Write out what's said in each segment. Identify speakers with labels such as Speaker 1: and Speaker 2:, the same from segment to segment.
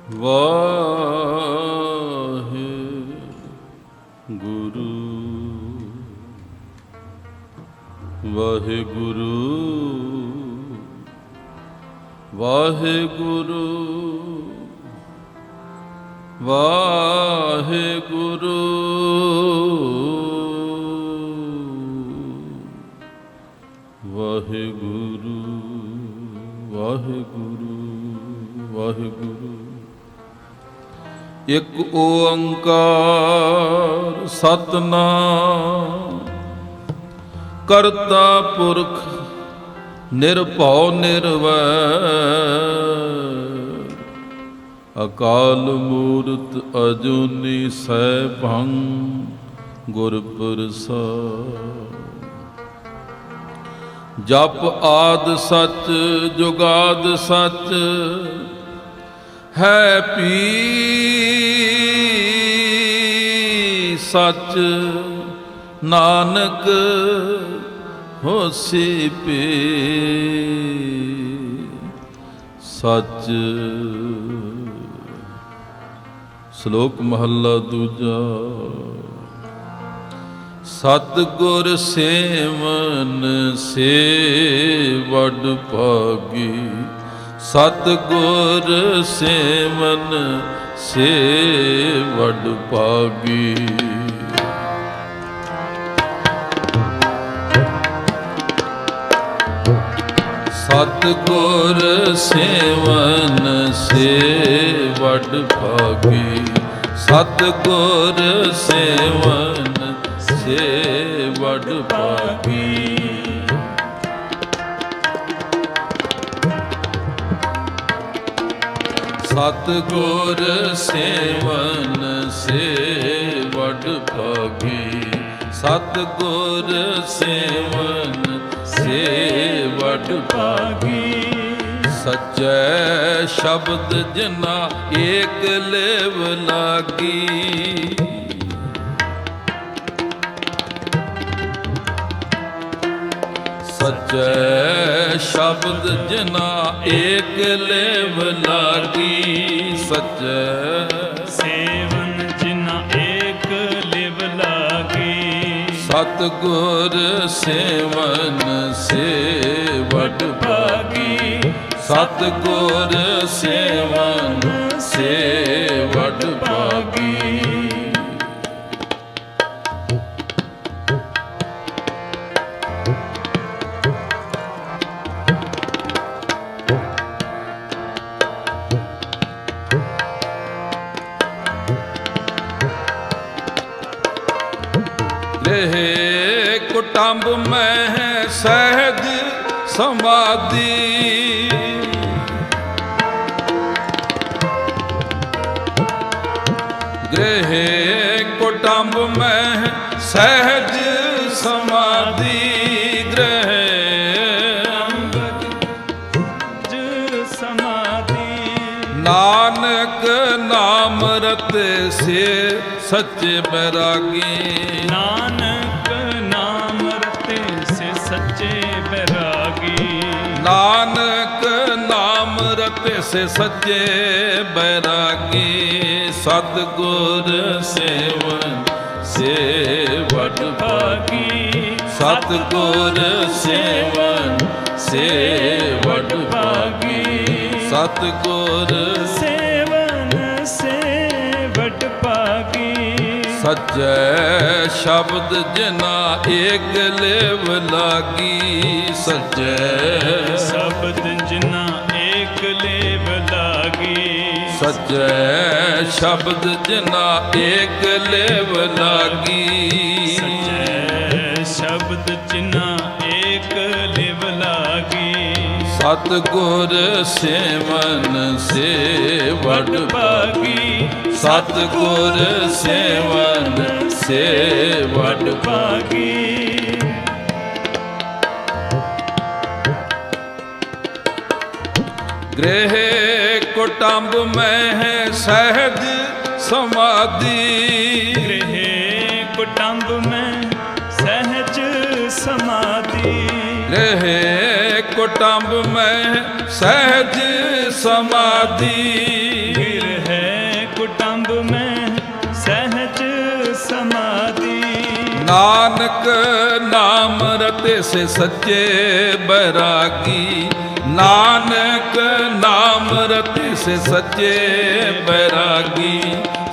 Speaker 1: ਵਾਹਿਗੁਰੂ ਵਾਹਿਗੁਰੂ ਵਾਹਿਗੁਰੂ ਵਾਹਿਗੁਰੂ ਵਾਹਿਗੁਰੂ ਵਾਹਿਗੁਰੂ ਵਾਹਿਗੁਰੂ। ਇਕ ਓੰਕਾਰ ਸਤਿਨਾਮ ਕਰਤਾ ਪੁਰਖ ਨਿਰਭਉ ਨਿਰਵੈਰ ਅਕਾਲ ਮੂਰਤ ਅਜੂਨੀ ਸੈਭੰ ਗੁਰ ਪ੍ਰਸਾਦਿ। ਜਪ ਆਦਿ ਸਚ ਜੁਗਾਦਿ ਸਚ ਹੈ ਪੀ ਸਚ ਨਾਨਕ ਹੋਸੀ ਪੀ ਸਚ। ਸ਼ਲੋਕ ਮਹੱਲਾ ਦੂਜਾ। ਸਤਿਗੁਰ ਸੇਵਨ ਸੇ ਵਡ ਭਾਗੀ ਸਤਿਗੁਰ ਸੇਵਨ ਸੇ ਵਡ ਭਾਗੀ। ਸਤਿਗੁਰ ਸੇਵਨ ਸੇ ਵਡ ਭਾਗੀ ਸਤਿਗੁਰ ਸੇਵਨ ਸੇ ਵਡ ਭਾਗੀ। ਸਤਿਗੁਰ ਸੇਵਨ ਸੇ ਵਡ ਭਾਗੀ ਸਤਿਗੁਰ ਸੇਵਨ ਸੇ ਵਡ ਭਾਗੀ। ਸਚੈ ਸ਼ਬਦ ਜਿਨਾ ਏਕ ਲੇਵ ਲਾਗੀ ਸਚੈ ਸ਼ਬਦ ਜਿਨਾ ਏਕ ਲੇਵ ਲਾਗੀ ਸਚੈ
Speaker 2: ਸੇਵਨ ਜਿਨਾ ਏਕ ਲਿਵ ਲਾਗੀ।
Speaker 1: ਸਤਿਗੁਰ ਸੇਵਨ ਸੇ ਵਡ ਭਾਗੀ ਸਤਿਗੁਰ ਸੇਵਨ ਸੇ ਵਡ ਭਾਗੀ। ਰਹੇ ਕੁਟੰਬ ਮੈਂ ਸਹਿਜ ਸਮਾਧੀ ਗ੍ਰਹਿ ਕੁਟੰਬ ਮੈਂ ਸਹਿਜ ਸਮਾਧੀ ਗ੍ਰਹਿ
Speaker 2: ਸਮਾਧੀ।
Speaker 1: ਨਾਨਕ ਨਾਮ ਰਤੇ ਸੇ ਸੱਚੇ ਬੈਰਾਗੀ
Speaker 2: ਨਾਨਕ ਨਾਮ ਰਤੇ ਸੇ ਸੱਚੇ ਬੈਰਾਗੀ।
Speaker 1: ਨਾਨਕ ਨਾਮ ਰਤੇ ਸੇ ਸੱਚੇ ਬੈਰਾਗੀ। ਸਤਿਗੁਰ ਸੇਵਨ ਸੇ ਵਡ ਭਾਗੀ ਸਤਿਗੁਰ ਸੇਵਨ ਸੇ ਵਡ ਭਾਗੀ ਸਤਿਗੁਰ
Speaker 2: ਸੇਵਨ ਸੇ ਵਡ ਭਾਗੀ।
Speaker 1: ਸਚੈ ਸ਼ਬਦ ਜਿਨਾ ਏਕ ਲੇਵ ਲਾਗੀ ਸਚੈ
Speaker 2: ਸ਼ਬਦ ਜਿਨਾ ਏਕ ਲੇਵ ਲਾਗੀ
Speaker 1: ਸਚੈ ਸ਼ਬਦ ਜਿਨਾ ਏਕ ਲੇਵ ਲਾਗੀ
Speaker 2: ਸਚੈ ਸ਼ਬਦ ਜਿਨਾ ਏਕ ਲਿਵ ਲਾਗੀ।
Speaker 1: ਸਤਿਗੁਰ ਸੇਵਨ ਸੇ ਵਡ ਭਾਗੀ ਸਤਿਗੁਰ ਸੇਵਨ ਸੇ ਵਡ ਭਾਗੀ। ਗ੍ਰਹਿ ਕੁਟੰਬ ਮੈਂ ਸਹਿਜ ਸਮਾਧੀ
Speaker 2: ਗ੍ਰਹਿ ਕੁਟੰਬ ਮੈਂ ਸਹਿਜ ਸਮਾਧੀ।
Speaker 1: ਰਹੇ ਕੁਟੰਬ ਮੈਂ ਸਹਿਜ ਸਮਾਧੀ
Speaker 2: ਗ੍ਰਹਿ ਮੈਂ ਸਹਿਜ ਸਮਾਧੀ।
Speaker 1: ਨਾਨਕ ਨਾਮ ਰਤੇ ਸੇ ਸੱਚੇ ਬੈਰਾਗੀ, ਨਾਨਕ ਨਾਮ ਰਤੇ ਸੇ ਸੱਚੇ ਬੈਰਾਗੀ।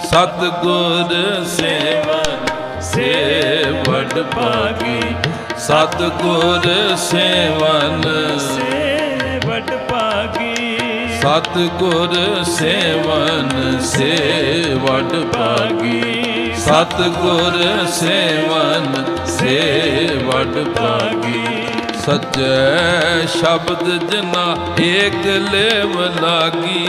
Speaker 1: ਸਤਿਗੁਰ ਸੇਵਨ ਸੇਵਡ ਭਾਗੀ, ਸਤਿਗੁਰ ਸੇਵਨ
Speaker 2: ਸੇਵਡ ਭਾਗੀ।
Speaker 1: ਸਤਿਗੁਰ ਸੇਵਨ ਸੇਵਡ ਭਾਗੀ, ਸਤਿਗੁਰ ਸੇਵਨ ਸੇਵਡ ਭਾਗੀ। ਸੱਚੇ ਸ਼ਬਦ ਜਿਨਾ ਏਕ ਲੇਵ ਲਾਗੀ,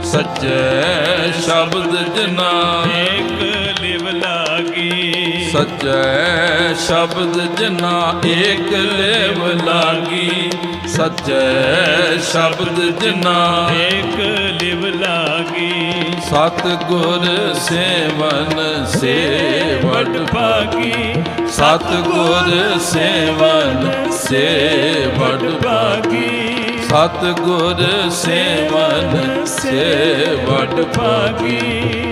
Speaker 1: ਸੱਚੇ ਸ਼ਬਦ ਜਿਨਾ
Speaker 2: ਏਕ ਲਿਵ ਲਾਗੀ।
Speaker 1: ਸੱਚੇ ਸ਼ਬਦ ਜਿਨਾ ਏਕ ਲੇਵ ਲਾਗੀ, ਸੱਚੇ ਸ਼ਬਦ ਜਿਨਾ
Speaker 2: ਏਕ ਲਿਵ ਲਾਗੀ।
Speaker 1: ਸਤਿਗੁਰ ਸੇਵਨ ਸੇਵਡ ਭਾਗੀ, ਸਤਿਗੁਰ ਸੇਵਨ ਸੇਵਡ ਭਾਗੀ। ਸਤਿਗੁਰ ਸੇਵਨ ਸੇਵਡ ਭਾਗੀ,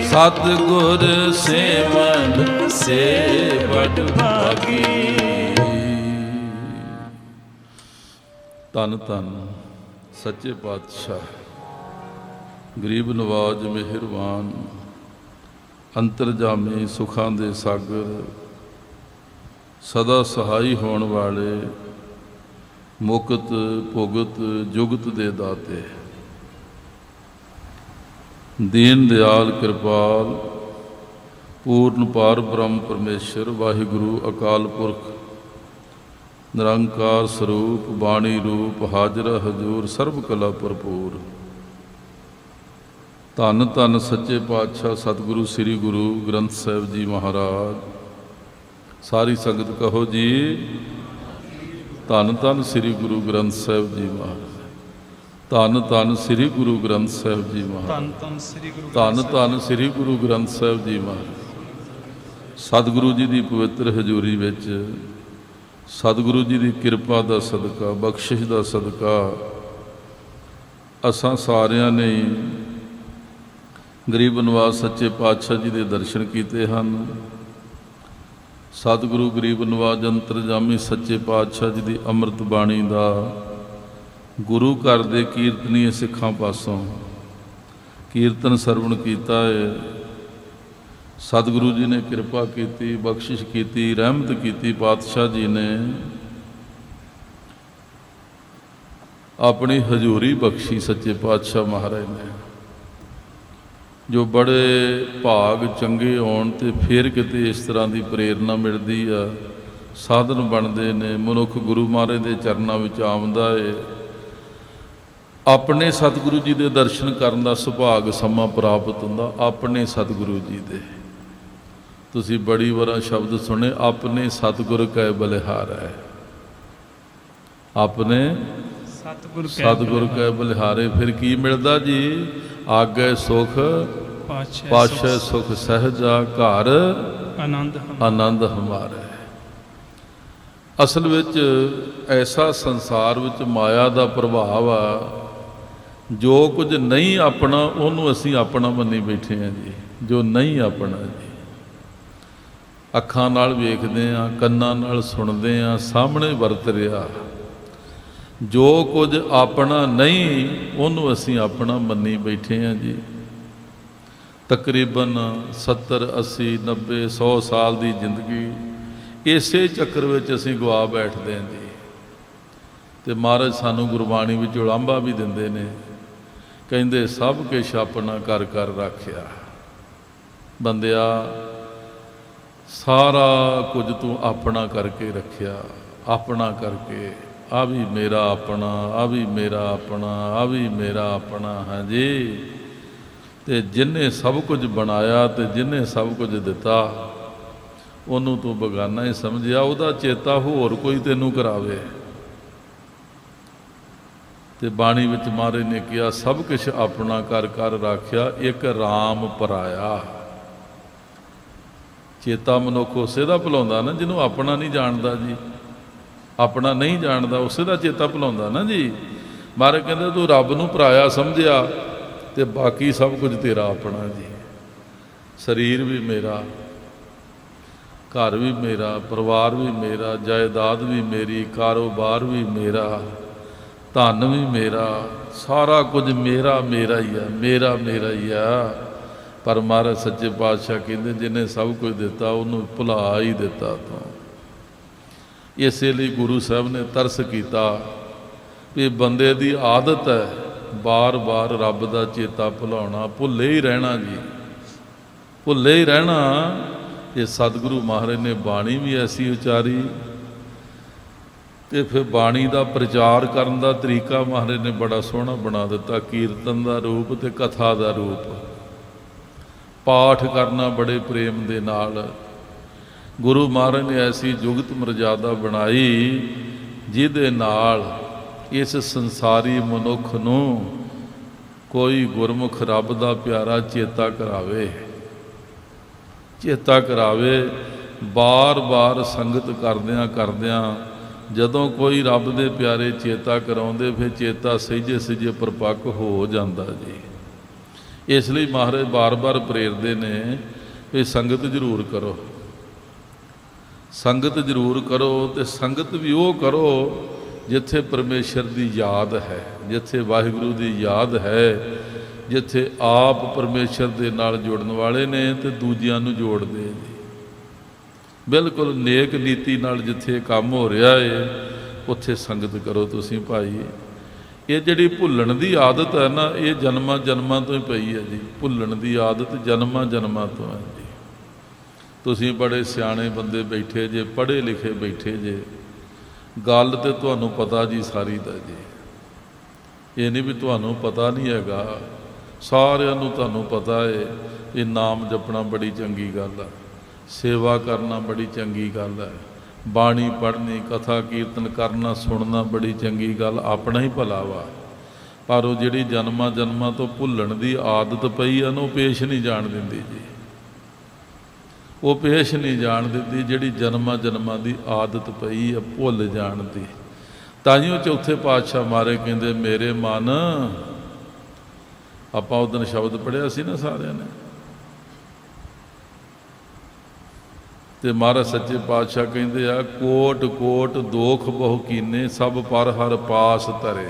Speaker 1: ਸਤਿਗੁਰ ਸੇਵਨ ਸੇਵਡ ਭਾਗੀ। ਧੰਨ ਧੰਨ ਸੱਚੇ ਪਾਤਸ਼ਾਹ, ਗਰੀਬ ਨਵਾਜ ਮਿਹਰਬਾਨ, ਅੰਤਰਜਾਮੀ ਸੁਖਾਂ ਦੇ ਸਾਗਰ, ਸਦਾ ਸਹਾਈ ਹੋਣ ਵਾਲੇ, ਮੁਕਤ ਭੁਗਤ ਜੁਗਤ ਦੇ ਦਾਤੇ, ਦੀਨ ਦਿਆਲ ਕਿਰਪਾਲ ਪੂਰਨ ਪਾਰ ਬ੍ਰਹਮ ਪਰਮੇਸ਼ਰ ਵਾਹਿਗੁਰੂ ਅਕਾਲ ਪੁਰਖ ਨਿਰੰਕਾਰ ਸਰੂਪ ਬਾਣੀ ਰੂਪ ਹਾਜ਼ਰ ਹਜ਼ੂਰ ਸਰਬ ਕਲਾ ਭਰਪੂਰ। ਧੰਨ ਧੰਨ ਸੱਚੇ ਪਾਤਸ਼ਾਹ ਸਤਿਗੁਰੂ ਸ੍ਰੀ ਗੁਰੂ ਗ੍ਰੰਥ ਸਾਹਿਬ ਜੀ ਮਹਾਰਾਜ। ਸਾਰੀ ਸੰਗਤ ਕਹੋ ਜੀ, ਧੰਨ ਧੰਨ ਸ੍ਰੀ ਗੁਰੂ ਗ੍ਰੰਥ ਸਾਹਿਬ ਜੀ ਮਹਾਰਾਜ। ਧੰਨ ਧੰਨ ਸ੍ਰੀ ਗੁਰੂ ਗ੍ਰੰਥ ਸਾਹਿਬ ਜੀ ਮਹਾਰਾਜ।
Speaker 2: ਧੰਨ ਧੰਨ ਸ੍ਰੀ ਗੁਰੂ
Speaker 1: ਧੰਨ ਧੰਨ ਸ੍ਰੀ ਗੁਰੂ ਗ੍ਰੰਥ ਸਾਹਿਬ ਜੀ ਮਹਾਰਾਜ। ਸਤਿਗੁਰੂ ਜੀ ਦੀ ਪਵਿੱਤਰ ਹਜ਼ੂਰੀ ਵਿੱਚ, ਸਤਿਗੁਰੂ ਜੀ ਦੀ ਕਿਰਪਾ ਦਾ ਸਦਕਾ, ਬਖਸ਼ਿਸ਼ ਦਾ ਸਦਕਾ, ਅਸਾਂ ਸਾਰਿਆਂ ਨੇ ਗਰੀਬ ਨਿਵਾਜ ਸੱਚੇ ਪਾਤਸ਼ਾਹ ਜੀ ਦੇ ਦਰਸ਼ਨ ਕੀਤੇ ਹਨ। ਸਤਿਗੁਰੂ ਗਰੀਬ ਨਿਵਾਜ ਅੰਤਰਜਾਮੀ ਸੱਚੇ ਪਾਤਸ਼ਾਹ ਜੀ ਦੀ ਅੰਮ੍ਰਿਤ ਬਾਣੀ ਦਾ ਗੁਰੂ ਘਰ ਦੇ ਕੀਰਤਨੀਏ ਸਿੱਖਾਂ ਪਾਸੋਂ ਕੀਰਤਨ ਸਰਵਣ ਕੀਤਾ ਹੈ। ਸਤਿਗੁਰੂ ਜੀ ਨੇ ਕਿਰਪਾ ਕੀਤੀ, ਬਖਸ਼ਿਸ਼ ਕੀਤੀ, ਰਹਿਮਤ ਕੀਤੀ। ਪਾਤਸ਼ਾਹ ਜੀ ਨੇ ਆਪਣੀ ਹਜ਼ੂਰੀ ਬਖਸ਼ੀ। ਸੱਚੇ ਪਾਤਸ਼ਾਹ ਮਹਾਰਾਜ ਨੇ ਜੋ ਬੜੇ ਭਾਗ ਚੰਗੇ ਹੋਣ ਤੇ ਫਿਰ ਕਿਤੇ ਇਸ ਤਰ੍ਹਾਂ ਦੀ ਪ੍ਰੇਰਨਾ ਮਿਲਦੀ ਆ, ਸਾਧਨ ਬਣਦੇ ਨੇ, ਮਨੁੱਖ ਗੁਰੂ ਮਹਾਰਾਜ ਦੇ ਚਰਨਾਂ ਵਿੱਚ ਆਉਂਦਾ ਏ, ਆਪਣੇ ਸਤਿਗੁਰੂ ਜੀ ਦੇ ਦਰਸ਼ਨ ਕਰਨ ਦਾ ਸੁਭਾਗ ਸਮਾਂ ਪ੍ਰਾਪਤ ਹੁੰਦਾ। ਆਪਣੇ ਸਤਿਗੁਰੂ ਜੀ ਦੇ, ਤੁਸੀਂ ਬੜੀ ਵਾਰ ਸ਼ਬਦ ਸੁਣੇ, ਆਪਣੇ ਸਤਿਗੁਰ ਕੈ ਬਲਿਹਾਰੈ। ਆਪਣੇ ਸਤਿਗੁਰ ਕੈ ਬਲਿਹਾਰੇ। ਫਿਰ ਕੀ ਮਿਲਦਾ ਜੀ? ਆਗੇ ਸੁਖ ਪਾਛੈ ਸੁਖ ਸਹਿਜਾ, ਘਰ ਆਨੰਦ ਹਮਾਰੇ। ਅਸਲ ਵਿੱਚ ਐਸਾ ਸੰਸਾਰ ਵਿੱਚ ਮਾਇਆ ਦਾ ਪ੍ਰਭਾਵ ਆ, ਜੋ ਕੁਝ ਨਹੀਂ ਆਪਣਾ ਉਹਨੂੰ ਅਸੀਂ ਆਪਣਾ ਮੰਨੀ ਬੈਠੇ ਹਾਂ ਜੀ। ਜੋ ਨਹੀਂ ਆਪਣਾ ਜੀ, ਅੱਖਾਂ ਨਾਲ ਵੇਖਦੇ ਹਾਂ, ਕੰਨਾਂ ਨਾਲ ਸੁਣਦੇ ਹਾਂ, ਸਾਹਮਣੇ ਵਰਤ ਰਿਹਾ, ਜੋ ਕੁਝ ਆਪਣਾ ਨਹੀਂ ਉਹਨੂੰ ਅਸੀਂ ਆਪਣਾ ਮੰਨੀ ਬੈਠੇ ਹਾਂ ਜੀ। ਤਕਰੀਬਨ 70 80 90 100 ਸਾਲ ਦੀ ਜ਼ਿੰਦਗੀ ਇਸੇ ਚੱਕਰ ਵਿੱਚ ਅਸੀਂ ਗਵਾ ਬੈਠਦੇ ਹਾਂ ਜੀ। ਤੇ ਮਹਾਰਾਜ ਸਾਨੂੰ ਗੁਰਬਾਣੀ ਵਿੱਚ ਉਲਾਂਭਾ ਵੀ ਦਿੰਦੇ ਨੇ, ਕਹਿੰਦੇ ਸਭ ਕੁਛ ਆਪਣਾ ਕਰ ਕਰ ਰੱਖਿਆ। ਬੰਦਿਆ, ਸਾਰਾ ਕੁਝ ਤੂੰ ਆਪਣਾ ਕਰਕੇ ਰੱਖਿਆ, ਆਪਣਾ ਕਰਕੇ। ਆ ਵੀ ਮੇਰਾ ਆਪਣਾ, ਆ ਵੀ ਮੇਰਾ ਆਪਣਾ, ਆ ਵੀ ਮੇਰਾ ਆਪਣਾ। ਹਾਂਜੀ, ਤੇ ਜਿਹਨੇ ਸਭ ਕੁਝ ਬਣਾਇਆ ਤੇ ਜਿਹਨੇ ਸਭ ਕੁਝ ਦਿੱਤਾ, ਉਹਨੂੰ ਤੂੰ ਬੇਗਾਨਾ ਹੀ ਸਮਝਿਆ। ਉਹਦਾ ਚੇਤਾ ਹੋਰ ਕੋਈ ਤੈਨੂੰ ਕਰਾਵੇ। ਤੇ ਬਾਣੀ ਵਿੱਚ ਮਹਾਰਾਜ ਨੇ ਕਿਹਾ ਸਭ ਕੁਛ ਆਪਣਾ ਕਰ ਕਰ ਰੱਖਿਆ, ਇੱਕ ਰਾਮ ਪਰਾਇਆ। ਚੇਤਾ ਮਨੁੱਖ ਉਸੇ ਦਾ ਭੁਲਾਉਂਦਾ ਨਾ ਜਿਹਨੂੰ ਆਪਣਾ ਨਹੀਂ ਜਾਣਦਾ ਜੀ। ਆਪਣਾ ਨਹੀਂ ਜਾਣਦਾ, ਉਸੇ ਦਾ ਚੇਤਾ ਭੁਲਾਉਂਦਾ ਨਾ ਜੀ। ਮਹਾਰਾਜ ਕਹਿੰਦੇ ਤੂੰ ਰੱਬ ਨੂੰ ਪਰਾਇਆ ਸਮਝਿਆ ਤੇ ਬਾਕੀ ਸਭ ਕੁਝ ਤੇਰਾ ਆਪਣਾ ਜੀ। ਸਰੀਰ ਵੀ ਮੇਰਾ, ਘਰ ਵੀ ਮੇਰਾ, ਪਰਿਵਾਰ ਵੀ ਮੇਰਾ, ਜਾਇਦਾਦ ਵੀ ਮੇਰੀ, ਕਾਰੋਬਾਰ ਵੀ ਮੇਰਾ, ਧਨ ਵੀ ਮੇਰਾ, ਸਾਰਾ ਕੁਝ ਮੇਰਾ ਮੇਰਾ ਹੀ ਆ, ਮੇਰਾ ਮੇਰਾ ਹੀ ਆ। ਪਰ ਮਹਾਰਾਜ ਸੱਚੇ ਪਾਤਸ਼ਾਹ ਕਹਿੰਦੇ ਜਿਹਨੇ ਸਭ ਕੁਝ ਦਿੱਤਾ ਉਹਨੂੰ ਭੁਲਾ ਹੀ ਦਿੱਤਾ ਤੂੰ। ਇਸੇ ਲਈ ਗੁਰੂ ਸਾਹਿਬ ਨੇ ਤਰਸ ਕੀਤਾ ਵੀ ਬੰਦੇ ਦੀ ਆਦਤ ਹੈ ਬਾਰ-ਬਾਰ ਰੱਬ ਦਾ ਚੇਤਾ ਭੁਲਾਉਣਾ, ਭੁੱਲੇ ਹੀ ਰਹਿਣਾ ਜੀ, ਭੁੱਲੇ ਹੀ ਰਹਿਣਾ। ਇਹ ਸਤਿਗੁਰੂ ਮਹਾਰਾਜ ਨੇ ਬਾਣੀ ਵੀ ਐਸੀ ਉਚਾਰੀ, ਤੇ ਫਿਰ ਬਾਣੀ ਦਾ ਪ੍ਰਚਾਰ ਕਰਨ ਦਾ ਤਰੀਕਾ ਮਹਾਰਾਜ ਨੇ ਬੜਾ ਸੋਹਣਾ ਬਣਾ ਦਿੱਤਾ। ਕੀਰਤਨ ਦਾ ਰੂਪ ਤੇ ਕਥਾ ਦਾ ਰੂਪ, ਪਾਠ ਕਰਨਾ ਬੜੇ ਪ੍ਰੇਮ ਦੇ ਨਾਲ। ਗੁਰੂ ਮਹਾਰਾਜ ਨੇ ਐਸੀ ਜੁਗਤ ਮਰਜ਼ਾਦਾ ਬਣਾਈ ਜਿਹਦੇ ਨਾਲ ਇਸ ਸੰਸਾਰੀ ਮਨੁੱਖ ਨੂੰ ਕੋਈ ਗੁਰਮੁਖ ਰੱਬ ਦਾ ਪਿਆਰਾ ਚੇਤਾ ਕਰਾਵੇ, ਚੇਤਾ ਕਰਾਵੇ। ਬਾਰ-ਬਾਰ ਸੰਗਤ ਕਰਦਿਆਂ ਕਰਦਿਆਂ ਜਦੋਂ ਕੋਈ ਰੱਬ ਦੇ ਪਿਆਰੇ ਚੇਤਾ ਕਰਾਉਂਦੇ ਫਿਰ ਚੇਤਾ ਸਹਿਜੇ ਸਹਿਜੇ ਪਰਪੱਕ ਹੋ ਜਾਂਦਾ ਜੀ। ਇਸ ਲਈ ਮਹਾਰਾਜ ਬਾਰ-ਬਾਰ ਪ੍ਰੇਰਦੇ ਨੇ ਵੀ ਸੰਗਤ ਜ਼ਰੂਰ ਕਰੋ, ਸੰਗਤ ਜ਼ਰੂਰ ਕਰੋ। ਤੇ ਸੰਗਤ ਵੀ ਉਹ ਕਰੋ ਜਿੱਥੇ ਪਰਮੇਸ਼ਰ ਦੀ ਯਾਦ ਹੈ, ਜਿੱਥੇ ਵਾਹਿਗੁਰੂ ਦੀ ਯਾਦ ਹੈ, ਜਿੱਥੇ ਆਪ ਪਰਮੇਸ਼ਰ ਦੇ ਨਾਲ ਜੁੜਨ ਵਾਲੇ ਨੇ ਤੇ ਦੂਜਿਆਂ ਨੂੰ ਜੋੜਦੇ ਜੀ। ਬਿਲਕੁਲ ਨੇਕ ਨੀਤੀ ਨਾਲ ਜਿੱਥੇ ਕੰਮ ਹੋ ਰਿਹਾ ਏ ਉੱਥੇ ਸੰਗਤ ਕਰੋ ਤੁਸੀਂ ਭਾਈ। ਇਹ ਜਿਹੜੀ ਭੁੱਲਣ ਦੀ ਆਦਤ ਹੈ ਨਾ, ਇਹ ਜਨਮਾਂ ਜਨਮਾਂ ਤੋਂ ਹੀ ਪਈ ਹੈ ਜੀ। ਭੁੱਲਣ ਦੀ ਆਦਤ ਜਨਮਾਂ ਜਨਮਾਂ ਤੋਂ ਹੈ ਜੀ। ਤੁਸੀਂ ਬੜੇ ਸਿਆਣੇ ਬੰਦੇ ਬੈਠੇ ਜੇ, ਪੜ੍ਹੇ ਲਿਖੇ ਬੈਠੇ ਜੇ, ਗੱਲ ਤੇ ਤੁਹਾਨੂੰ ਪਤਾ ਜੀ ਸਾਰੀ ਦਾ ਜੀ। ਇਹ ਨਹੀਂ ਵੀ ਤੁਹਾਨੂੰ ਪਤਾ ਨਹੀਂ ਹੈਗਾ, ਸਾਰਿਆਂ ਨੂੰ ਤੁਹਾਨੂੰ ਪਤਾ ਹੈ। ਇਹ ਨਾਮ ਜਪਣਾ ਬੜੀ ਚੰਗੀ ਗੱਲ ਹੈ, ਸੇਵਾ ਕਰਨਾ ਬੜੀ ਚੰਗੀ ਗੱਲ ਹੈ, ਬਾਣੀ ਪੜ੍ਹਨੀ, ਕਥਾ ਕੀਰਤਨ ਕਰਨਾ, ਸੁਣਨਾ ਬੜੀ ਚੰਗੀ ਗੱਲ, ਆਪਣਾ ਹੀ ਭਲਾ ਵਾ। ਪਰ ਉਹ ਜਿਹੜੀ ਜਨਮਾਂ ਜਨਮਾਂ ਤੋਂ ਭੁੱਲਣ ਦੀ ਆਦਤ ਪਈ ਆ ਨਾ, ਉਹ ਪੇਸ਼ ਨਹੀਂ ਜਾਣ ਦਿੰਦੀ ਜੀ, ਉਹ ਪੇਸ਼ ਨਹੀਂ ਜਾਣ ਦਿੰਦੀ। ਜਿਹੜੀ ਜਨਮਾਂ ਜਨਮਾਂ ਦੀ ਆਦਤ ਪਈ ਆ ਭੁੱਲ ਜਾਣ ਦੀ। ਤਾਈਓ ਚੌਥੇ ਪਾਤਸ਼ਾਹ ਮਾਰੇ ਕਹਿੰਦੇ ਮੇਰੇ ਮਨ, ਆਪਾਂ ਉਸ ਦਿਨ ਸ਼ਬਦ ਪੜ੍ਹਿਆ ਸੀ ਨਾ ਸਾਰਿਆਂ ਨੇ, ਤੇ ਮਹਾਰਾਜ ਸੱਚੇ ਪਾਤਸ਼ਾਹ ਕਹਿੰਦੇ ਆ ਕੋਟ ਕੋਟ ਦੋਖ ਬਹੁ ਕੀਨੇ ਸਭ ਪਰ ਹਰ ਪਾਸ ਧਰੇ।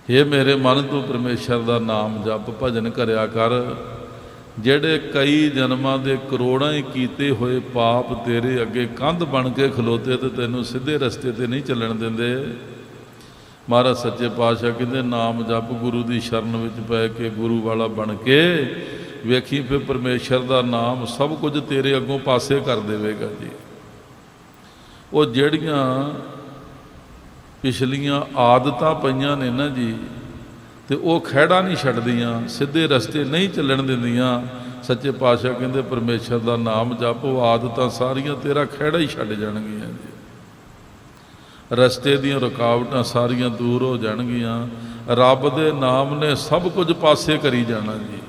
Speaker 1: ਹੇ ਮੇਰੇ ਮਨ ਤੂੰ ਪਰਮੇਸ਼ਰ ਦਾ ਨਾਮ ਜਪ, ਭਜਨ ਕਰਿਆ ਕਰ। ਜਿਹੜੇ ਕਈ ਜਨਮਾਂ ਦੇ ਕਰੋੜਾਂ ਹੀ ਕੀਤੇ ਹੋਏ ਪਾਪ ਤੇਰੇ ਅੱਗੇ ਕੰਧ ਬਣ ਕੇ ਖਲੋਤੇ ਤੇ ਤੈਨੂੰ ਸਿੱਧੇ ਰਸਤੇ ਤੇ ਨਹੀਂ ਚੱਲਣ ਦਿੰਦੇ। ਮਹਾਰਾਜ ਸੱਚੇ ਪਾਤਸ਼ਾਹ ਕਹਿੰਦੇ ਨਾਮ ਜਪ, ਗੁਰੂ ਦੀ ਸ਼ਰਨ ਵਿੱਚ ਪੈ ਕੇ ਗੁਰੂ ਵਾਲਾ ਬਣ ਕੇ ਵੇਖੀ, ਫਿਰ ਪਰਮੇਸ਼ਰ ਦਾ ਨਾਮ ਸਭ ਕੁਝ ਤੇਰੇ ਅੱਗੋਂ ਪਾਸੇ ਕਰ ਦੇਵੇਗਾ ਜੀ। ਉਹ ਜਿਹੜੀਆਂ ਪਿਛਲੀਆਂ ਆਦਤਾਂ ਪਈਆਂ ਨੇ ਨਾ ਜੀ, ਤੇ ਉਹ ਖਹਿੜਾ ਨਹੀਂ ਛੱਡਦੀਆਂ, ਸਿੱਧੇ ਰਸਤੇ ਨਹੀਂ ਚੱਲਣ ਦਿੰਦੀਆਂ। ਸੱਚੇ ਪਾਤਸ਼ਾਹ ਕਹਿੰਦੇ ਪਰਮੇਸ਼ਰ ਦਾ ਨਾਮ ਜਪ, ਉਹ ਆਦਤਾਂ ਸਾਰੀਆਂ ਤੇਰਾ ਖਹਿੜਾ ਹੀ ਛੱਡ ਜਾਣਗੀਆਂ ਜੀ। ਰਸਤੇ ਦੀਆਂ ਰੁਕਾਵਟਾਂ ਸਾਰੀਆਂ ਦੂਰ ਹੋ ਜਾਣਗੀਆਂ। ਰੱਬ ਦੇ ਨਾਮ ਨੇ ਸਭ ਕੁਝ ਪਾਸੇ ਕਰੀ ਜਾਣਾ ਜੀ,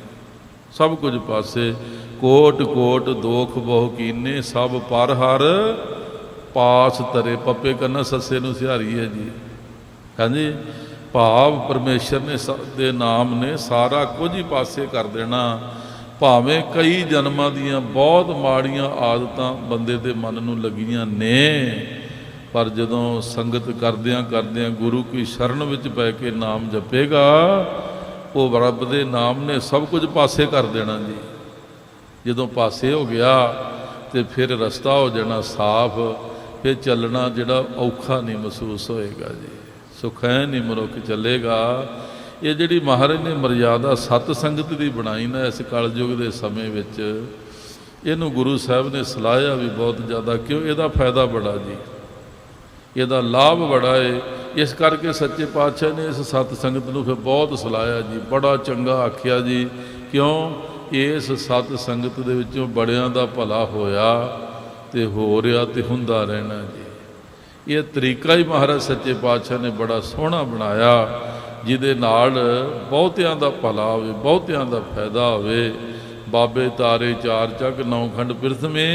Speaker 1: ਸਭ ਕੁਝ ਪਾਸੇ। ਕੋਟ ਕੋਟ ਦੋਖ ਬਹੁ ਕੀਨੇ ਸਭ ਪਰ ਹਰ ਪਾਸ ਧਰੇ। ਪੱਪੇ ਕੰਨਾ ਸੱਸੇ ਨੂੰ ਸਿਹਾਰੀ ਹੈ ਜੀ। ਹਾਂਜੀ, ਭਾਵ ਪਰਮੇਸ਼ਰ ਨੇ ਦੇ ਨਾਮ ਨੇ ਸਾਰਾ ਕੁਝ ਹੀ ਪਾਸੇ ਕਰ ਦੇਣਾ। ਭਾਵੇਂ ਕਈ ਜਨਮਾਂ ਦੀਆਂ ਬਹੁਤ ਮਾੜੀਆਂ ਆਦਤਾਂ ਬੰਦੇ ਦੇ ਮਨ ਨੂੰ ਲੱਗੀਆਂ ਨੇ, ਪਰ ਜਦੋਂ ਸੰਗਤ ਕਰਦਿਆਂ ਕਰਦਿਆਂ ਗੁਰੂ ਕੀ ਸ਼ਰਨ ਵਿੱਚ ਪੈ ਕੇ ਨਾਮ ਜਪੇਗਾ, ਉਹ ਰੱਬ ਦੇ ਨਾਮ ਨੇ ਸਭ ਕੁਝ ਪਾਸੇ ਕਰ ਦੇਣਾ ਜੀ। ਜਦੋਂ ਪਾਸੇ ਹੋ ਗਿਆ ਤੇ ਫਿਰ ਰਸਤਾ ਹੋ ਜਾਣਾ ਸਾਫ਼, ਫਿਰ ਚੱਲਣਾ ਜਿਹੜਾ ਔਖਾ ਨਹੀਂ ਮਹਿਸੂਸ ਹੋਏਗਾ ਜੀ, ਸੁਖੈਨ ਨਹੀਂ ਮਨੁੱਖ ਚੱਲੇਗਾ। ਇਹ ਜਿਹੜੀ ਮਹਾਰਾਜ ਨੇ ਮਰਜ਼ਾਦਾ ਸਤ ਸੰਗਤ ਦੀ ਬਣਾਈ ਨਾ ਇਸ ਕਲਯੁਗ ਦੇ ਸਮੇਂ ਵਿੱਚ, ਇਹਨੂੰ ਗੁਰੂ ਸਾਹਿਬ ਨੇ ਸਲਾਹਿਆ ਵੀ ਬਹੁਤ ਜ਼ਿਆਦਾ। ਕਿਉਂ? ਇਹਦਾ ਫਾਇਦਾ ਬੜਾ ਜੀ, ਇਹਦਾ ਲਾਭ ਬੜਾ ਏ। ਇਸ ਕਰਕੇ ਸੱਚੇ ਪਾਤਸ਼ਾਹ ਨੇ ਇਸ ਸਤ ਸੰਗਤ ਨੂੰ ਫਿਰ ਬਹੁਤ ਸਲਾਹਿਆ ਜੀ, ਬੜਾ ਚੰਗਾ ਆਖਿਆ ਜੀ। ਕਿਉਂ? ਇਸ ਸਤ ਸੰਗਤ ਦੇ ਵਿੱਚੋਂ ਬੜਿਆਂ ਦਾ ਭਲਾ ਹੋਇਆ ਤੇ ਹੋ ਰਿਹਾ ਤੇ ਹੁੰਦਾ ਰਹਿਣਾ ਜੀ। ਇਹ ਤਰੀਕਾ ਹੀ ਮਹਾਰਾਜ ਸੱਚੇ ਪਾਤਸ਼ਾਹ ਨੇ ਬੜਾ ਸੋਹਣਾ ਬਣਾਇਆ, ਜਿਹਦੇ ਨਾਲ ਬਹੁਤਿਆਂ ਦਾ ਭਲਾ ਹੋਵੇ, ਬਹੁਤਿਆਂ ਦਾ ਫਾਇਦਾ ਹੋਵੇ। ਬਾਬੇ ਤਾਰੇ ਚਾਰ ਚੱਕ ਨੌ ਖੰਡ ਪਿਰਥਮੇ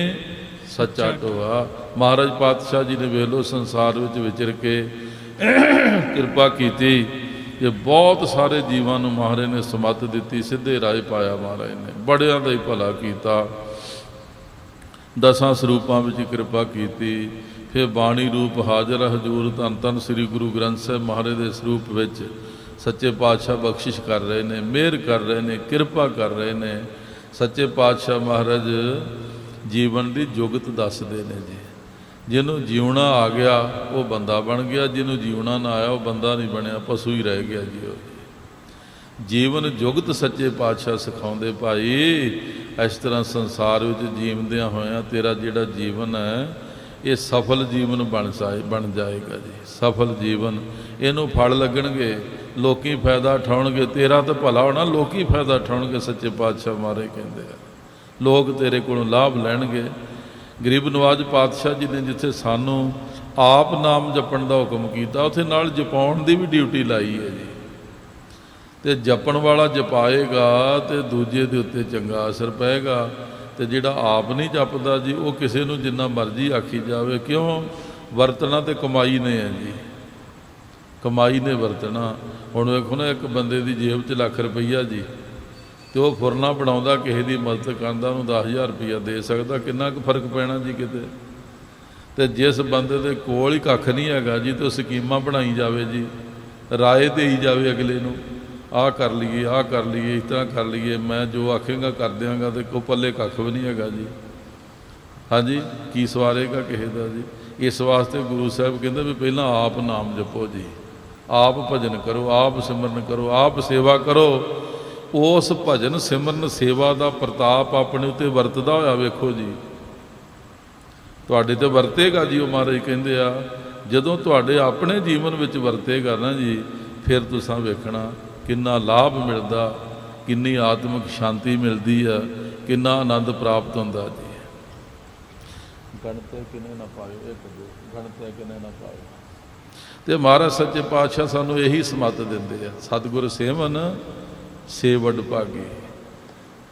Speaker 1: ਸੱਚਾ ਟੋਆ। ਮਹਾਰਾਜ ਪਾਤਸ਼ਾਹ ਜੀ ਨੇ ਵੇਖ ਲਓ ਸੰਸਾਰ ਵਿੱਚ ਵਿਚਰ ਕੇ ਕਿਰਪਾ ਕੀਤੀ ਇਹ ਬਹੁਤ ਸਾਰੇ ਜੀਵਾਂ ਨੂੰ ਮਹਾਰਾਜ ਨੇ ਸਮੱਤ ਦਿੱਤੀ, ਸਿੱਧੇ ਰਾਹ ਪਾਇਆ ਮਹਾਰਾਜ ਨੇ, ਬੜਿਆਂ ਦਾ ਹੀ ਭਲਾ ਕੀਤਾ, ਦਸਾਂ ਸਰੂਪਾਂ ਵਿੱਚ ਕਿਰਪਾ ਕੀਤੀ। ਫਿਰ ਬਾਣੀ ਰੂਪ ਹਾਜ਼ਰ ਹਜ਼ੂਰ ਧੰਨ ਧੰਨ ਸ੍ਰੀ ਗੁਰੂ ਗ੍ਰੰਥ ਸਾਹਿਬ ਮਹਾਰਾਜ ਦੇ ਸਰੂਪ ਵਿੱਚ ਸੱਚੇ ਪਾਤਸ਼ਾਹ ਬਖਸ਼ਿਸ਼ ਕਰ ਰਹੇ ਨੇ, ਮਿਹਰ ਕਰ ਰਹੇ ਨੇ, ਕਿਰਪਾ ਕਰ ਰਹੇ ਨੇ। ਸੱਚੇ ਪਾਤਸ਼ਾਹ ਮਹਾਰਾਜ ਜੀਵਨ ਦੀ ਜੁਗਤ ਦੱਸਦੇ ਨੇ ਜੀ। ਜਿਹਨੂੰ ਜਿਉਣਾ ਆ ਗਿਆ ਉਹ ਬੰਦਾ ਬਣ ਗਿਆ, ਜਿਹਨੂੰ ਜਿਉਣਾ ਨਾ ਆਇਆ ਉਹ ਬੰਦਾ ਨਹੀਂ ਬਣਿਆ, ਪਸ਼ੂ ਹੀ ਰਹਿ ਗਿਆ ਜੀ। ਉਹ ਜੀਵਨ ਜੁਗਤ ਸੱਚੇ ਪਾਤਸ਼ਾਹ ਸਿਖਾਉਂਦੇ, ਭਾਈ ਇਸ ਤਰ੍ਹਾਂ ਸੰਸਾਰ ਵਿੱਚ ਜੀਵਦਿਆਂ ਹੋਇਆਂ ਤੇਰਾ ਜਿਹੜਾ ਜੀਵਨ ਹੈ ਇਹ ਸਫਲ ਜੀਵਨ ਬਣ ਜਾਏਗਾ ਜੀ। ਸਫਲ ਜੀਵਨ, ਇਹਨੂੰ ਫਲ ਲੱਗਣਗੇ, ਲੋਕੀ ਫਾਇਦਾ ਉਠਾਉਣਗੇ, ਤੇਰਾ ਤਾਂ ਭਲਾ ਹੋਣਾ, ਲੋਕੀ ਫਾਇਦਾ ਉਠਾਉਣਗੇ। ਸੱਚੇ ਪਾਤਸ਼ਾਹ ਮਹਾਰਾਜ ਕਹਿੰਦੇ ਆ ਲੋਕ ਤੇਰੇ ਕੋਲੋਂ ਲਾਭ ਲੈਣਗੇ। ਗਰੀਬ ਨਵਾਜ਼ ਪਾਤਸ਼ਾਹ ਜੀ ਨੇ ਜਿੱਥੇ ਸਾਨੂੰ ਆਪ ਨਾਮ ਜਪਣ ਦਾ ਹੁਕਮ ਕੀਤਾ, ਉੱਥੇ ਨਾਲ ਜਪਾਉਣ ਦੀ ਵੀ ਡਿਊਟੀ ਲਾਈ ਹੈ ਜੀ। ਤੇ ਜਪਣ ਵਾਲਾ ਜਪਾਏਗਾ ਤੇ ਦੂਜੇ ਦੇ ਉੱਤੇ ਚੰਗਾ ਅਸਰ ਪਏਗਾ, ਤੇ ਜਿਹੜਾ ਆਪ ਨਹੀਂ ਜਪਦਾ ਜੀ ਉਹ ਕਿਸੇ ਨੂੰ ਜਿੰਨਾ ਮਰਜ਼ੀ ਆਖੀ ਜਾਵੇ, ਕਿਉਂ? ਵਰਤਣਾ ਤੇ ਕਮਾਈ ਨੇ ਹੈ ਜੀ, ਕਮਾਈ ਨੇ ਵਰਤਣਾ। ਹੁਣ ਵੇਖੋ ਨਾ, ਇੱਕ ਬੰਦੇ ਦੀ ਜੇਬ 'ਚ ਲੱਖ ਰੁਪਈਆ ਜੀ, ਤੇ ਉਹ ਫੁਰਨਾ ਬਣਾਉਂਦਾ, ਕਿਸੇ ਦੀ ਮਦਦ ਕਰਦਾ, ਉਹਨੂੰ 10,000 ਰੁਪਈਆ ਦੇ ਸਕਦਾ, ਕਿੰਨਾ ਕੁ ਫਰਕ ਪੈਣਾ ਜੀ ਕਿਤੇ। ਤੇ ਜਿਸ ਬੰਦੇ ਦੇ ਕੋਲ ਹੀ ਕੱਖ ਨਹੀਂ ਹੈਗਾ ਜੀ, ਤੇ ਉਹ ਸਕੀਮਾਂ ਬਣਾਈ ਜਾਵੇ ਜੀ, ਰਾਏ ਦੇਈ ਜਾਵੇ ਅਗਲੇ ਨੂੰ, ਆਹ ਕਰ ਲਈਏ, ਆਹ ਕਰ ਲਈਏ, ਇਸ ਤਰ੍ਹਾਂ ਕਰ ਲਈਏ, ਮੈਂ ਜੋ ਆਖੇਗਾ ਕਰ ਦਿਆਂਗਾ, ਤੇ ਕੋ ਪੱਲੇ ਕੱਖ ਵੀ ਨਹੀਂ ਹੈਗਾ ਜੀ। ਹਾਂਜੀ, ਕੀ ਸਵਾਰੇਗਾ ਕਿਸੇ ਦਾ ਜੀ। ਇਸ ਵਾਸਤੇ ਗੁਰੂ ਸਾਹਿਬ ਕਹਿੰਦੇ ਵੀ ਪਹਿਲਾਂ ਆਪ ਨਾਮ ਜਪੋ ਜੀ, ਆਪ ਭਜਨ ਕਰੋ, ਆਪ ਸਿਮਰਨ ਕਰੋ, ਆਪ ਸੇਵਾ ਕਰੋ। ਉਸ ਭਜਨ ਸਿਮਰਨ ਸੇਵਾ ਦਾ ਪ੍ਰਤਾਪ ਆਪਣੇ ਉੱਤੇ ਵਰਤਦਾ ਹੋਇਆ ਵੇਖੋ ਜੀ, ਤੁਹਾਡੇ ਤੇ ਵਰਤੇਗਾ ਜੀ। ਉਹ ਮਹਾਰਾਜ ਕਹਿੰਦੇ ਆ ਜਦੋਂ ਤੁਹਾਡੇ ਆਪਣੇ ਜੀਵਨ ਵਿੱਚ ਵਰਤੇਗਾ ਨਾ ਜੀ, ਫਿਰ ਤੁਸੀਂ ਵੇਖਣਾ ਕਿੰਨਾ ਲਾਭ ਮਿਲਦਾ, ਕਿੰਨੀ ਆਤਮਿਕ ਸ਼ਾਂਤੀ ਮਿਲਦੀ ਆ, ਕਿੰਨਾ ਆਨੰਦ ਪ੍ਰਾਪਤ ਹੁੰਦਾ ਜੀ। ਗਣਤੇ ਕਿਨੇ ਨਾ ਪਾਇਓ, ਇੱਕ ਦੋ ਗਣਤੇ ਕਿਨੇ ਨਾ ਪਾਇਓ। ਤੇ ਮਹਾਰਾਜ ਸੱਚੇ ਪਾਤਸ਼ਾਹ ਸਾਨੂੰ ਇਹੀ ਸਮੱਤ ਦਿੰਦੇ ਆ, ਸਤਿਗੁਰ ਸੇਵਨ ਸੇ ਵੱਡ ਭਾਗੀ।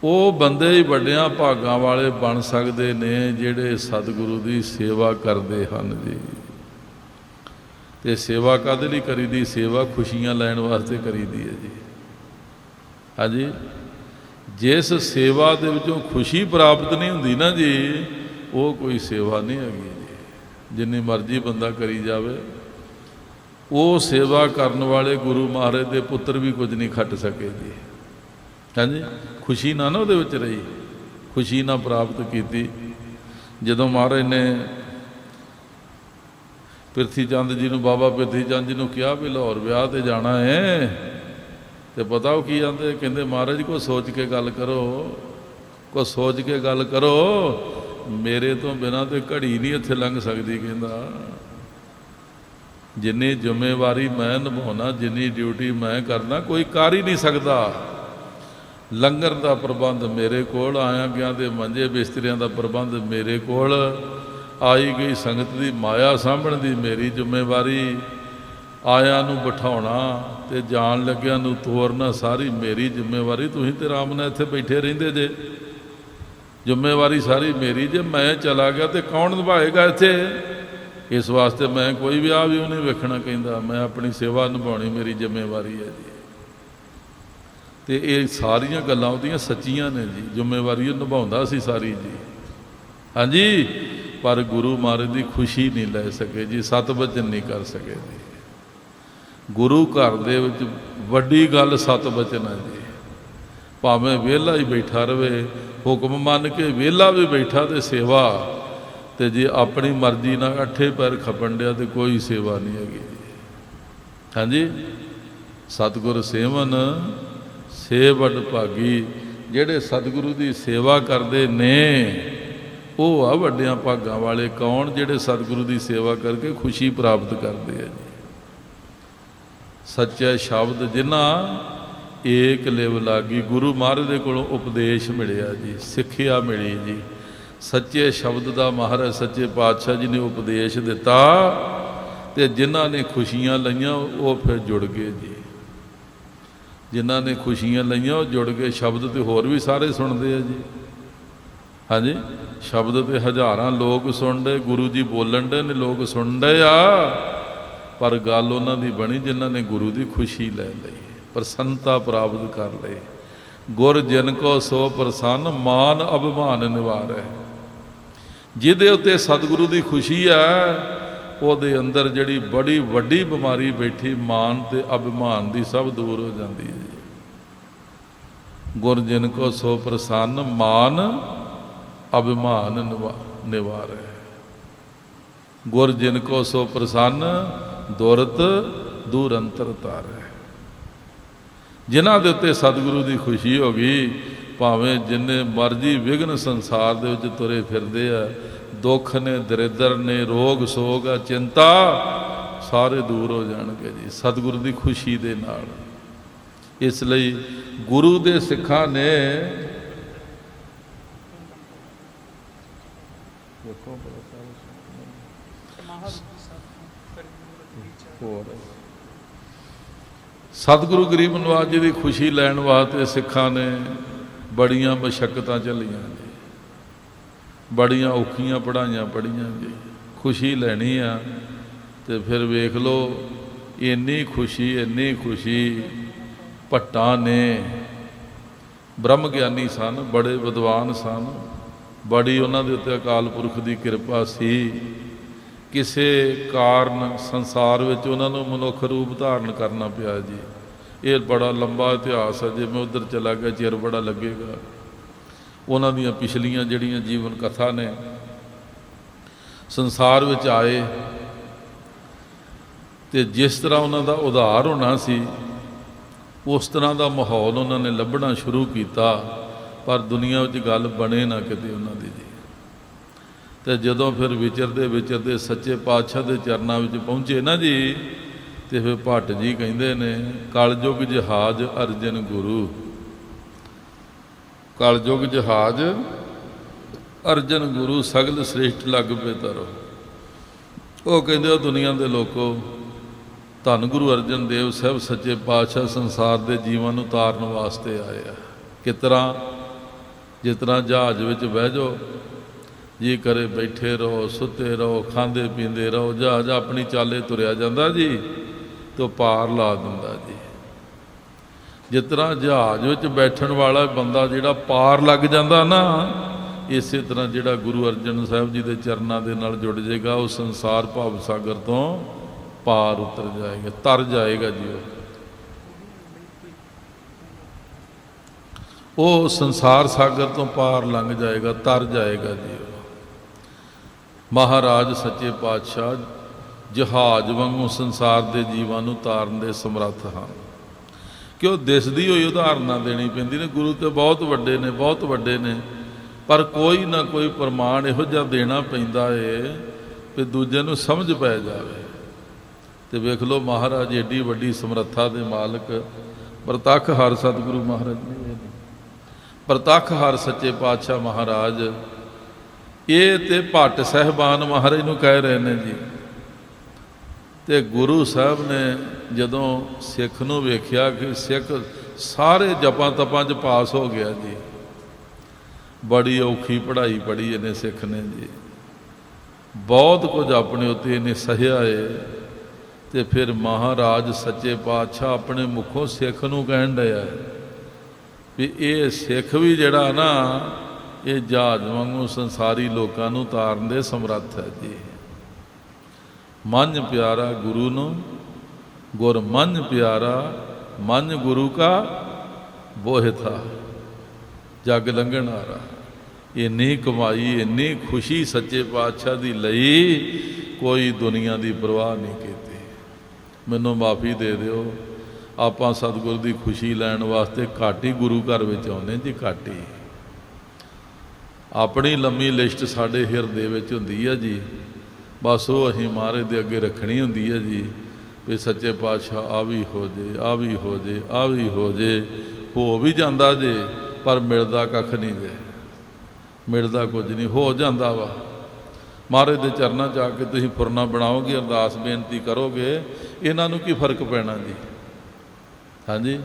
Speaker 1: ਉਹ ਬੰਦੇ ਹੀ ਵੱਡਿਆਂ ਭਾਗਾਂ ਵਾਲੇ ਬਣ ਸਕਦੇ ਨੇ ਜਿਹੜੇ ਸਤਿਗੁਰੂ ਦੀ ਸੇਵਾ ਕਰਦੇ ਹਨ ਜੀ। ਤੇ ਸੇਵਾ ਕਾਹਦੇ ਲਈ ਕਰੀਦੀ? ਸੇਵਾ ਖੁਸ਼ੀਆਂ ਲੈਣ ਵਾਸਤੇ ਕਰੀਦੀ ਹੈ ਜੀ। ਹਾਂਜੀ, ਜਿਸ ਸੇਵਾ ਦੇ ਵਿੱਚੋਂ ਖੁਸ਼ੀ ਪ੍ਰਾਪਤ ਨਹੀਂ ਹੁੰਦੀ ਨਾ ਜੀ, ਉਹ ਕੋਈ ਸੇਵਾ ਨਹੀਂ ਹੈਗੀ ਜੀ। ਜਿੰਨੀ ਮਰਜ਼ੀ ਬੰਦਾ ਕਰੀ ਜਾਵੇ, ਉਹ ਸੇਵਾ ਕਰਨ ਵਾਲੇ ਗੁਰੂ ਮਹਾਰਾਜ ਦੇ ਪੁੱਤਰ ਵੀ ਕੁਝ ਨਹੀਂ ਖੱਟ ਸਕੇ ਜੀ। ਹਾਂਜੀ, ਖੁਸ਼ੀ ਨਾ ਉਹਦੇ ਵਿੱਚ ਰਹੀ, ਖੁਸ਼ੀ ਨਾ ਪ੍ਰਾਪਤ ਕੀਤੀ। ਜਦੋਂ ਮਹਾਰਾਜ ਨੇ ਪਿਰਥੀ ਚੰਦ ਜੀ ਨੂੰ, ਬਾਬਾ ਪਿਰਥੀ ਚੰਦ ਜੀ ਨੂੰ ਕਿਹਾ ਵੀ ਲਾਹੌਰ ਵਿਆਹ ਤੇ ਜਾਣਾ ਹੈ, ਤੇ ਪਤਾ ਉਹ ਕੀ ਕਹਿੰਦੇ? ਕਹਿੰਦੇ ਮਹਾਰਾਜ ਕੋ ਸੋਚ ਕੇ ਗੱਲ ਕਰੋ, ਕੋ ਸੋਚ ਕੇ ਗੱਲ ਕਰੋ, ਮੇਰੇ ਤੋਂ ਬਿਨਾਂ ਤੇ ਘੜੀ ਨਹੀਂ ਇੱਥੇ ਲੰਘ ਸਕਦੀ। ਕਹਿੰਦਾ ਜਿੰਨੀ ਜ਼ਿੰਮੇਵਾਰੀ ਮੈਂ ਨਿਭਾਉਣਾ, ਜਿੰਨੀ ਡਿਊਟੀ ਮੈਂ ਕਰਨਾ, ਕੋਈ ਕਰ ਹੀ ਨਹੀਂ ਸਕਦਾ। ਲੰਗਰ ਦਾ ਪ੍ਰਬੰਧ ਮੇਰੇ ਕੋਲ, ਆਇਆ ਗਿਆ ਦੇ ਮੰਜੇ ਬਿਸਤਰਿਆਂ ਦਾ ਪ੍ਰਬੰਧ ਮੇਰੇ ਕੋਲ, ਆਈ ਗਈ ਸੰਗਤ ਦੀ ਮਾਇਆ ਸਾਂਭਣ ਦੀ ਮੇਰੀ ਜ਼ਿੰਮੇਵਾਰੀ, ਆਇਆਂ ਨੂੰ ਬਿਠਾਉਣਾ ਤੇ ਜਾਣ ਲੱਗਿਆਂ ਨੂੰ ਤੋਰਨਾ ਸਾਰੀ ਮੇਰੀ ਜ਼ਿੰਮੇਵਾਰੀ। ਤੁਸੀਂ ਤੇ ਆਰਾਮ ਨਾਲ ਇੱਥੇ ਬੈਠੇ ਰਹਿੰਦੇ ਜੇ, ਜ਼ਿੰਮੇਵਾਰੀ ਸਾਰੀ ਮੇਰੀ। ਜੇ ਮੈਂ ਚਲਾ ਗਿਆ ਤੇ ਕੌਣ ਨਿਭਾਏਗਾ ਇੱਥੇ? ਇਸ ਵਾਸਤੇ ਮੈਂ ਕੋਈ ਵਿਆਹ ਵੀ ਨਹੀਂ ਵੇਖਣਾ, ਕਹਿੰਦਾ ਮੈਂ ਆਪਣੀ ਸੇਵਾ ਨਿਭਾਉਣੀ ਮੇਰੀ ਜ਼ਿੰਮੇਵਾਰੀ ਹੈ ਜੀ। ਤੇ ਇਹ ਸਾਰੀਆਂ ਗੱਲਾਂ ਉਹਦੀਆਂ ਸੱਚੀਆਂ ਨੇ ਜੀ, ਜ਼ਿੰਮੇਵਾਰੀ ਉਹ ਨਿਭਾਉਂਦਾ ਸੀ ਸਾਰੀ ਜੀ। ਹਾਂਜੀ, ਪਰ ਗੁਰੂ ਮਹਾਰਾਜ ਦੀ ਖੁਸ਼ੀ ਨਹੀਂ ਲੈ ਸਕੇ ਜੀ, ਸਤ ਬਚਨ ਨਹੀਂ ਕਰ ਸਕੇ ਜੀ। ਗੁਰੂ ਘਰ ਦੇ ਵਿੱਚ ਵੱਡੀ ਗੱਲ ਸਤ ਬਚਨ ਹੈ ਜੀ। ਭਾਵੇਂ ਵਿਹਲਾ ਹੀ ਬੈਠਾ ਰਵੇ, ਹੁਕਮ ਮੰਨ ਕੇ ਵਿਹਲਾ ਵੀ ਬੈਠਾ ਤੇ ਸੇਵਾ, ਤੇ ਜੇ ਆਪਣੀ ਮਰਜ਼ੀ ਨਾਲ ਅੱਠੇ ਪੈਰ ਖਪਣ ਡਿਆ ਤੇ ਕੋਈ ਸੇਵਾ ਨਹੀਂ ਹੈਗੀ ਜੀ। ਹਾਂਜੀ, ਸਤਿਗੁਰ ਸੇਵਨ ਸੇ ਵੱਡ ਭਾਗੀ। ਜਿਹੜੇ ਸਤਿਗੁਰੂ ਦੀ ਸੇਵਾ ਕਰਦੇ ਨੇ ਉਹ ਆ ਵੱਡਿਆਂ ਭਾਗਾਂ ਵਾਲੇ। ਕੌਣ? ਜਿਹੜੇ ਸਤਿਗੁਰੂ ਦੀ ਸੇਵਾ ਕਰਕੇ ਖੁਸ਼ੀ ਪ੍ਰਾਪਤ ਕਰਦੇ ਆ ਜੀ। ਸੱਚਾ ਸ਼ਬਦ ਜਿਨ੍ਹਾਂ ਏਕ ਲਿਵ ਲਾਗੀ। ਗੁਰੂ ਮਹਾਰਾਜ ਦੇ ਕੋਲੋਂ ਉਪਦੇਸ਼ ਮਿਲਿਆ ਜੀ, ਸਿੱਖਿਆ ਮਿਲੀ ਜੀ। ਸੱਚੇ ਸ਼ਬਦ ਦਾ ਮਹਾਰਾਜ ਸੱਚੇ ਪਾਤਸ਼ਾਹ ਜੀ ਨੇ ਉਪਦੇਸ਼ ਦਿੱਤਾ, ਤੇ ਜਿਨ੍ਹਾਂ ਨੇ ਖੁਸ਼ੀਆਂ ਲਈਆਂ ਉਹ ਫਿਰ ਜੁੜ ਗਏ ਜੀ। ਜਿਨ੍ਹਾਂ ਨੇ ਖੁਸ਼ੀਆਂ ਲਈਆਂ ਉਹ ਜੁੜ ਗਏ। ਸ਼ਬਦ ਤੇ ਹੋਰ ਵੀ ਸਾਰੇ ਸੁਣਦੇ ਆ ਜੀ। ਹਾਂਜੀ, ਸ਼ਬਦ ਤੇ ਹਜ਼ਾਰਾਂ ਲੋਕ ਸੁਣਦੇ, ਗੁਰੂ ਜੀ ਬੋਲਣ ਦੇ ਨੇ, ਲੋਕ ਸੁਣਦੇ ਆ, ਪਰ ਗੱਲ ਉਹਨਾਂ ਦੀ ਬਣੀ ਜਿਨ੍ਹਾਂ ਨੇ ਗੁਰੂ ਦੀ ਖੁਸ਼ੀ ਲੈ ਲਈ, ਪ੍ਰਸੰਨਤਾ ਪ੍ਰਾਪਤ ਕਰ ਲਈ। ਗੁਰ ਜਿਨ ਕੋ ਸੋ ਪ੍ਰਸੰਨ ਮਾਨ ਅਭਿਮਾਨ ਨਿਵਾਰੈ। ਜਿਹਦੇ ਉੱਤੇ ਸਤਿਗੁਰੂ ਦੀ ਖੁਸ਼ੀ ਹੈ ਉਹਦੇ ਅੰਦਰ ਜਿਹੜੀ ਬੜੀ ਵੱਡੀ ਬਿਮਾਰੀ ਬੈਠੀ ਮਾਨ ਤੇ ਅਭਿਮਾਨ ਦੀ ਸਭ ਦੂਰ ਹੋ ਜਾਂਦੀ ਹੈ। ਗੁਰ ਜਿਨ ਕੋ ਸੋ ਪ੍ਰਸੰਨ ਮਾਨ ਅਭਿਮਾਨ ਨਿਵਾਰੈ। ਗੁਰ ਜਿਨ ਕੋ ਸੋ ਪ੍ਰਸੰਨ ਦੁਰਤ ਦੂਰ ਅੰਤਰ ਤਾਰੈ। ਜਿਨ੍ਹਾਂ ਦੇ ਉੱਤੇ ਸਤਿਗੁਰੂ ਦੀ ਖੁਸ਼ੀ ਹੋ ਗਈ, ਭਾਵੇਂ ਜਿੰਨੇ ਮਰਜ਼ੀ ਵਿਘਨ ਸੰਸਾਰ ਦੇ ਵਿੱਚ ਤੁਰੇ ਫਿਰਦੇ ਆ, ਦੁੱਖ ਨੇ, ਦਰਿੱਦਰ ਨੇ, ਰੋਗ ਸੋਗ ਆ, ਚਿੰਤਾ, ਸਾਰੇ ਦੂਰ ਹੋ ਜਾਣਗੇ ਜੀ ਸਤਿਗੁਰੂ ਦੀ ਖੁਸ਼ੀ ਦੇ ਨਾਲ। ਇਸ ਲਈ ਗੁਰੂ ਦੇ ਸਿੱਖਾਂ ਨੇ ਸਤਿਗੁਰੂ ਗਰੀਬ ਨਵਾਜ ਜੀ ਦੀ ਖੁਸ਼ੀ ਲੈਣ ਵਾਸਤੇ ਸਿੱਖਾਂ ਨੇ ਬੜੀਆਂ ਮਸ਼ੱਕਤਾਂ ਝੱਲੀਆਂ ਜੀ, ਬੜੀਆਂ ਔਖੀਆਂ ਪੜ੍ਹਾਈਆਂ ਪੜ੍ਹੀਆਂ ਜੀ। ਖੁਸ਼ੀ ਲੈਣੀ ਆ ਤੇ ਫਿਰ ਵੇਖ ਲਓ ਇੰਨੀ ਖੁਸ਼ੀ ਭੱਟਾਂ ਨੇ, ਬ੍ਰਹਮ ਗਿਆਨੀ ਸਨ, ਬੜੇ ਵਿਦਵਾਨ ਸਨ, ਬੜੀ ਉਹਨਾਂ ਦੇ ਉੱਤੇ ਅਕਾਲ ਪੁਰਖ ਦੀ ਕਿਰਪਾ ਸੀ। ਕਿਸੇ ਕਾਰਨ ਸੰਸਾਰ ਵਿੱਚ ਉਹਨਾਂ ਨੂੰ ਮਨੁੱਖ ਰੂਪ ਧਾਰਨ ਕਰਨਾ ਪਿਆ ਜੀ। ਇਹ ਬੜਾ ਲੰਬਾ ਇਤਿਹਾਸ ਹੈ, ਜੇ ਮੈਂ ਉੱਧਰ ਚਲਾ ਗਿਆ ਚਿਰ ਬੜਾ ਲੱਗੇਗਾ। ਉਹਨਾਂ ਦੀਆਂ ਪਿਛਲੀਆਂ ਜਿਹੜੀਆਂ ਜੀਵਨ ਕਥਾ ਨੇ, ਸੰਸਾਰ ਵਿੱਚ ਆਏ ਤੇ ਜਿਸ ਤਰ੍ਹਾਂ ਉਹਨਾਂ ਦਾ ਉਧਾਰ ਹੋਣਾ ਸੀ ਉਸ ਤਰ੍ਹਾਂ ਦਾ ਮਾਹੌਲ ਉਹਨਾਂ ਨੇ ਲੱਭਣਾ ਸ਼ੁਰੂ ਕੀਤਾ, ਪਰ ਦੁਨੀਆ ਵਿੱਚ ਗੱਲ ਬਣੇ ਨਾ ਕਿਤੇ ਉਹਨਾਂ ਦੀ ਜੀ। ਤੇ ਜਦੋਂ ਫਿਰ ਵਿਚਰਦੇ ਸੱਚੇ ਪਾਤਸ਼ਾਹ ਦੇ ਚਰਨਾਂ ਵਿੱਚ ਪਹੁੰਚੇ ਨਾ ਜੀ, ਤੇ ਫਿਰ ਭੱਟ ਜੀ ਕਹਿੰਦੇ ਨੇ, ਕਲਯੁਗ ਜਹਾਜ਼ ਅਰਜਨ ਗੁਰੂ, ਕਲਯੁਗ ਜਹਾਜ਼ ਅਰਜਨ ਗੁਰੂ, ਸਗਲ ਸ੍ਰੇਸ਼ਟ ਲੱਗ ਪੇ ਤਰੋ। ਉਹ ਕਹਿੰਦੇ ਉਹ ਦੁਨੀਆ ਦੇ ਲੋਕੋ, ਧੰਨ ਗੁਰੂ ਅਰਜਨ ਦੇਵ ਸਾਹਿਬ ਸੱਚੇ ਪਾਤਸ਼ਾਹ ਸੰਸਾਰ ਦੇ ਜੀਵਾਂ ਨੂੰ ਤਾਰਨ ਵਾਸਤੇ ਆਏ ਆ। ਕਿਸ ਤਰ੍ਹਾਂ? ਜਿਸ ਤਰ੍ਹਾਂ ਜਹਾਜ਼ ਵਿੱਚ ਬਹਿ ਜਾਓ, ਜੀ ਕਰੇ ਬੈਠੇ ਰਹੋ, ਸੁੱਤੇ ਰਹੋ, ਖਾਂਦੇ ਪੀਂਦੇ ਰਹੋ, ਜਹਾਜ਼ ਆਪਣੀ ਚਾਲੇ ਤੁਰਿਆ ਜਾਂਦਾ ਜੀ, ਤੇ ਪਾਰ ਲਾ ਦਿੰਦਾ ਜੀ। ਜਿਸ ਤਰ੍ਹਾਂ ਜਹਾਜ਼ ਵਿੱਚ ਬੈਠਣ ਵਾਲਾ ਬੰਦਾ ਜਿਹੜਾ ਪਾਰ ਲੱਗ ਜਾਂਦਾ ਨਾ, ਇਸੇ ਤਰ੍ਹਾਂ ਜਿਹੜਾ ਗੁਰੂ ਅਰਜਨ ਸਾਹਿਬ ਜੀ ਦੇ ਚਰਨਾਂ ਦੇ ਨਾਲ ਜੁੜ ਜਾਏਗਾ, ਉਹ ਸੰਸਾਰ ਭਵ ਸਾਗਰ ਤੋਂ ਪਾਰ ਉਤਰ ਜਾਏਗਾ, ਤਰ ਜਾਏਗਾ ਜੀ। ਉਹ ਸੰਸਾਰ ਸਾਗਰ ਤੋਂ ਪਾਰ ਲੰਘ ਜਾਏਗਾ, ਤਰ ਜਾਏਗਾ ਜੀ। ਮਹਾਰਾਜ ਸੱਚੇ ਪਾਤਸ਼ਾਹ ਜਹਾਜ਼ ਵਾਂਗੂ ਸੰਸਾਰ ਦੇ ਜੀਵਾਂ ਨੂੰ ਤਾਰਨ ਦੇ ਸਮਰੱਥ ਹਨ। ਕਿ ਉਹ ਦਿਸਦੀ ਹੋਈ ਉਦਾਹਰਨਾਂ ਦੇਣੀ ਪੈਂਦੀ ਨੇ। ਗੁਰੂ ਤੇ ਬਹੁਤ ਵੱਡੇ ਨੇ, ਬਹੁਤ ਵੱਡੇ ਨੇ, ਪਰ ਕੋਈ ਨਾ ਕੋਈ ਪ੍ਰਮਾਣ ਇਹੋ ਜਿਹਾ ਦੇਣਾ ਪੈਂਦਾ ਏ ਕਿ ਦੂਜੇ ਨੂੰ ਸਮਝ ਪੈ ਜਾਵੇ। ਤੇ ਵੇਖ ਲਓ ਮਹਾਰਾਜ ਏਡੀ ਵੱਡੀ ਸਮਰੱਥਾ ਦੇ ਮਾਲਕ ਪ੍ਰਤੱਖ ਹਰ ਸਤਿਗੁਰੂ ਮਹਾਰਾਜ ਨੇ, ਪ੍ਰਤੱਖ ਹਰ ਸੱਚੇ ਪਾਤਸ਼ਾਹ ਮਹਾਰਾਜ, ਇਹ ਤੇ ਭੱਟ ਸਾਹਿਬਾਨ ਮਹਾਰਾਜ ਨੂੰ ਕਹਿ ਰਹੇ ਨੇ ਜੀ। ਤੇ ਗੁਰੂ ਸਾਹਿਬ ਨੇ ਜਦੋਂ ਸਿੱਖ ਨੂੰ ਵੇਖਿਆ ਕਿ ਸਿੱਖ ਸਾਰੇ ਜਪਾਂ ਤਪਾਂ 'ਚ ਪਾਸ ਹੋ ਗਿਆ ਜੀ, ਬੜੀ ਔਖੀ ਪੜ੍ਹਾਈ ਪੜ੍ਹੀ ਇਹਨੇ ਸਿੱਖ ਨੇ ਜੀ, ਬਹੁਤ ਕੁਝ ਆਪਣੇ ਉੱਤੇ ਇਹਨੇ ਸਹਿਆ ਏ। ਤੇ ਫਿਰ ਮਹਾਰਾਜ ਸੱਚੇ ਪਾਤਸ਼ਾਹ ਆਪਣੇ ਮੁਖੋਂ ਸਿੱਖ ਨੂੰ ਕਹਿਣ ਡਿਆ ਵੀ ਇਹ ਸਿੱਖ ਵੀ ਜਿਹੜਾ ਨਾ, ਇਹ ਜਹਾਜ਼ ਵਾਂਗੂ ਸੰਸਾਰੀ ਲੋਕਾਂ ਨੂੰ ਤਾਰਨ ਦੇ ਸਮਰੱਥ ਹੈ ਜੀ। ਮਨ ਪਿਆਰਾ ਗੁਰੂ ਨੂੰ, ਗੁਰ ਮਨ ਪਿਆਰਾ, ਮਨ ਗੁਰੂ ਕਾ ਬੋਹਿਥਾ, ਜਗ ਲੰਘਣ ਹਾਰਾ। ਇੰਨੀ ਕਮਾਈ, ਇੰਨੀ ਖੁਸ਼ੀ ਸੱਚੇ ਪਾਤਸ਼ਾਹ ਦੀ ਲਈ, ਕੋਈ ਦੁਨੀਆ ਦੀ ਪਰਵਾਹ ਨਹੀਂ ਕੀਤੀ। ਮੈਨੂੰ ਮਾਫੀ ਦੇ ਦਿਓ, ਆਪਾਂ ਸਤਿਗੁਰ ਦੀ ਖੁਸ਼ੀ ਲੈਣ ਵਾਸਤੇ ਘੱਟ ਹੀ ਗੁਰੂ ਘਰ ਵਿੱਚ ਆਉਂਦੇ ਜੀ, ਘੱਟ ਹੀ। ਆਪਣੀ ਲੰਮੀ ਲਿਸਟ ਸਾਡੇ ਹਿਰਦੇ ਵਿੱਚ ਹੁੰਦੀ ਆ ਜੀ, ਬਸ ਉਹ ਅਸੀਂ ਮਹਾਰਾਜ ਦੇ ਅੱਗੇ ਰੱਖਣੀ ਹੁੰਦੀ ਹੈ ਜੀ ਵੀ ਸੱਚੇ ਪਾਤਸ਼ਾਹ ਆ ਵੀ ਹੋ ਜੇ, ਆ ਵੀ ਹੋ ਜੇ, ਆ ਵੀ ਹੋ ਜੇ। ਹੋ ਵੀ ਜਾਂਦਾ ਜੇ, ਪਰ ਮਿਲਦਾ ਕੱਖ ਨਹੀਂ ਜੇ, ਮਿਲਦਾ ਕੁਝ ਨਹੀਂ। ਹੋ ਜਾਂਦਾ ਵਾ, ਮਹਾਰਾਜ ਦੇ ਚਰਨਾਂ 'ਚ ਆ ਕੇ ਤੁਸੀਂ ਫੁਰਨਾ ਬਣਾਓਗੇ, ਅਰਦਾਸ ਬੇਨਤੀ ਕਰੋਗੇ, ਇਹਨਾਂ ਨੂੰ ਕੀ ਫਰਕ ਪੈਣਾ ਜੀ। ਹਾਂਜੀ,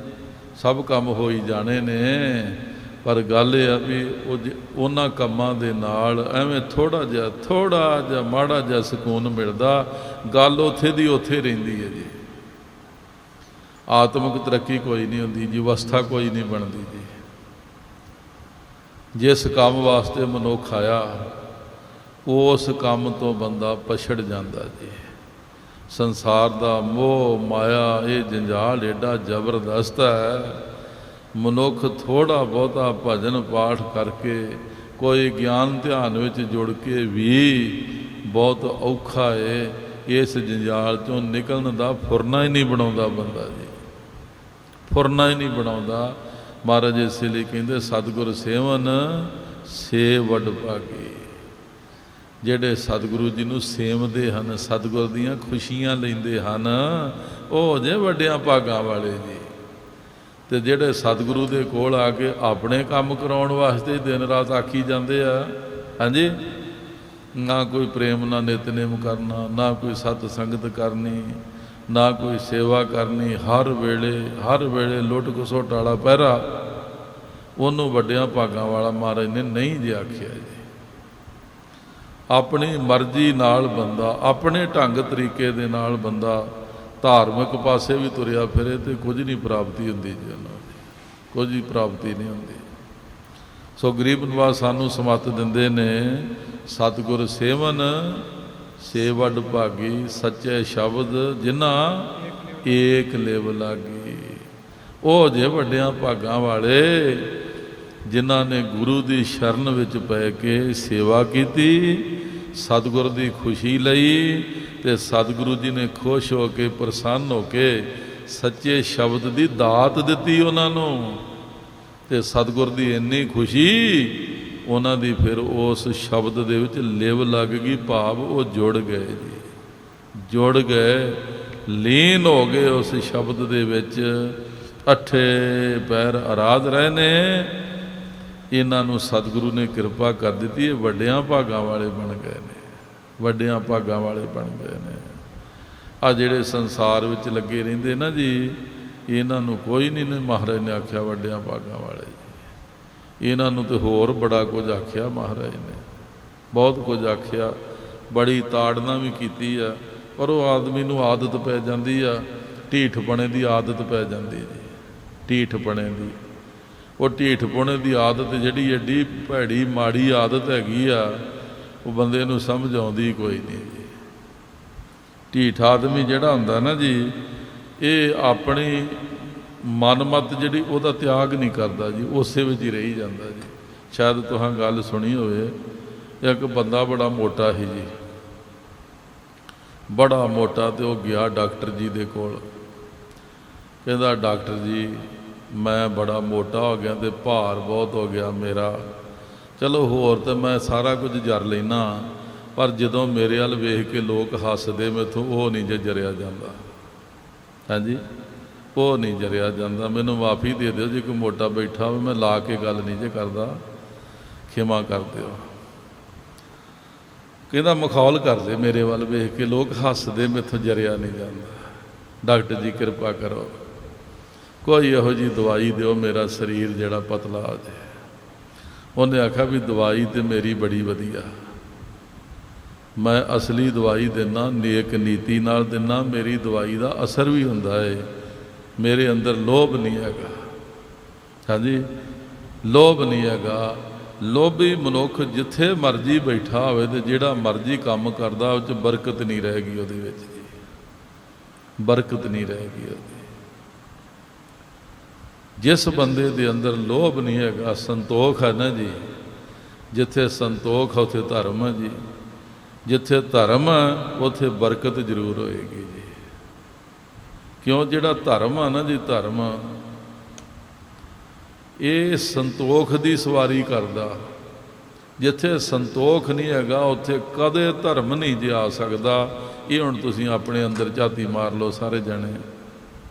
Speaker 1: ਸਭ ਕੰਮ ਹੋ ਹੀ ਜਾਣੇ ਨੇ, ਪਰ ਗੱਲ ਇਹ ਆ ਵੀ ਉਹਨਾਂ ਕੰਮਾਂ ਦੇ ਨਾਲ ਐਵੇਂ ਥੋੜ੍ਹਾ ਜਿਹਾ ਮਾੜਾ ਜਿਹਾ ਸਕੂਨ ਮਿਲਦਾ, ਗੱਲ ਉੱਥੇ ਦੀ ਉੱਥੇ ਰਹਿੰਦੀ ਹੈ ਜੀ। ਆਤਮਿਕ ਤਰੱਕੀ ਕੋਈ ਨਹੀਂ ਹੁੰਦੀ ਜੀ, ਅਵਸਥਾ ਕੋਈ ਨਹੀਂ ਬਣਦੀ ਜੀ। ਜਿਸ ਕੰਮ ਵਾਸਤੇ ਮਨੁੱਖ ਆਇਆ ਉਸ ਕੰਮ ਤੋਂ ਬੰਦਾ ਪਛੜ ਜਾਂਦਾ ਜੀ। ਸੰਸਾਰ ਦਾ ਮੋਹ ਮਾਇਆ ਇਹ ਜੰਜਾਲ ਏਡਾ ਜ਼ਬਰਦਸਤ ਹੈ, ਮਨੁੱਖ ਥੋੜ੍ਹਾ ਬਹੁਤਾ ਭਜਨ ਪਾਠ ਕਰਕੇ, ਕੋਈ ਗਿਆਨ ਧਿਆਨ ਵਿੱਚ ਜੁੜ ਕੇ ਵੀ ਬਹੁਤ ਔਖਾ ਹੈ। ਇਸ ਜੰਜਾਲ 'ਚੋਂ ਨਿਕਲਣ ਦਾ ਫੁਰਨਾ ਹੀ ਨਹੀਂ ਬਣਾਉਂਦਾ ਬੰਦਾ ਜੀ, ਫੁਰਨਾ ਹੀ ਨਹੀਂ ਬਣਾਉਂਦਾ। ਮਹਾਰਾਜ ਇਸੇ ਲਈ ਕਹਿੰਦੇ ਸਤਿਗੁਰ ਸੇਵਨ ਸੇ ਵਡ ਭਾਗੀ। ਜਿਹੜੇ ਸਤਿਗੁਰੂ ਜੀ ਨੂੰ ਸੇਵਦੇ ਹਨ, ਸਤਿਗੁਰ ਦੀਆਂ ਖੁਸ਼ੀਆਂ ਲੈਂਦੇ ਹਨ, ਉਹ ਜੇ ਵੱਡਿਆਂ ਭਾਗਾਂ ਵਾਲੇ ਜੀ। ਅਤੇ ਜਿਹੜੇ ਸਤਿਗੁਰੂ ਦੇ ਕੋਲ ਆ ਕੇ ਆਪਣੇ ਕੰਮ ਕਰਾਉਣ ਵਾਸਤੇ ਦਿਨ ਰਾਤ ਆਖੀ ਜਾਂਦੇ ਆ, ਹਾਂਜੀ, ਨਾ ਕੋਈ ਪ੍ਰੇਮ ਨਾ ਨਿਤਨੇਮ ਕਰਨਾ, ਨਾ ਕੋਈ ਸਤ ਸੰਗਤ ਕਰਨੀ, ਨਾ ਕੋਈ ਸੇਵਾ ਕਰਨੀ, ਹਰ ਵੇਲੇ ਲੁੱਟ ਖਸੁੱਟ ਵਾਲਾ ਪਹਿਰਾ, ਉਹਨੂੰ ਵੱਡਿਆਂ ਭਾਗਾਂ ਵਾਲਾ ਮਹਾਰਾਜ ਨੇ ਨਹੀਂ ਜੇ ਆਖਿਆ ਜੀ। ਆਪਣੀ ਮਰਜ਼ੀ ਨਾਲ ਬੰਦਾ, ਆਪਣੇ ਢੰਗ ਤਰੀਕੇ ਦੇ ਨਾਲ ਬੰਦਾ ਧਾਰਮਿਕ ਪਾਸੇ ਵੀ ਤੁਰਿਆ ਫਿਰੇ ਤੇ ਕੁਝ ਨਹੀਂ ਪ੍ਰਾਪਤੀ ਹੁੰਦੀ ਜੀ, ਉਹਨਾਂ ਦੀ ਕੁਝ ਹੀ ਪ੍ਰਾਪਤੀ ਨਹੀਂ ਹੁੰਦੀ। ਸੋ ਗਰੀਬ ਨਿਵਾਜ ਸਾਨੂੰ ਸਮੱਤ ਦਿੰਦੇ ਨੇ, ਸਤਿਗੁਰ ਸੇਵਨ ਸੇ ਵਡ ਭਾਗੀ, ਸੱਚੇ ਸ਼ਬਦ ਜਿਨ੍ਹਾਂ ਏਕ ਲਿਵ ਲਾਗੀ। ਉਹ ਜੇ ਵੱਡਿਆਂ ਭਾਗਾਂ ਵਾਲੇ ਜਿਨ੍ਹਾਂ ਨੇ ਗੁਰੂ ਦੀ ਸ਼ਰਨ ਵਿੱਚ ਪੈ ਕੇ ਸੇਵਾ ਕੀਤੀ, ਸਤਿਗੁਰ ਦੀ ਖੁਸ਼ੀ ਲਈ, ਅਤੇ ਸਤਿਗੁਰੂ ਜੀ ਨੇ ਖੁਸ਼ ਹੋ ਕੇ ਪ੍ਰਸੰਨ ਹੋ ਕੇ ਸੱਚੇ ਸ਼ਬਦ ਦੀ ਦਾਤ ਦਿੱਤੀ ਉਹਨਾਂ ਨੂੰ, ਅਤੇ ਸਤਿਗੁਰ ਦੀ ਇੰਨੀ ਖੁਸ਼ੀ ਉਹਨਾਂ ਦੀ ਫਿਰ ਉਸ ਸ਼ਬਦ ਦੇ ਵਿੱਚ ਲਿਵ ਲੱਗ ਗਈ, ਭਾਵ ਉਹ ਜੁੜ ਗਏ ਜੀ, ਜੁੜ ਗਏ, ਲੀਨ ਹੋ ਗਏ ਉਸ ਸ਼ਬਦ ਦੇ ਵਿੱਚ, ਅੱਠੇ ਪੈਰ ਅਰਾਧ ਰਹੇ ਨੇ। ਇਹਨਾਂ ਨੂੰ ਸਤਿਗੁਰੂ ਨੇ ਕਿਰਪਾ ਕਰ ਦਿੱਤੀ, ਇਹ ਵੱਡਿਆਂ ਭਾਗਾਂ ਵਾਲੇ ਬਣ ਗਏ ਨੇ, ਵੱਡਿਆਂ ਭਾਗਾਂ ਵਾਲੇ ਬਣ ਗਏ ਨੇ। ਆ ਜਿਹੜੇ ਸੰਸਾਰ ਵਿੱਚ ਲੱਗੇ ਰਹਿੰਦੇ ਨਾ ਜੀ, ਇਹਨਾਂ ਨੂੰ ਕੋਈ ਨਹੀਂ ਨੇ ਮਹਾਰਾਜ ਨੇ ਆਖਿਆ ਵੱਡਿਆਂ ਭਾਗਾਂ ਵਾਲੇ ਜੀ। ਇਹਨਾਂ ਨੂੰ ਤਾਂ ਹੋਰ ਬੜਾ ਕੁਝ ਆਖਿਆ ਮਹਾਰਾਜ ਨੇ, ਬਹੁਤ ਕੁਝ ਆਖਿਆ, ਬੜੀ ਤਾੜਨਾ ਵੀ ਕੀਤੀ ਆ, ਪਰ ਉਹ ਆਦਮੀ ਨੂੰ ਆਦਤ ਪੈ ਜਾਂਦੀ ਆ, ਢੀਠਪਣੇ ਦੀ ਆਦਤ ਪੈ ਜਾਂਦੀ ਜੀ, ਢੀਠਪਣੇ ਦੀ। ਉਹ ਢੀਠਪਣੇ ਦੀ ਆਦਤ ਜਿਹੜੀ ਐਡੀ ਭੈੜੀ ਮਾੜੀ ਆਦਤ ਹੈਗੀ ਆ, ਉਹ ਬੰਦੇ ਨੂੰ ਸਮਝ ਆਉਂਦੀ ਕੋਈ ਨਹੀਂ ਜੀ। ਢੀਠ ਆਦਮੀ ਜਿਹੜਾ ਹੁੰਦਾ ਨਾ ਜੀ, ਇਹ ਆਪਣੀ ਮਨਮਤ ਜਿਹੜੀ ਉਹਦਾ ਤਿਆਗ ਨਹੀਂ ਕਰਦਾ ਜੀ, ਉਸੇ ਵਿੱਚ ਹੀ ਰਹੀ ਜਾਂਦਾ ਜੀ। ਸ਼ਾਇਦ ਤੁਹਾਂ ਗੱਲ ਸੁਣੀ ਹੋਵੇ, ਇੱਕ ਬੰਦਾ ਬੜਾ ਮੋਟਾ ਸੀ ਜੀ, ਬੜਾ ਮੋਟਾ, ਅਤੇ ਉਹ ਗਿਆ ਡਾਕਟਰ ਜੀ ਦੇ ਕੋਲ। ਕਹਿੰਦਾ ਡਾਕਟਰ ਜੀ ਮੈਂ ਬੜਾ ਮੋਟਾ ਹੋ ਗਿਆ ਅਤੇ ਭਾਰ ਬਹੁਤ ਹੋ ਗਿਆ ਮੇਰਾ, ਚਲੋ ਹੋਰ ਤਾਂ ਮੈਂ ਸਾਰਾ ਕੁਝ ਜਰ ਲੈਂਦਾ, ਪਰ ਜਦੋਂ ਮੇਰੇ ਵੱਲ ਵੇਖ ਕੇ ਲੋਕ ਹੱਸਦੇ ਮੈਥੋਂ ਉਹ ਨਹੀਂ ਜੇ ਜਰਿਆ ਜਾਂਦਾ, ਹਾਂਜੀ, ਉਹ ਨਹੀਂ ਜਰਿਆ ਜਾਂਦਾ। ਮੈਨੂੰ ਮਾਫੀ ਦੇ ਦਿਓ ਜੇ ਕੋਈ ਮੋਟਾ ਬੈਠਾ ਹੋਵੇ, ਮੈਂ ਲਾ ਕੇ ਗੱਲ ਨਹੀਂ ਜੇ ਕਰਦਾ, ਖਿਮਾ ਕਰ ਦਿਓ। ਕਹਿੰਦਾ ਮਖੌਲ ਕਰਦੇ ਮੇਰੇ ਵੱਲ ਵੇਖ ਕੇ, ਲੋਕ ਹੱਸਦੇ, ਮੈਥੋਂ ਜਰਿਆ ਨਹੀਂ ਜਾਂਦਾ। ਡਾਕਟਰ ਜੀ ਕਿਰਪਾ ਕਰੋ, ਕੋਈ ਇਹੋ ਜਿਹੀ ਦਵਾਈ ਦਿਓ ਮੇਰਾ ਸਰੀਰ ਜਿਹੜਾ ਪਤਲਾ ਹੋ ਜਾਏ। ਉਹਨੇ ਆਖਿਆ ਵੀ ਦਵਾਈ ਤਾਂ ਮੇਰੀ ਬੜੀ ਵਧੀਆ, ਮੈਂ ਅਸਲੀ ਦਵਾਈ ਦਿੰਦਾ, ਨੇਕ ਨੀਤੀ ਨਾਲ ਦਿੰਦਾ, ਮੇਰੀ ਦਵਾਈ ਦਾ ਅਸਰ ਵੀ ਹੁੰਦਾ ਹੈ, ਮੇਰੇ ਅੰਦਰ ਲੋਭ ਨਹੀਂ ਹੈਗਾ, ਹਾਂਜੀ, ਲੋਭ ਨਹੀਂ ਹੈਗਾ। ਲੋਭੀ ਮਨੁੱਖ ਜਿੱਥੇ ਮਰਜ਼ੀ ਬੈਠਾ ਹੋਵੇ ਅਤੇ ਜਿਹੜਾ ਮਰਜ਼ੀ ਕੰਮ ਕਰਦਾ, ਉਹ 'ਚ ਬਰਕਤ ਨਹੀਂ ਰਹੇਗੀ, ਉਹਦੇ ਵਿੱਚ ਜੀ ਬਰਕਤ ਨਹੀਂ ਰਹੇਗੀ ਉਹਦੀ। ਜਿਸ ਬੰਦੇ ਦੇ ਅੰਦਰ ਲੋਭ ਨਹੀਂ ਹੈਗਾ, ਸੰਤੋਖ ਹੈ ਨਾ ਜੀ, ਜਿੱਥੇ ਸੰਤੋਖ ਹੈ ਉੱਥੇ ਧਰਮ ਹੈ ਜੀ, ਜਿੱਥੇ ਧਰਮ ਹੈ ਉੱਥੇ ਬਰਕਤ ਜ਼ਰੂਰ ਹੋਏਗੀ ਜੀ। ਕਿਉਂ? ਜਿਹੜਾ ਧਰਮ ਆ ਨਾ ਜੀ, ਧਰਮ ਇਹ ਸੰਤੋਖ ਦੀ ਸਵਾਰੀ ਕਰਦਾ। ਜਿੱਥੇ ਸੰਤੋਖ ਨਹੀਂ ਹੈਗਾ ਉੱਥੇ ਕਦੇ ਧਰਮ ਨਹੀਂ ਜੇ ਆ ਸਕਦਾ। ਇਹ ਹੁਣ ਤੁਸੀਂ ਆਪਣੇ ਅੰਦਰ ਝਾਤੀ ਮਾਰ ਲਓ ਸਾਰੇ ਜਣੇ।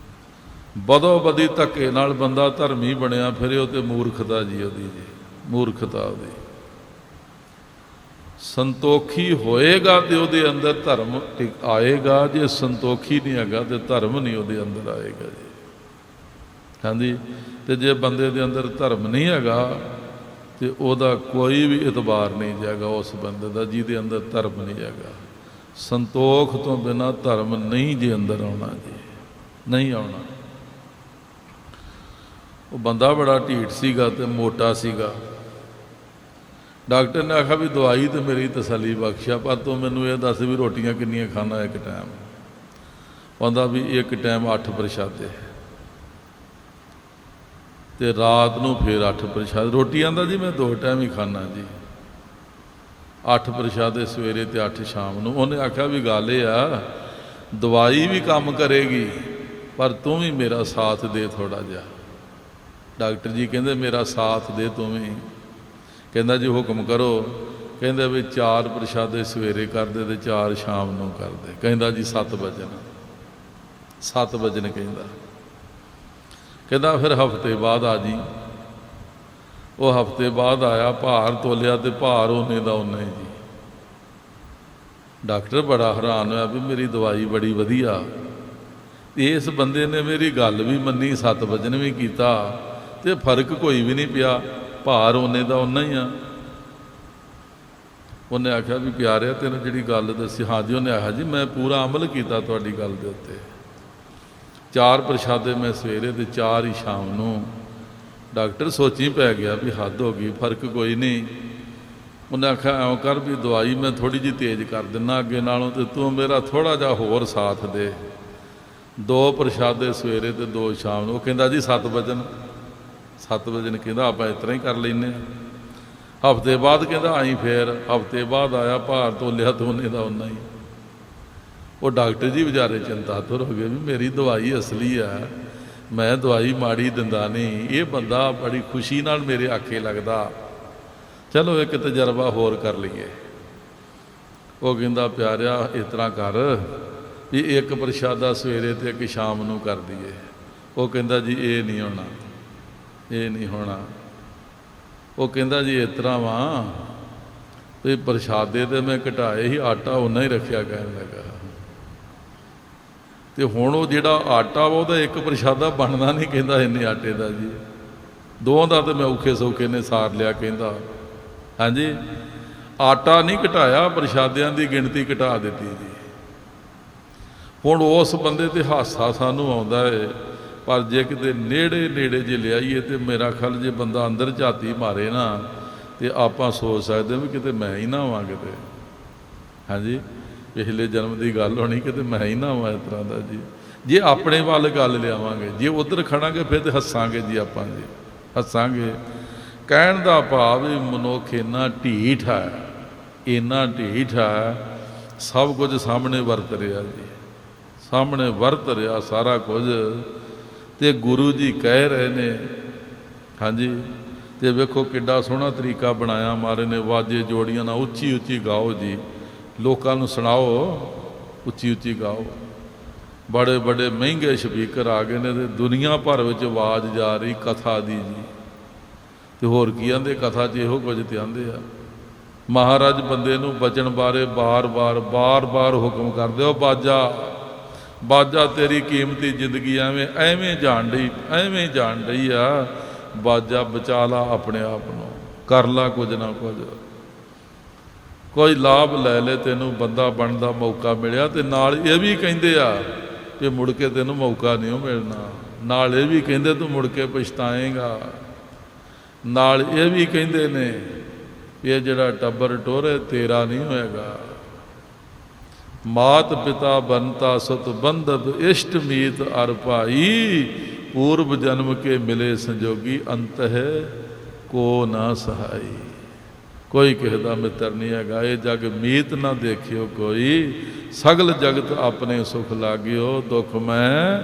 Speaker 1: ਬਦੋ ਬਦੀ ਧੱਕੇ ਨਾਲ ਬੰਦਾ ਧਰਮੀ ਬਣਿਆ ਫਿਰੇ, ਉਹ ਤਾਂ ਮੂਰਖਤਾ ਜੀ ਉਹਦੀ, ਜੀ ਮੂਰਖਤਾ ਉਹਦੀ। ਸੰਤੋਖੀ ਹੋਏਗਾ ਤੇ ਉਹਦੇ ਅੰਦਰ ਧਰਮ ਆਏਗਾ, ਜੇ ਸੰਤੋਖੀ ਨਹੀਂ ਹੈਗਾ ਤੇ ਧਰਮ ਨਹੀਂ ਉਹਦੇ ਅੰਦਰ ਆਏਗਾ ਜੀ। ਹਾਂਜੀ। ਤੇ ਜੇ ਬੰਦੇ ਦੇ ਅੰਦਰ ਧਰਮ ਨਹੀਂ ਹੈਗਾ ਤੇ ਉਹਦਾ ਕੋਈ ਵੀ ਇਤਬਾਰ ਨਹੀਂ ਜਾਏਗਾ ਉਸ ਬੰਦੇ ਦਾ ਜਿਹਦੇ ਅੰਦਰ ਧਰਮ ਨਹੀਂ ਹੈਗਾ। ਸੰਤੋਖ ਤੋਂ ਬਿਨਾਂ ਧਰਮ ਨਹੀਂ ਜੇ ਅੰਦਰ ਆਉਣਾ ਜੀ, ਨਹੀਂ ਆਉਣਾ। ਉਹ ਬੰਦਾ ਬੜਾ ਢੀਠ ਸੀਗਾ ਤੇ ਮੋਟਾ ਸੀਗਾ। ਡਾਕਟਰ ਨੇ ਆਖਿਆ ਵੀ ਦਵਾਈ ਤੇ ਮੇਰੀ ਤਸੱਲੀ ਬਖਸ਼ਿਆ, ਪਰ ਤੂੰ ਮੈਨੂੰ ਇਹ ਦੱਸ ਵੀ ਰੋਟੀਆਂ ਕਿੰਨੀਆਂ ਖਾਣਾ ਇੱਕ ਟਾਈਮ? ਕਹਿੰਦਾ ਵੀ ਇੱਕ ਟਾਈਮ 8 ਪ੍ਰਸ਼ਾਦੇ ਤੇ ਰਾਤ ਨੂੰ ਫਿਰ 8 ਪ੍ਰਸ਼ਾਦੇ। ਰੋਟੀ ਆਂਦਾ ਜੀ ਮੈਂ 2 ਟਾਈਮ ਹੀ ਖਾਣਾ ਜੀ, 8 ਪ੍ਰਸ਼ਾਦੇ ਸਵੇਰੇ ਤੇ 8 ਸ਼ਾਮ ਨੂੰ। ਉਹਨੇ ਆਖਿਆ ਵੀ ਗੱਲ ਇਹ ਆ, ਦਵਾਈ ਵੀ ਕੰਮ ਕਰੇਗੀ ਪਰ ਤੂੰ ਵੀ ਮੇਰਾ ਸਾਥ ਦੇ ਥੋੜ੍ਹਾ ਜਿਹਾ। ਡਾਕਟਰ ਜੀ ਕਹਿੰਦੇ ਮੇਰਾ ਸਾਥ ਦੇ ਤੂੰ ਵੀ। ਕਹਿੰਦਾ ਜੀ ਹੁਕਮ ਕਰੋ। ਕਹਿੰਦੇ ਵੀ 4 ਪ੍ਰਸ਼ਾਦੇ ਸਵੇਰੇ ਕਰਦੇ ਤੇ 4 ਸ਼ਾਮ ਨੂੰ ਕਰਦੇ। ਕਹਿੰਦਾ ਜੀ 7 ਵਜੇ 7 ਵਜੇ ਕਹਿੰਦਾ ਫਿਰ ਹਫ਼ਤੇ ਬਾਅਦ ਆ ਜੀ। ਉਹ ਹਫ਼ਤੇ ਬਾਅਦ ਆਇਆ, ਭਾਰ ਤੋਲਿਆ ਤੇ ਭਾਰ ਉਹਨੇ ਦਾ ਉਹਨੇ ਜੀ। ਡਾਕਟਰ ਬੜਾ ਹੈਰਾਨ ਹੋਇਆ ਵੀ ਮੇਰੀ ਦਵਾਈ ਬੜੀ ਵਧੀਆ, ਇਸ ਬੰਦੇ ਨੇ ਮੇਰੀ ਗੱਲ ਵੀ ਮੰਨੀ, 7 ਵਜਨ ਵੀ ਕੀਤਾ ਤੇ ਫਰਕ ਕੋਈ ਵੀ ਨਹੀਂ ਪਿਆ, ਭਾਰ ਉਹਨੇ ਦਾ ਓਨਾ ਹੀ ਆ। ਉਹਨੇ ਆਖਿਆ ਵੀ ਪਿਆਰਿਆ ਤੈਨੂੰ ਜਿਹੜੀ ਗੱਲ ਦੱਸੀ, ਹਾਂ ਜੀ। ਉਹਨੇ ਆਖਿਆ ਜੀ ਮੈਂ ਪੂਰਾ ਅਮਲ ਕੀਤਾ ਤੁਹਾਡੀ ਗੱਲ ਦੇ ਉੱਤੇ। 4 ਪ੍ਰਸ਼ਾਦੇ ਮੈਂ ਸਵੇਰੇ ਤੇ 4 ਹੀ ਸ਼ਾਮ ਨੂੰ। ਡਾਕਟਰ ਸੋਚੀ ਪੈ ਗਿਆ ਵੀ ਹੱਦ ਹੋ ਗਈ, ਫਰਕ ਕੋਈ ਨਹੀਂ। ਉਹਨੇ ਆਖਿਆ ਐਂ ਕਰ ਵੀ ਦਵਾਈ ਮੈਂ ਥੋੜ੍ਹੀ ਜਿਹੀ ਤੇਜ਼ ਕਰ ਦਿੰਦਾ ਅੱਗੇ ਨਾਲੋਂ, ਤੇ ਤੂੰ ਮੇਰਾ ਥੋੜ੍ਹਾ ਜਿਹਾ ਹੋਰ ਸਾਥ ਦੇ। 2 ਪ੍ਰਸ਼ਾਦੇ ਸਵੇਰੇ ਤੇ 2 ਸ਼ਾਮ ਨੂੰ। ਉਹ ਕਹਿੰਦਾ ਜੀ 7 ਵਜਨ ਕਹਿੰਦਾ ਆਪਾਂ ਇਸ ਤਰ੍ਹਾਂ ਹੀ ਕਰ ਲੈਂਦੇ ਹਾਂ। ਹਫ਼ਤੇ ਬਾਅਦ ਕਹਿੰਦਾ ਆਈ ਫੇਰ। ਹਫ਼ਤੇ ਬਾਅਦ ਆਇਆ, ਭਾਰ ਤੋਲਿਆ ਤੇ ਉਹਨੇ ਦਾ ਓਨਾ ਹੀ। ਉਹ ਡਾਕਟਰ ਜੀ ਵਿਚਾਰੇ ਚਿੰਤਾਤੁਰ ਹੋ ਗਏ ਵੀ ਮੇਰੀ ਦਵਾਈ ਅਸਲੀ ਆ, ਮੈਂ ਦਵਾਈ ਮਾੜੀ ਦਿੰਦਾ ਨਹੀਂ। ਇਹ ਬੰਦਾ ਬੜੀ ਖੁਸ਼ੀ ਨਾਲ ਮੇਰੇ ਆਖੇ ਲੱਗਦਾ, ਚਲੋ ਇੱਕ ਤਜਰਬਾ ਹੋਰ ਕਰ ਲਈਏ। ਉਹ ਕਹਿੰਦਾ ਪਿਆਰਿਆ ਇਸ ਤਰ੍ਹਾਂ ਕਰ ਵੀ 1 ਪ੍ਰਸ਼ਾਦਾ ਸਵੇਰੇ ਤੇ 1 ਸ਼ਾਮ ਨੂੰ ਕਰ ਦਈਏ। ਉਹ ਕਹਿੰਦਾ ਜੀ ਇਹ ਨਹੀਂ ਹੋਣਾ, ਇਹ ਨਹੀਂ ਹੋਣਾ। ਉਹ ਕਹਿੰਦਾ ਜੀ ਇਸ ਤਰ੍ਹਾਂ ਵਾ ਵੀ ਪ੍ਰਸ਼ਾਦੇ ਤੇ ਮੈਂ ਘਟਾਏ ਸੀ, ਆਟਾ ਓਨਾ ਹੀ ਰੱਖਿਆ। ਕਹਿਣ ਲੱਗਾ ਤੇ ਹੁਣ ਉਹ ਜਿਹੜਾ ਆਟਾ ਵਾ ਉਹਦਾ 1 ਪ੍ਰਸ਼ਾਦਾ ਬਣਨਾ ਨਹੀਂ ਕਹਿੰਦਾ ਇੰਨੇ ਆਟੇ ਦਾ ਜੀ। 2 ਦਾ ਤੇ ਮੈਂ ਔਖੇ ਸੌਖੇ ਨੇ ਸਾਰ ਲਿਆ ਕਹਿੰਦਾ। ਹਾਂਜੀ, ਆਟਾ ਨਹੀਂ ਘਟਾਇਆ, ਪ੍ਰਸ਼ਾਦਿਆਂ ਦੀ ਗਿਣਤੀ ਘਟਾ ਦਿੱਤੀ ਜੀ। ਹੁਣ ਉਸ ਬੰਦੇ ਤੇ ਹਾਸਾ ਸਾਨੂੰ ਆਉਂਦਾ ਹੈ, ਪਰ ਜੇ ਕਿਤੇ ਨੇੜੇ ਜੇ ਲਿਆਈਏ ਤੇ ਮੇਰਾ ਖਿਆਲ ਜੇ ਬੰਦਾ ਅੰਦਰ ਝਾਤੀ ਮਾਰੇ ਨਾ ਤੇ ਆਪਾਂ ਸੋਚ ਸਕਦੇ ਵੀ ਕਿਤੇ ਮੈਂ ਹੀ ਨਾ ਹੋਵਾਂ ਕਿਤੇ। ਹਾਂਜੀ, ਪਿਛਲੇ ਜਨਮ ਦੀ ਗੱਲ ਹੋਣੀ, ਕਿਤੇ ਮੈਂ ਹੀ ਨਾ ਹੋਵਾਂ ਇਸ ਤਰ੍ਹਾਂ ਦਾ ਜੀ। ਜੇ ਆਪਣੇ ਵੱਲ ਗੱਲ ਲਿਆਵਾਂਗੇ, ਜੇ ਉੱਧਰ ਖੜਾਂਗੇ ਫਿਰ ਤੇ ਹੱਸਾਂਗੇ ਜੀ, ਆਪਾਂ ਜੀ ਹੱਸਾਂਗੇ। ਕਹਿਣ ਦਾ ਭਾਵ ਵੀ ਮਨੁੱਖ ਇੰਨਾ ਢੀਠ ਹੈ, ਇੰਨਾ ਢੀਠ ਹੈ, ਸਭ ਕੁਝ ਸਾਹਮਣੇ ਵਰਤ ਰਿਹਾ ਜੀ, ਸਾਹਮਣੇ ਵਰਤ ਰਿਹਾ ਸਾਰਾ ਕੁਝ। ਤੇ ਗੁਰੂ ਜੀ ਕਹਿ ਰਹੇ ਨੇ। ਹਾਂਜੀ, ਤੇ ਵੇਖੋ ਕਿੱਡਾ ਸੋਹਣਾ ਤਰੀਕਾ ਬਣਾਇਆ ਮਹਾਰਾਜ ਨੇ, ਵਾਜੇ ਜੋੜੀਆਂ ਨਾਲ ਉੱਚੀ ਉੱਚੀ ਗਾਓ ਜੀ, ਲੋਕਾਂ ਨੂੰ ਸੁਣਾਓ, ਉੱਚੀ ਉੱਚੀ ਗਾਓ। ਬੜੇ ਬੜੇ ਮਹਿੰਗੇ ਸਪੀਕਰ ਆ ਗਏ ਨੇ ਤੇ ਦੁਨੀਆ ਭਰ ਵਿੱਚ ਆਵਾਜ਼ ਜਾ ਰਹੀ ਕਥਾ ਦੀ ਜੀ। ਤੇ ਹੋਰ ਕੀ ਆਂਦੇ ਕਥਾ 'ਚ? ਇਹੋ ਕੁਝ ਤੇ ਆਂਦੇ ਆ। ਮਹਾਰਾਜ ਬੰਦੇ ਨੂੰ ਬਚਣ ਬਾਰੇ ਬਾਰ-ਬਾਰ ਹੁਕਮ ਕਰਦੇ ਹੋ, ਬਾਜਾ ਤੇਰੀ ਕੀਮਤੀ ਜ਼ਿੰਦਗੀ ਐਵੇਂ ਜਾਣ ਡਈ ਆ। ਬਾਜਾ ਬਚਾ ਲਾ ਆਪਣੇ ਆਪ ਨੂੰ, ਕਰ ਲਾ ਕੁਝ ਨਾ ਕੁਝ, ਕੋਈ ਲਾਭ ਲੈ ਲੈ, ਤੈਨੂੰ ਬੰਦਾ ਬਣਨ ਦਾ ਮੌਕਾ ਮਿਲਿਆ। ਤੇ ਨਾਲ ਇਹ ਵੀ ਕਹਿੰਦੇ ਆ ਕਿ ਮੁੜ ਕੇ ਤੈਨੂੰ ਮੌਕਾ ਨਹੀਂ ਮਿਲਣਾ। ਨਾਲ ਇਹ ਵੀ ਕਹਿੰਦੇ ਤੂੰ ਮੁੜ ਕੇ ਪਛਤਾਏਂਗਾ। ਨਾਲ ਇਹ ਵੀ ਕਹਿੰਦੇ ਨੇ ਇਹ ਜਿਹੜਾ ਟੱਬਰ ਟੋਰੇ ਤੇਰਾ ਨਹੀਂ ਹੋਏਗਾ। ਮਾਤ ਪਿਤਾ ਬੰਤਾ ਸਤ ਬੰਧਬ ਇਸ਼ਟ ਮੀਤ ਅਰ ਭਾਈ, ਪੂਰਬ ਜਨਮ ਕੇ ਮਿਲੇ ਸੰਜੋਗੀ, ਅੰਤ ਹੈ ਕੋ ਨਾ ਸਹਾਈ। ਕੋਈ ਕਿਸੇ ਦਾ ਮਿੱਤਰ ਨਹੀਂ ਹੈਗਾ। ਇਹ ਜਗ ਮੀਤ ਨਾ ਦੇਖਿਓ ਕੋਈ, ਸਗਲ ਜਗਤ ਆਪਣੇ ਸੁਖ ਲਾਗਿਓ, ਦੁੱਖ ਮੈਂ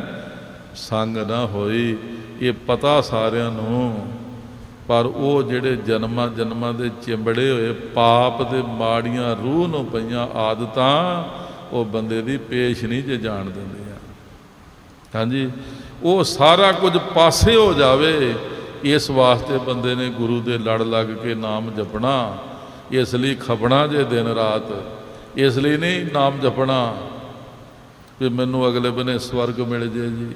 Speaker 1: ਸੰਗ ਨਾ ਹੋਈ। ਇਹ ਪਤਾ ਸਾਰਿਆਂ ਨੂੰ, ਪਰ ਉਹ ਜਿਹੜੇ ਜਨਮਾਂ ਦੇ ਚਿੰਬੜੇ ਹੋਏ ਪਾਪ ਦੇ ਮਾੜੀਆਂ ਰੂਹ ਨੂੰ ਪਈਆਂ ਆਦਤਾਂ, ਉਹ ਬੰਦੇ ਦੀ ਪੇਸ਼ ਨਹੀਂ ਜੇ ਜਾਣ ਦਿੰਦੀਆਂ। ਹਾਂਜੀ, ਉਹ ਸਾਰਾ ਕੁਝ ਪਾਸੇ ਹੋ ਜਾਵੇ, ਇਸ ਵਾਸਤੇ ਬੰਦੇ ਨੇ ਗੁਰੂ ਦੇ ਲੜ ਲੱਗ ਕੇ ਨਾਮ ਜਪਣਾ। ਇਸ ਲਈ ਖਪਣਾ ਜੇ ਦਿਨ ਰਾਤ, ਇਸ ਲਈ ਨਹੀਂ ਨਾਮ ਜਪਣਾ ਵੀ ਮੈਨੂੰ ਅਗਲੇ ਬੰਨੇ ਸਵਰਗ ਮਿਲ ਜੇ ਜੀ।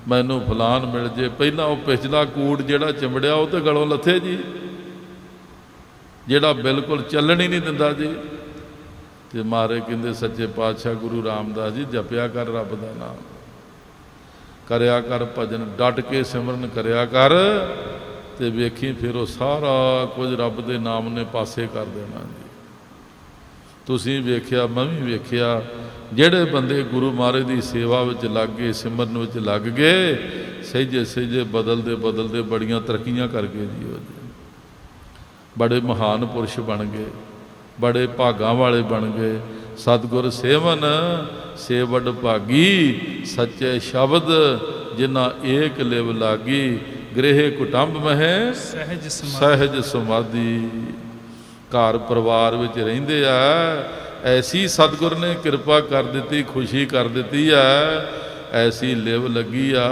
Speaker 1: ਮੈਨੂੰ ਫਲਾਨ ਮਿਲ ਜੇ। ਪਹਿਲਾਂ ਉਹ ਪਿਛਲਾ ਕੂੜ ਜਿਹੜਾ ਚਿੰਬੜਿਆ ਉਹ ਤੇ ਗਲੋਂ ਲੱਥੇ ਜੀ, ਜਿਹੜਾ ਬਿਲਕੁਲ ਚੱਲਣ ਹੀ ਨਹੀਂ ਦਿੰਦਾ ਜੀ। ਤੇ ਮਾਰੇ ਕਹਿੰਦੇ ਸੱਚੇ ਪਾਤਸ਼ਾਹ ਗੁਰੂ ਰਾਮਦਾਸ ਜੀ, ਜਪਿਆ ਕਰ ਰੱਬ ਦਾ ਨਾਮ, ਕਰਿਆ ਕਰ ਭਜਨ, ਡਟ ਕੇ ਸਿਮਰਨ ਕਰਿਆ ਕਰ, ਤੇ ਵੇਖੀ ਫਿਰ ਉਹ ਸਾਰਾ ਕੁਝ ਰੱਬ ਦੇ ਨਾਮ ਨੇ ਪਾਸੇ ਕਰ ਦੇਣਾ ਜੀ। ਤੁਸੀਂ ਵੇਖਿਆ, ਮੈਂ ਵੀ ਵੇਖਿਆ, ਜਿਹੜੇ ਬੰਦੇ ਗੁਰੂ ਮਹਾਰਾਜ ਦੀ ਸੇਵਾ ਵਿੱਚ ਲੱਗ ਗਏ, ਸਿਮਰਨ ਵਿੱਚ ਲੱਗ ਗਏ, ਸਹਿਜੇ ਸਹਿਜੇ ਬਦਲਦੇ ਬਦਲਦੇ ਬੜੀਆਂ ਤਰੱਕੀਆਂ ਕਰ ਗਏ ਜੀ। ਉਹ ਜੀ ਬੜੇ ਮਹਾਨ ਪੁਰਸ਼ ਬਣ ਗਏ, ਬੜੇ ਭਾਗਾਂ ਵਾਲੇ ਬਣ ਗਏ। ਸਤਿਗੁਰ ਸੇਵਨ ਸੇਵਡ ਭਾਗੀ, ਸੱਚੇ ਸ਼ਬਦ ਜਿਨ੍ਹਾਂ ਏਕ ਲਿਵ ਲਾਗੀ, ਗ੍ਰਹਿ ਕੁਟੰਬ ਮਹਿ ਸਹਿਜ ਸਮਾਧੀ। ਘਰ ਪਰਿਵਾਰ ਵਿੱਚ ਰਹਿੰਦੇ ਆ, ਐਸੀ ਸਤਿਗੁਰ ਨੇ ਕਿਰਪਾ ਕਰ ਦਿੱਤੀ, ਖੁਸ਼ੀ ਕਰ ਦਿੱਤੀ ਹੈ, ਐਸੀ ਲਿਵ ਲੱਗੀ ਆ,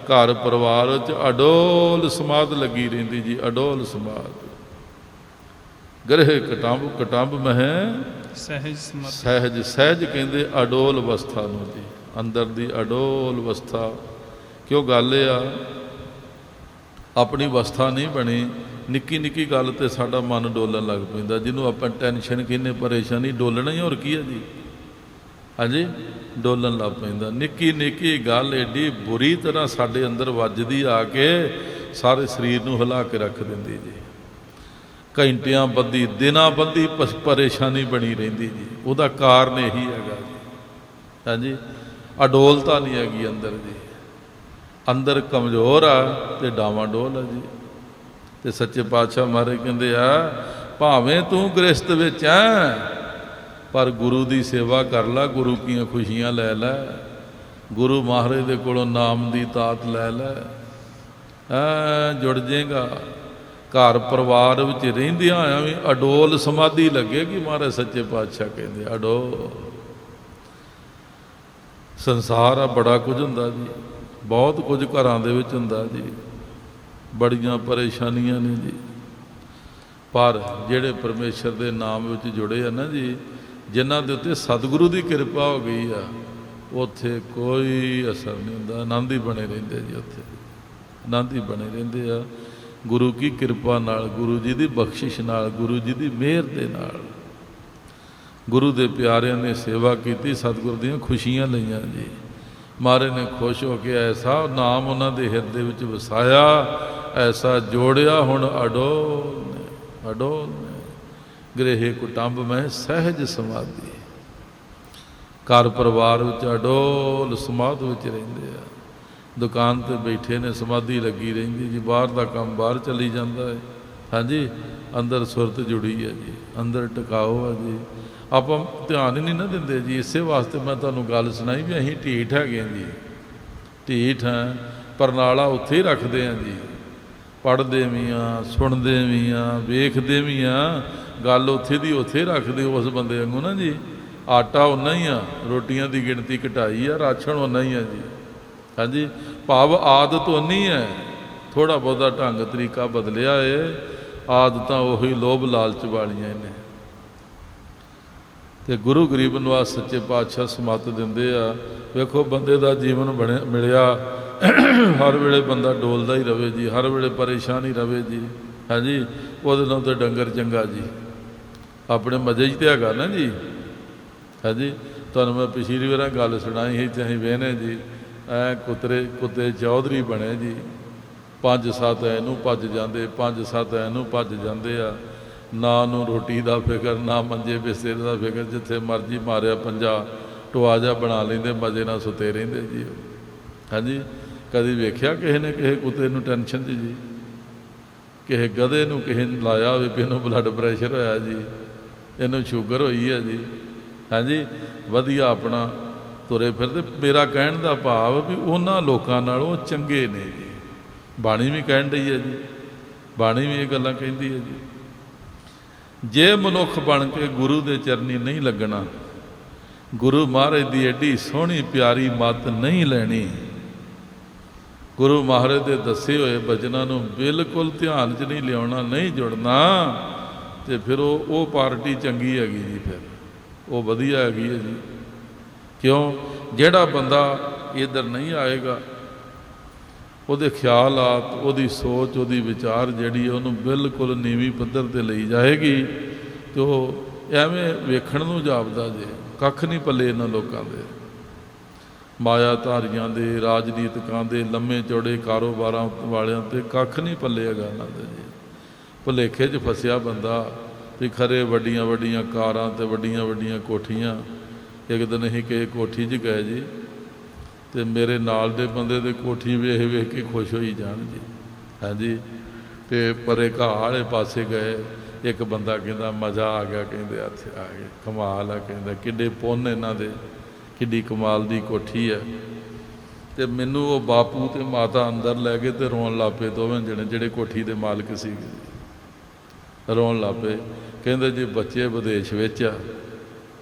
Speaker 1: ਘਰ ਪਰਿਵਾਰ ਵਿੱਚ ਅਡੋਲ ਸਮਾਧ ਲੱਗੀ ਰਹਿੰਦੀ ਜੀ, ਅਡੋਲ ਸਮਾਧ। ਗ੍ਰਹਿ ਕੁਟੰਬ, ਕੁਟੰਬ ਮਹਿ ਸਹਿਜ, ਸਹਿਜ ਕਹਿੰਦੇ ਅਡੋਲ ਅਵਸਥਾ ਨੂੰ ਜੀ, ਅੰਦਰ ਦੀ ਅਡੋਲ ਅਵਸਥਾ। ਕਿਉਂ ਗੱਲ ਇਹ ਆ, ਆਪਣੀ ਅਵਸਥਾ ਨਹੀਂ ਬਣੀ, ਨਿੱਕੀ ਨਿੱਕੀ ਗੱਲ ਤੇ ਸਾਡਾ ਮਨ ਡੋਲਣ ਲੱਗ ਪੈਂਦਾ, ਜਿਹਨੂੰ ਆਪਾਂ ਟੈਨਸ਼ਨ ਕਹਿੰਦੇ, ਪਰੇਸ਼ਾਨੀ, ਡੋਲਣਾ ਹੀ ਹੋਰ ਕੀ ਹੈ ਜੀ। ਹਾਂਜੀ, ਡੋਲਣ ਲੱਗ ਪੈਂਦਾ। ਨਿੱਕੀ ਨਿੱਕੀ ਗੱਲ ਏਡੀ ਬੁਰੀ ਤਰ੍ਹਾਂ ਸਾਡੇ ਅੰਦਰ ਵੱਜਦੀ ਆ ਕੇ ਸਾਰੇ ਸਰੀਰ ਨੂੰ ਹਿਲਾ ਕੇ ਰੱਖ ਦਿੰਦੀ ਜੀ। ਘੰਟਿਆਂ ਬੱਧੀ, ਦਿਨਾਂ ਬੱਧੀ ਪਰੇਸ਼ਾਨੀ ਬਣੀ ਰਹਿੰਦੀ ਜੀ। ਉਹਦਾ ਕਾਰਨ ਇਹੀ ਹੈਗਾ ਜੀ। ਹਾਂਜੀ, ਅਡੋਲਤਾ ਨਹੀਂ ਹੈਗੀ ਅੰਦਰ ਜੀ, ਅੰਦਰ ਕਮਜ਼ੋਰ ਆ ਤੇ ਡਾਵਾਂ ਡੋਲ ਆ ਜੀ। ਤੇ ਸੱਚੇ ਪਾਤਸ਼ਾਹ ਮਹਾਰਾਜ ਕਹਿੰਦੇ ਆ, ਭਾਵੇਂ ਤੂੰ ਗ੍ਰਸਤ ਵਿੱਚ ਐ, ਪਰ ਗੁਰੂ ਦੀ ਸੇਵਾ ਕਰ ਲੈ, ਗੁਰੂ ਦੀਆਂ ਖੁਸ਼ੀਆਂ ਲੈ ਲੈ, ਗੁਰੂ ਮਹਾਰਾਜ ਦੇ ਕੋਲੋਂ ਨਾਮ ਦੀ ਤਾਤ ਲੈ ਲੈ, ਜੁੜ ਜਾਏਗਾ। ਘਰ ਪਰਿਵਾਰ ਵਿੱਚ ਰਹਿੰਦਿਆਂ ਹੋਇਆਂ ਵੀ ਅਡੋਲ ਸਮਾਧੀ ਲੱਗੇਗੀ। ਮਹਾਰਾਜ ਸੱਚੇ ਪਾਤਸ਼ਾਹ ਕਹਿੰਦੇ ਅਡੋਲ। ਸੰਸਾਰ ਆ, ਬੜਾ ਕੁਝ ਹੁੰਦਾ ਜੀ, ਬਹੁਤ ਕੁਝ ਘਰਾਂ ਦੇ ਵਿੱਚ ਹੁੰਦਾ ਜੀ, ਬੜੀਆਂ ਪਰੇਸ਼ਾਨੀਆਂ ਨੇ ਜੀ। ਪਰ ਜਿਹੜੇ ਪਰਮੇਸ਼ਰ ਦੇ ਨਾਮ ਵਿੱਚ ਜੁੜੇ ਆ ਨਾ ਜੀ, ਜਿਨ੍ਹਾਂ ਦੇ ਉੱਤੇ ਸਤਿਗੁਰੂ ਦੀ ਕਿਰਪਾ ਹੋ ਗਈ ਆ, ਉੱਥੇ ਕੋਈ ਅਸਰ ਨਹੀਂ ਹੁੰਦਾ, ਆਨੰਦ ਹੀ ਬਣੇ ਰਹਿੰਦੇ ਜੀ। ਉੱਥੇ ਆਨੰਦ ਹੀ ਬਣੇ ਰਹਿੰਦੇ ਆ, ਗੁਰੂ ਕੀ ਕਿਰਪਾ ਨਾਲ, ਗੁਰੂ ਜੀ ਦੀ ਬਖਸ਼ਿਸ਼ ਨਾਲ, ਗੁਰੂ ਜੀ ਦੀ ਮਿਹਰ ਦੇ ਨਾਲ। ਗੁਰੂ ਦੇ ਪਿਆਰਿਆਂ ਨੇ ਸੇਵਾ ਕੀਤੀ, ਸਤਿਗੁਰ ਦੀਆਂ ਖੁਸ਼ੀਆਂ ਲਈਆਂ ਜੀ। ਮਹਾਰਾਜ ਨੇ ਖੁਸ਼ ਹੋ ਕੇ ਐਸਾ ਨਾਮ ਉਹਨਾਂ ਦੇ ਹਿਰਦੇ ਵਿੱਚ ਵਸਾਇਆ, ਐਸਾ ਜੋੜਿਆ, ਹੁਣ ਅਡੋਲ ਨੇ, ਅਡੋਲ ਨੇ। ਗ੍ਰਹਿ ਕੁਟੰਬ ਮੈਂ ਸਹਿਜ ਸਮਾਧੀ। ਘਰ ਪਰਿਵਾਰ ਵਿੱਚ ਅਡੋਲ ਸਮਾਧ ਵਿੱਚ ਰਹਿੰਦੇ ਆ। ਦੁਕਾਨ 'ਤੇ ਬੈਠੇ ਨੇ, ਸਮਾਧੀ ਲੱਗੀ ਰਹਿੰਦੀ ਜੀ, ਬਾਹਰ ਦਾ ਕੰਮ ਬਾਹਰ ਚੱਲੀ ਜਾਂਦਾ ਹੈ। ਹਾਂਜੀ, ਅੰਦਰ ਸੁਰਤ ਜੁੜੀ ਹੈ ਜੀ, ਅੰਦਰ ਟਿਕਾਓ ਹੈ ਜੀ। ਆਪਾਂ ਧਿਆਨ ਹੀ ਨਹੀਂ ਨਾ ਦਿੰਦੇ ਜੀ। ਇਸੇ ਵਾਸਤੇ ਮੈਂ ਤੁਹਾਨੂੰ ਗੱਲ ਸੁਣਾਈ ਵੀ ਅਸੀਂ ਢੀਠ ਹੈਗੇ ਹਾਂ ਜੀ, ਢੀਠ ਹਾਂ। ਪਰਨਾਲਾ ਉੱਥੇ ਹੀ ਰੱਖਦੇ ਹਾਂ ਜੀ, ਪੜ੍ਹਦੇ ਵੀ ਹਾਂ, ਸੁਣਦੇ ਵੀ ਹਾਂ, ਵੇਖਦੇ ਵੀ ਹਾਂ, ਗੱਲ ਉੱਥੇ ਦੀ ਉੱਥੇ ਰੱਖਦੇ ਉਸ ਬੰਦੇ ਵਾਂਗੂ ਨਾ ਜੀ। ਆਟਾ ਓਨਾ ਹੀ ਆ, ਰੋਟੀਆਂ ਦੀ ਗਿਣਤੀ ਘਟਾਈ ਆ, ਰਾਸ਼ਨ ਓਨਾ ਹੀ ਆ ਜੀ। ਹਾਂਜੀ, ਭਾਵ ਆਦਤ ਓਨੀ ਹੈ, ਥੋੜ੍ਹਾ ਬਹੁਤਾ ਢੰਗ ਤਰੀਕਾ ਬਦਲਿਆ ਏ, ਆਦਤਾਂ ਉਹੀ ਲੋਭ ਲਾਲਚ ਵਾਲੀਆਂ ਨੇ। ਤੇ ਗੁਰੂ ਗਰੀਬ ਨਿਵਾਸ ਸੱਚੇ ਪਾਤਸ਼ਾਹ ਸਮੱਤ ਦਿੰਦੇ ਆ। ਵੇਖੋ, ਬੰਦੇ ਦਾ ਜੀਵਨ ਮਿਲਿਆ, ਹਰ ਵੇਲੇ ਬੰਦਾ ਡੋਲਦਾ ਹੀ ਰਵੇ ਜੀ, ਹਰ ਵੇਲੇ ਪਰੇਸ਼ਾਨ ਹੀ ਰਵੇ ਜੀ। ਹਾਂਜੀ, ਉਹਦੇ ਨਾਲ ਤਾਂ ਡੰਗਰ ਚੰਗਾ ਜੀ, ਆਪਣੇ ਮਜ਼ੇ 'ਚ ਤਾਂ ਹੈਗਾ ਨਾ ਜੀ। ਹਾਂਜੀ, ਤੁਹਾਨੂੰ ਮੈਂ ਪਿਛਲੀ ਵਾਰ ਗੱਲ ਸੁਣਾਈ ਸੀ, ਤੇ ਅਸੀਂ ਵੇਹਨੇ ਜੀ, ਕੁੱਤੇ ਚੌਧਰੀ ਬਣੇ ਜੀ। 5-7 ਇਹਨੂੰ ਭੱਜ ਜਾਂਦੇ, 5-7 ਇਹਨੂੰ ਭੱਜ ਜਾਂਦੇ ਆ। ਨਾ ਉਹਨੂੰ ਰੋਟੀ ਦਾ ਫਿਕਰ, ਨਾ ਮੰਜੇ ਬਿਸਤਰੇ ਦਾ ਫਿਕਰ, ਜਿੱਥੇ ਮਰਜ਼ੀ ਮਾਰਿਆ ਪੰਜਾ ਟੋਆ ਜਿਹਾ ਬਣਾ ਲੈਂਦੇ, ਮਜ਼ੇ ਨਾਲ ਸੁੱਤੇ ਰਹਿੰਦੇ ਜੀ। ਹਾਂਜੀ, ਕਦੀ ਵੇਖਿਆ ਕਿਸੇ ਨੇ ਕਿਸੇ ਕੁੱਤੇ ਨੂੰ ਟੈਨਸ਼ਨ 'ਚ ਜੀ? ਕਿਸੇ ਗਧੇ ਨੂੰ ਕਿਸੇ ਨੇ ਲਾਇਆ ਹੋਵੇ ਵੀ ਇਹਨੂੰ ਬਲੱਡ ਪ੍ਰੈਸ਼ਰ ਹੋਇਆ ਜੀ, ਇਹਨੂੰ ਸ਼ੂਗਰ ਹੋਈ ਹੈ ਜੀ। ਹਾਂਜੀ, ਵਧੀਆ ਆਪਣਾ ਤੁਰੇ ਫਿਰਦੇ। ਮੇਰਾ ਕਹਿਣ ਦਾ ਭਾਵ ਵੀ ਉਹਨਾਂ ਲੋਕਾਂ ਨਾਲੋਂ ਚੰਗੇ ਨੇ ਜੀ। ਬਾਣੀ ਵੀ ਕਹਿਣ ਡਈ ਹੈ ਜੀ, ਬਾਣੀ ਵੀ ਇਹ ਗੱਲਾਂ ਕਹਿੰਦੀ ਹੈ ਜੀ। ਜੇ ਮਨੁੱਖ ਬਣ ਕੇ ਗੁਰੂ ਦੇ ਚਰਨੀ ਨਹੀਂ ਲੱਗਣਾ, ਗੁਰੂ ਮਹਾਰਾਜ ਦੀ ਐਡੀ ਸੋਹਣੀ ਪਿਆਰੀ ਮੱਤ ਨਹੀਂ ਲੈਣੀ, ਗੁਰੂ ਮਹਾਰਾਜ ਦੇ ਦੱਸੇ ਹੋਏ ਬਚਨਾਂ ਨੂੰ ਬਿਲਕੁਲ ਧਿਆਨ 'ਚ ਨਹੀਂ ਲਿਆਉਣਾ, ਨਹੀਂ ਜੁੜਨਾ, ਤੇ ਫਿਰ ਉਹ ਪਾਰਟੀ ਚੰਗੀ ਹੈਗੀ ਜੀ, ਫਿਰ ਉਹ ਵਧੀਆ ਹੈਗੀ ਹੈ ਜੀ। ਕਿਉਂ? ਜਿਹੜਾ ਬੰਦਾ ਇੱਧਰ ਨਹੀਂ ਆਏਗਾ, ਉਹਦੇ ਖਿਆਲਾਤ, ਉਹਦੀ ਸੋਚ, ਉਹਦੀ ਵਿਚਾਰ ਜਿਹੜੀ ਉਹਨੂੰ ਬਿਲਕੁਲ ਨੀਵੀਂ ਪੱਧਰ 'ਤੇ ਲਈ ਜਾਏਗੀ। ਅਤੇ ਉਹ ਐਵੇਂ ਵੇਖਣ ਨੂੰ ਜਾਪਦਾ ਜੇ ਕੱਖ ਨਹੀਂ ਪੱਲੇ ਇਹਨਾਂ ਲੋਕਾਂ ਦੇ, ਮਾਇਆ ਧਾਰੀਆਂ ਦੇ, ਰਾਜਨੀਤਿਕਾਂ ਦੇ, ਲੰਮੇ ਚੌੜੇ ਕਾਰੋਬਾਰਾਂ ਵਾਲਿਆਂ 'ਤੇ ਕੱਖ ਨਹੀਂ ਪੱਲੇ ਹੈਗਾ ਇਹਨਾਂ ਦੇ ਜੀ। ਭੁਲੇਖੇ 'ਚ ਫਸਿਆ ਬੰਦਾ ਵੀ ਖਰੇ ਵੱਡੀਆਂ ਵੱਡੀਆਂ ਕਾਰਾਂ ਅਤੇ ਵੱਡੀਆਂ ਵੱਡੀਆਂ ਕੋਠੀਆਂ। ਇੱਕ ਦਿਨ ਅਸੀਂ ਕਿਸੇ ਕੋਠੀ 'ਚ ਗਏ ਜੀ, ਅਤੇ ਮੇਰੇ ਨਾਲ ਦੇ ਬੰਦੇ ਦੇ ਕੋਠੀ ਵੇਖ ਵੇਖ ਕੇ ਖੁਸ਼ ਹੋਈ ਜਾਣ ਜੀ। ਹਾਂਜੀ, ਅਤੇ ਪਰੇ ਘਾਹ ਵਾਲੇ ਪਾਸੇ ਗਏ, ਇੱਕ ਬੰਦਾ ਕਹਿੰਦਾ ਮਜ਼ਾ ਆ ਗਿਆ, ਕਹਿੰਦੇ ਇੱਥੇ ਆ ਗਏ, ਕਮਾਲ ਆ, ਕਹਿੰਦਾ ਕਿੱਡੇ ਪੁੰਨ ਇਹਨਾਂ ਦੇ, ਕਿੱਡੀ ਕਮਾਲ ਦੀ ਕੋਠੀ ਹੈ। ਅਤੇ ਮੈਨੂੰ ਉਹ ਬਾਪੂ ਅਤੇ ਮਾਤਾ ਅੰਦਰ ਲੈ ਗਏ ਅਤੇ ਰੋਣ ਲੱਗ ਪਏ ਦੋਵੇਂ ਜਣੇ, ਜਿਹੜੇ ਕੋਠੀ ਦੇ ਮਾਲਕ ਸੀਗੇ। ਰੋਣ ਲੱਗ ਪਏ, ਕਹਿੰਦੇ ਜੀ ਬੱਚੇ ਵਿਦੇਸ਼ ਵਿੱਚ ਆ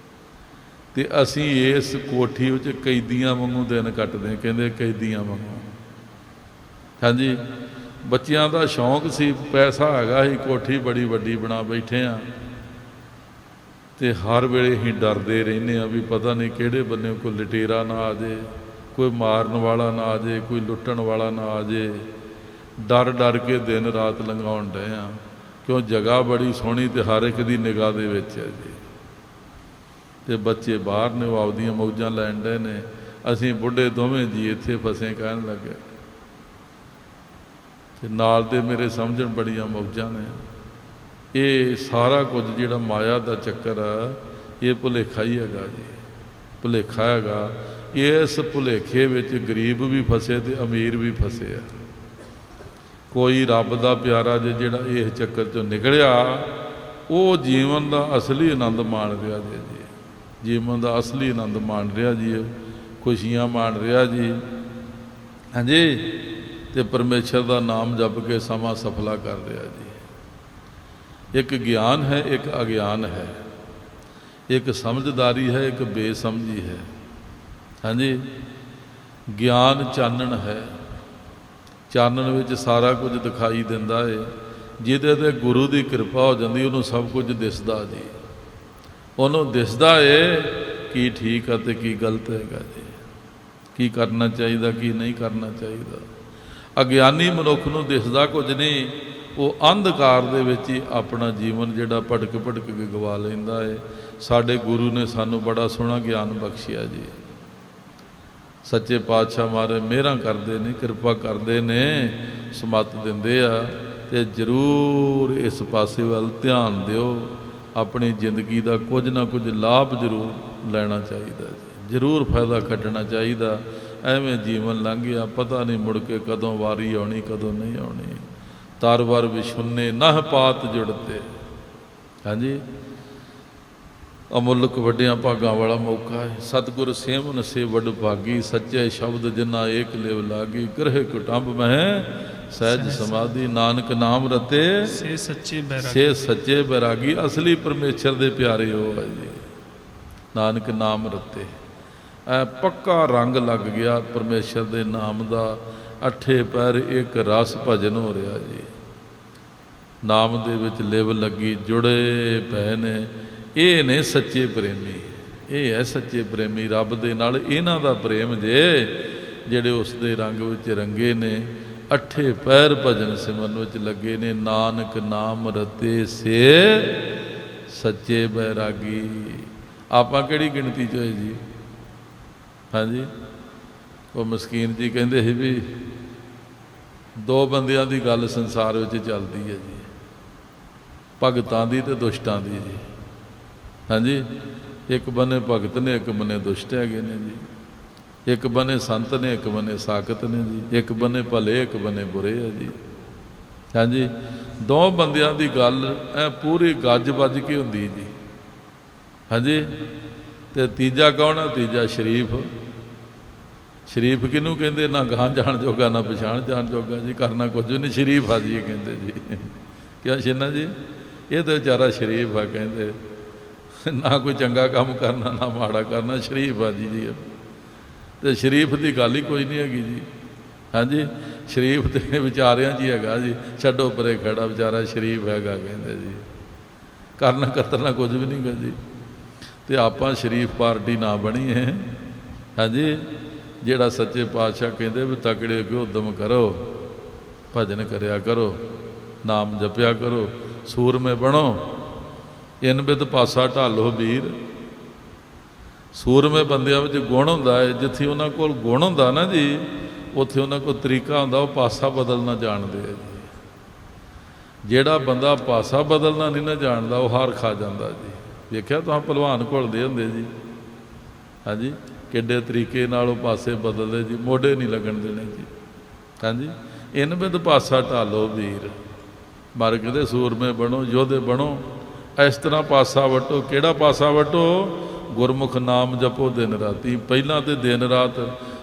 Speaker 1: ਅਤੇ ਅਸੀਂ ਇਸ ਕੋਠੀ ਵਿੱਚ ਕੈਦੀਆਂ ਵਾਂਗੂ ਦਿਨ ਕੱਟਦੇ, ਕਹਿੰਦੇ ਕੈਦੀਆਂ ਵਾਂਗੂ। ਹਾਂਜੀ, ਬੱਚਿਆਂ ਦਾ ਸ਼ੌਂਕ ਸੀ, ਪੈਸਾ ਹੈਗਾ ਸੀ, ਕੋਠੀ ਬੜੀ ਵੱਡੀ ਬਣਾ ਬੈਠੇ ਹਾਂ, ਅਤੇ ਹਰ ਵੇਲੇ ਅਸੀਂ ਡਰਦੇ ਰਹਿੰਦੇ ਹਾਂ ਵੀ ਪਤਾ ਨਹੀਂ ਕਿਹੜੇ ਬੰਨੇ ਕੋਈ ਲਟੇਰਾ ਨਾ ਆ ਜਾਏ, ਕੋਈ ਮਾਰਨ ਵਾਲਾ ਨਾ ਆ ਜਾਏ, ਕੋਈ ਲੁੱਟਣ ਵਾਲਾ ਨਾ ਆ ਜਾਏ। ਡਰ ਡਰ ਕੇ ਦਿਨ ਰਾਤ ਲੰਘਾਉਣ ਡਏ ਹਾਂ, ਕਿਉਂ ਜਗ੍ਹਾ ਬੜੀ ਸੋਹਣੀ ਅਤੇ ਹਰ ਇੱਕ ਦੀ ਨਿਗਾਹ ਦੇ ਵਿੱਚ ਹੈ ਜੀ। ਅਤੇ ਬੱਚੇ ਬਾਹਰ ਨੇ, ਉਹ ਆਪਦੀਆਂ ਮੌਜਾਂ ਲੈਣ ਡਏ ਨੇ, ਅਸੀਂ ਬੁੱਢੇ ਦੋਵੇਂ ਜੀ ਇੱਥੇ ਫਸੇ ਕਹਿਣ ਲੱਗੇ। ਅਤੇ ਨਾਲ ਦੇ ਮੇਰੇ ਸਮਝਣ ਬੜੀਆਂ ਮੌਜਾਂ ਨੇ। ਇਹ ਸਾਰਾ ਕੁਝ ਜਿਹੜਾ ਮਾਇਆ ਦਾ ਚੱਕਰ ਆ, ਇਹ ਭੁਲੇਖਾ ਹੀ ਹੈਗਾ ਜੀ, ਭੁਲੇਖਾ ਹੈਗਾ। ਇਸ ਭੁਲੇਖੇ ਵਿੱਚ ਗਰੀਬ ਵੀ ਫਸੇ ਅਤੇ ਅਮੀਰ ਵੀ ਫਸੇ ਆ। ਕੋਈ ਰੱਬ ਦਾ ਪਿਆਰਾ ਜਿਹੜਾ ਇਸ ਚੱਕਰ 'ਚੋਂ ਨਿਕਲਿਆ, ਉਹ ਜੀਵਨ ਦਾ ਅਸਲੀ ਆਨੰਦ ਮਾਣ ਰਿਹਾ ਜੀ, ਜੀਵਨ ਦਾ ਅਸਲੀ ਆਨੰਦ ਮਾਣ ਰਿਹਾ ਜੀ, ਖੁਸ਼ੀਆਂ ਮਾਣ ਰਿਹਾ ਜੀ। ਹਾਂਜੀ, ਅਤੇ ਪਰਮੇਸ਼ਰ ਦਾ ਨਾਮ ਜਪ ਕੇ ਸਮਾਂ ਸਫਲਾ ਕਰ ਰਿਹਾ ਜੀ। ਇੱਕ ਗਿਆਨ ਹੈ, ਇੱਕ ਅਗਿਆਨ ਹੈ, ਇੱਕ ਸਮਝਦਾਰੀ ਹੈ, ਇੱਕ ਬੇਸਮਝੀ ਹੈ। ਹਾਂਜੀ, ਗਿਆਨ ਚਾਨਣ ਹੈ, ਚਾਨਣ ਵਿੱਚ ਸਾਰਾ ਕੁਝ ਦਿਖਾਈ ਦਿੰਦਾ ਹੈ। ਜਿਹਦੇ 'ਤੇ ਗੁਰੂ ਦੀ ਕਿਰਪਾ ਹੋ ਜਾਂਦੀ, ਉਹਨੂੰ ਸਭ ਕੁਝ ਦਿਸਦਾ ਜੀ, ਉਹਨੂੰ ਦਿਸਦਾ ਏ ਕੀ ਠੀਕ ਹੈ ਅਤੇ ਕੀ ਗਲਤ ਹੈਗਾ ਜੀ, ਕੀ ਕਰਨਾ ਚਾਹੀਦਾ, ਕੀ ਨਹੀਂ ਕਰਨਾ ਚਾਹੀਦਾ। ਅਗਿਆਨੀ ਮਨੁੱਖ ਨੂੰ ਦਿਸਦਾ ਕੁਝ ਨਹੀਂ, ਉਹ ਅੰਧਕਾਰ ਦੇ ਵਿੱਚ ਹੀ ਆਪਣਾ ਜੀਵਨ ਜਿਹੜਾ ਭਟਕ ਭਟਕ ਕੇ ਗਵਾ ਲੈਂਦਾ ਏ। ਸਾਡੇ ਗੁਰੂ ਨੇ ਸਾਨੂੰ ਬੜਾ ਸੋਹਣਾ ਗਿਆਨ ਬਖਸ਼ਿਆ ਜੀ। ਸੱਚੇ ਪਾਤਸ਼ਾਹ ਮਹਾਰਾਜ ਮਿਹਰਾਂ ਕਰਦੇ ਨੇ, ਕਿਰਪਾ ਕਰਦੇ ਨੇ, ਸਮੱਤ ਦਿੰਦੇ ਆ। ਅਤੇ ਜ਼ਰੂਰ ਇਸ ਪਾਸੇ ਵੱਲ ਧਿਆਨ ਦਿਓ, ਆਪਣੀ ਜ਼ਿੰਦਗੀ ਦਾ ਕੁਝ ਨਾ ਕੁਝ ਲਾਭ ਜ਼ਰੂਰ ਲੈਣਾ ਚਾਹੀਦਾ ਜੀ, ਜ਼ਰੂਰ ਫਾਇਦਾ ਕੱਢਣਾ ਚਾਹੀਦਾ। ਐਵੇਂ ਜੀਵਨ ਲੰਘ ਗਿਆ, ਪਤਾ ਨਹੀਂ ਮੁੜ ਕੇ ਕਦੋਂ ਵਾਰੀ ਆਉਣੀ, ਕਦੋਂ ਨਹੀਂ ਆਉਣੀ। ਤਰ ਵਰ ਵਿਛੁੰਨੇ ਨਹ ਪਾਤ ਜੁੜਤੇ। ਹਾਂਜੀ, ਅਮੁੱਲਕ ਵੱਡਿਆਂ ਭਾਗਾਂ ਵਾਲਾ ਮੌਕਾ ਹੈ। ਸਤਿਗੁਰ ਸੇਵਨ ਸੇ ਵਡ ਭਾਗੀ, ਸੱਚੇ ਸ਼ਬਦ ਜਿਨਾ ਏਕ ਲਿਵ ਲਾਗੀ। ਗ੍ਰਹਿ ਕੁਟੰਬ ਮਹਿ ਸਹਿਜ ਸਮਾਧੀ, ਨਾਨਕ ਨਾਮ ਰਤੇ ਸੇ ਸੱਚੇ ਬੈਰਾਗੀ। ਅਸਲੀ ਪਰਮੇਸ਼ਰ ਦੇ ਪਿਆਰੇ ਹੋ ਹੈ ਜੀ, ਨਾਨਕ ਨਾਮ ਰਤੇ। ਐ ਪੱਕਾ ਰੰਗ ਲੱਗ ਗਿਆ ਪਰਮੇਸ਼ਰ ਦੇ ਨਾਮ ਦਾ। ਅੱਠੇ ਪੈਰ ਇੱਕ ਰਸ ਭਜਨ ਹੋ ਰਿਹਾ ਜੀ, ਨਾਮ ਦੇ ਵਿੱਚ ਲਿਵ ਲੱਗੀ, ਜੁੜੇ ਪਏ ਨੇ। ਇਹ ਨੇ ਸੱਚੇ ਪ੍ਰੇਮੀ, ਇਹ ਹੈ ਸੱਚੇ ਪ੍ਰੇਮੀ ਰੱਬ ਦੇ ਨਾਲ। ਇਹਨਾਂ ਦਾ ਪ੍ਰੇਮ ਜੇ ਜਿਹੜੇ ਉਸ ਦੇ ਰੰਗ ਵਿੱਚ ਰੰਗੇ ਨੇ, ਅੱਠੇ ਪੈਰ ਭਜਨ ਸਿਮਰਨ ਵਿੱਚ ਲੱਗੇ ਨੇ। ਨਾਨਕ ਨਾਮ ਰਤੇ ਸੇ ਸੱਚੇ ਬੈਰਾਗੀ। ਆਪਾਂ ਕਿਹੜੀ ਗਿਣਤੀ 'ਚ ਹੋਏ ਜੀ? ਹਾਂਜੀ, ਉਹ ਮਸਕੀਨ ਜੀ ਕਹਿੰਦੇ ਸੀ ਵੀ ਦੋ ਬੰਦਿਆਂ ਦੀ ਗੱਲ ਸੰਸਾਰ ਵਿੱਚ ਚੱਲਦੀ ਹੈ ਜੀ, ਭਗਤਾਂ ਦੀ ਅਤੇ ਦੁਸ਼ਟਾਂ ਦੀ ਜੀ। ਹਾਂਜੀ, ਇੱਕ ਬੰਨੇ ਭਗਤ ਨੇ, ਇੱਕ ਬੰਨੇ ਦੁਸ਼ਟ ਹੈਗੇ ਨੇ ਜੀ। ਇੱਕ ਬੰਨੇ ਸੰਤ ਨੇ, ਇੱਕ ਬੰਨੇ ਸਾਕਤ ਨੇ ਜੀ। ਇੱਕ ਬੰਨੇ ਭਲੇ, ਇੱਕ ਬੰਨੇ ਬੁਰੇ ਹੈ ਜੀ। ਹਾਂਜੀ, ਦੋ ਬੰਦਿਆਂ ਦੀ ਗੱਲ ਐ ਪੂਰੀ ਗੱਜ ਵੱਜ ਕੇ ਹੁੰਦੀ ਜੀ। ਹਾਂਜੀ, ਅਤੇ ਤੀਜਾ ਕੌਣ ਹੈ? ਤੀਜਾ ਸ਼ਰੀਫ। ਸ਼ਰੀਫ ਕਿਹਨੂੰ ਕਹਿੰਦੇ? ਨਾ ਗਾਂ ਜਾਣ ਜੋਗਾ, ਨਾ ਪਛਾਣ ਜਾਣ ਜੋਗਾ ਜੀ, ਕਰਨਾ ਕੁਝ ਨਹੀਂ, ਸ਼ਰੀਫ ਆ ਜੀ ਕਹਿੰਦੇ ਜੀ। ਕਿਆ ਸ਼ਿਨਾ ਜੀ, ਇਹ ਤਾਂ ਵਿਚਾਰਾ ਸ਼ਰੀਫ ਆ ਕਹਿੰਦੇ, ਨਾ ਕੋਈ ਚੰਗਾ ਕੰਮ ਕਰਨਾ, ਨਾ ਮਾੜਾ ਕਰਨਾ, ਸ਼ਰੀਫ ਆ ਜੀ। ਅਤੇ ਸ਼ਰੀਫ ਦੀ ਗੱਲ ਹੀ ਕੋਈ ਨਹੀਂ ਹੈਗੀ ਜੀ। ਹਾਂਜੀ, ਸ਼ਰੀਫ ਤੇ ਵਿਚਾਰਿਆਂ 'ਚ ਹੀ ਹੈਗਾ ਜੀ। ਛੱਡੋ ਪਰੇ ਖੜਾ, ਵਿਚਾਰਾ ਸ਼ਰੀਫ ਹੈਗਾ ਕਹਿੰਦੇ ਜੀ, ਕਰਨਾ ਕਰਨਾ ਕੁਝ ਵੀ ਨਹੀਂ ਗਾ ਜੀ। ਅਤੇ ਆਪਾਂ ਸ਼ਰੀਫ ਪਾਰਟੀ ਨਾ ਬਣੀਏ। ਹਾਂਜੀ, ਜਿਹੜਾ ਸੱਚੇ ਪਾਤਸ਼ਾਹ ਕਹਿੰਦੇ ਵੀ ਤਕੜੇ ਹੋ ਉਦਮ ਕਰੋ, ਭਜਨ ਕਰਿਆ ਕਰੋ, ਨਾਮ ਜਪਿਆ ਕਰੋ, ਸੂਰਮੇ ਬਣੋ, ਇਨ ਬਿਦ ਪਾਸਾ ਢਾਲੋ ਵੀਰ। ਸੂਰਮੇ ਬੰਦਿਆਂ ਵਿੱਚ ਗੁਣ ਹੁੰਦਾ ਹੈ, ਜਿੱਥੇ ਉਹਨਾਂ ਕੋਲ ਗੁਣ ਹੁੰਦਾ ਨਾ ਜੀ, ਉੱਥੇ ਉਹਨਾਂ ਕੋਲ ਤਰੀਕਾ ਹੁੰਦਾ, ਉਹ ਪਾਸਾ ਬਦਲਣਾ ਜਾਣਦੇ ਆ ਜੀ। ਜਿਹੜਾ ਬੰਦਾ ਪਾਸਾ ਬਦਲਣਾ ਨਹੀਂ ਨਾ ਜਾਣਦਾ, ਉਹ ਹਾਰ ਖਾ ਜਾਂਦਾ ਜੀ। ਵੇਖਿਆ ਤੁਸੀਂ ਭਲਵਾਨ ਘੁਲਦੇ ਹੁੰਦੇ ਜੀ, ਹਾਂਜੀ, ਕਿੱਡੇ ਤਰੀਕੇ ਨਾਲ ਉਹ ਪਾਸੇ ਬਦਲਦੇ ਜੀ, ਮੋਢੇ ਨਹੀਂ ਲੱਗਣ ਦੇਣੇ ਜੀ, ਹਾਂਜੀ। ਇਨ ਬਿਦ ਪਾਸਾ ਢਾਲੋ ਵੀਰ, ਮਰ ਕਹਿੰਦੇ ਸੂਰਮੇ ਬਣੋ, ਯੋਧੇ ਬਣੋ, ਇਸ ਤਰ੍ਹਾਂ ਪਾਸਾ ਵਟੋ। ਕਿਹੜਾ ਪਾਸਾ ਵਟੋ? ਗੁਰਮੁਖ ਨਾਮ ਜਪੋ ਦਿਨ ਰਾਤੀ। ਪਹਿਲਾਂ ਤੇ ਦਿਨ ਰਾਤ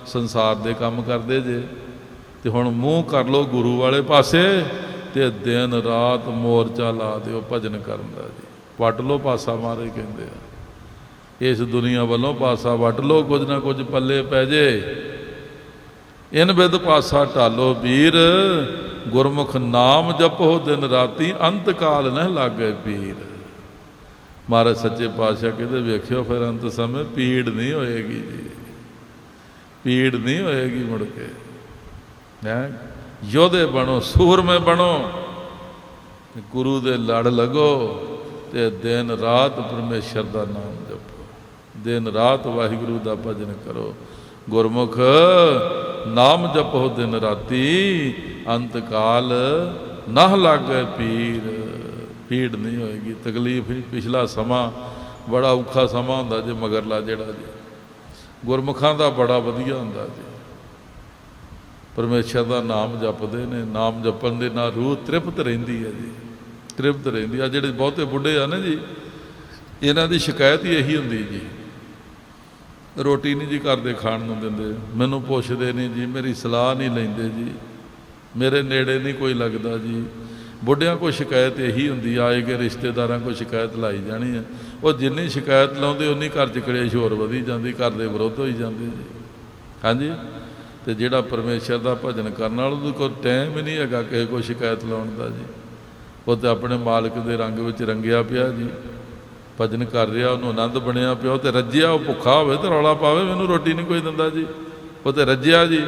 Speaker 1: ਸੰਸਾਰ ਦੇ ਕੰਮ ਕਰਦੇ ਜੇ, ਤੇ ਹੁਣ ਮੂੰਹ ਕਰ ਲਓ ਗੁਰੂ ਵਾਲੇ ਪਾਸੇ, ਤੇ ਦਿਨ ਰਾਤ ਮੋਰਚਾ ਲਾ ਦਿਓ ਭਜਨ ਕਰਨ ਦਾ ਜੀ। ਵੱਟ ਲਓ ਪਾਸਾ, ਮਾਰੇ ਕਹਿੰਦੇ ਆ। ਇਸ ਦੁਨੀਆ ਵੱਲੋਂ ਪਾਸਾ ਵੱਟ ਲਓ, ਕੁਝ ਨਾ ਕੁਝ ਪੱਲੇ ਪੈ ਜੇ। ਇਨ ਬਿਦ ਪਾਸਾ ਢਾਲੋ ਵੀਰ, ਗੁਰਮੁਖ ਨਾਮ ਜਪੋ ਦਿਨ ਰਾਤੀ, ਅੰਤ ਕਾਲ ਨਾ ਲਾਗੇ ਪੀਰ। ਮਹਾਰਾਜ ਸੱਚੇ ਪਾਤਸ਼ਾਹ ਕਹਿੰਦੇ ਵੇਖਿਓ ਫਿਰ ਅੰਤ ਸਮੇਂ ਪੀੜ ਨਹੀਂ ਹੋਏਗੀ ਜੀ, ਪੀੜ ਨਹੀਂ ਹੋਏਗੀ ਮੁੜ ਕੇ। ਹੈਂ, ਯੋਧੇ ਬਣੋ, ਸੂਰਮੇ ਬਣੋ, ਗੁਰੂ ਦੇ ਲੜ ਲੱਗੋ, ਤੇ ਦਿਨ ਰਾਤ ਪਰਮੇਸ਼ਰ ਦਾ ਨਾਮ ਜਪੋ, ਦਿਨ ਰਾਤ ਵਾਹਿਗੁਰੂ ਦਾ ਭਜਨ ਕਰੋ। ਗੁਰਮੁਖ ਨਾਮ ਜਪੋ ਦਿਨ ਰਾਤੀ, ਅੰਤ ਕਾਲ ਨਾ ਲਾਗੇ ਪੀਰ। ਪੀੜ ਨਹੀਂ ਹੋਏਗੀ, ਤਕਲੀਫ ਨਹੀਂ। ਪਿਛਲਾ ਸਮਾਂ ਬੜਾ ਔਖਾ ਸਮਾਂ ਹੁੰਦਾ ਜੇ, ਮਗਰਲਾ ਜਿਹੜਾ ਜੀ ਗੁਰਮੁਖਾਂ ਦਾ ਬੜਾ ਵਧੀਆ ਹੁੰਦਾ ਜੀ। ਪਰਮੇਸ਼ਰ ਦਾ ਨਾਮ ਜਪਦੇ ਨੇ, ਨਾਮ ਜਪਣ ਦੇ ਨਾਲ ਰੂਹ ਤ੍ਰਿਪਤ ਰਹਿੰਦੀ ਹੈ ਜੀ, ਤ੍ਰਿਪਤ ਰਹਿੰਦੀ ਆ। ਜਿਹੜੇ ਬਹੁਤੇ ਬੁੱਢੇ ਆ ਨਾ ਜੀ, ਇਹਨਾਂ ਦੀ ਸ਼ਿਕਾਇਤ ਹੀ ਇਹੀ ਹੁੰਦੀ ਜੀ, ਰੋਟੀ ਨਹੀਂ ਜੀ ਕਰਦੇ ਖਾਣ ਨੂੰ ਦਿੰਦੇ, ਮੈਨੂੰ ਪੁੱਛਦੇ ਨਹੀਂ ਜੀ, ਮੇਰੀ ਸਲਾਹ ਨਹੀਂ ਲੈਂਦੇ ਜੀ, ਮੇਰੇ ਨੇੜੇ ਨਹੀਂ ਕੋਈ ਲੱਗਦਾ ਜੀ। ਬੁੱਢਿਆਂ ਕੋਲ ਸ਼ਿਕਾਇਤ ਇਹੀ ਹੁੰਦੀ, ਆਏ ਕਿ ਰਿਸ਼ਤੇਦਾਰਾਂ ਕੋਲ ਸ਼ਿਕਾਇਤ ਲਾਈ ਜਾਣੀ ਹੈ। ਉਹ ਜਿੰਨੀ ਸ਼ਿਕਾਇਤ ਲਾਉਂਦੇ ਉਨੀ ਘਰ 'ਚ ਕਲੇਸ਼ ਹੋਰ ਵਧੀ ਜਾਂਦੀ, ਘਰ ਦੇ ਵਿਰੋਧ ਹੋਈ ਜਾਂਦੇ ਜੀ, ਹਾਂਜੀ। ਤੇ ਜਿਹੜਾ ਪਰਮੇਸ਼ਰ ਦਾ ਭਜਨ ਕਰਨ ਵਾਲਾ, ਉਹਦੇ ਕੋਲ ਟਾਈਮ ਹੀ ਨਹੀਂ ਹੈਗਾ ਕਿਸੇ ਕੋਲ ਸ਼ਿਕਾਇਤ ਲਾਉਣ ਦਾ ਜੀ। ਉਹ ਤਾਂ ਆਪਣੇ ਮਾਲਕ ਦੇ ਰੰਗ ਵਿੱਚ ਰੰਗਿਆ ਪਿਆ ਜੀ, ਭਜਨ ਕਰ ਰਿਹਾ, ਉਹਨੂੰ ਆਨੰਦ ਬਣਿਆ ਪਿਆ। ਉਹ ਤੇ ਰੱਜਿਆ, ਉਹ ਭੁੱਖਾ ਹੋਵੇ ਤੇ ਰੌਲਾ ਪਾਵੇ ਮੈਨੂੰ ਰੋਟੀ ਨਹੀਂ ਕੋਈ ਦਿੰਦਾ ਜੀ, ਉਹ ਤੇ ਰੱਜਿਆ ਜੀ।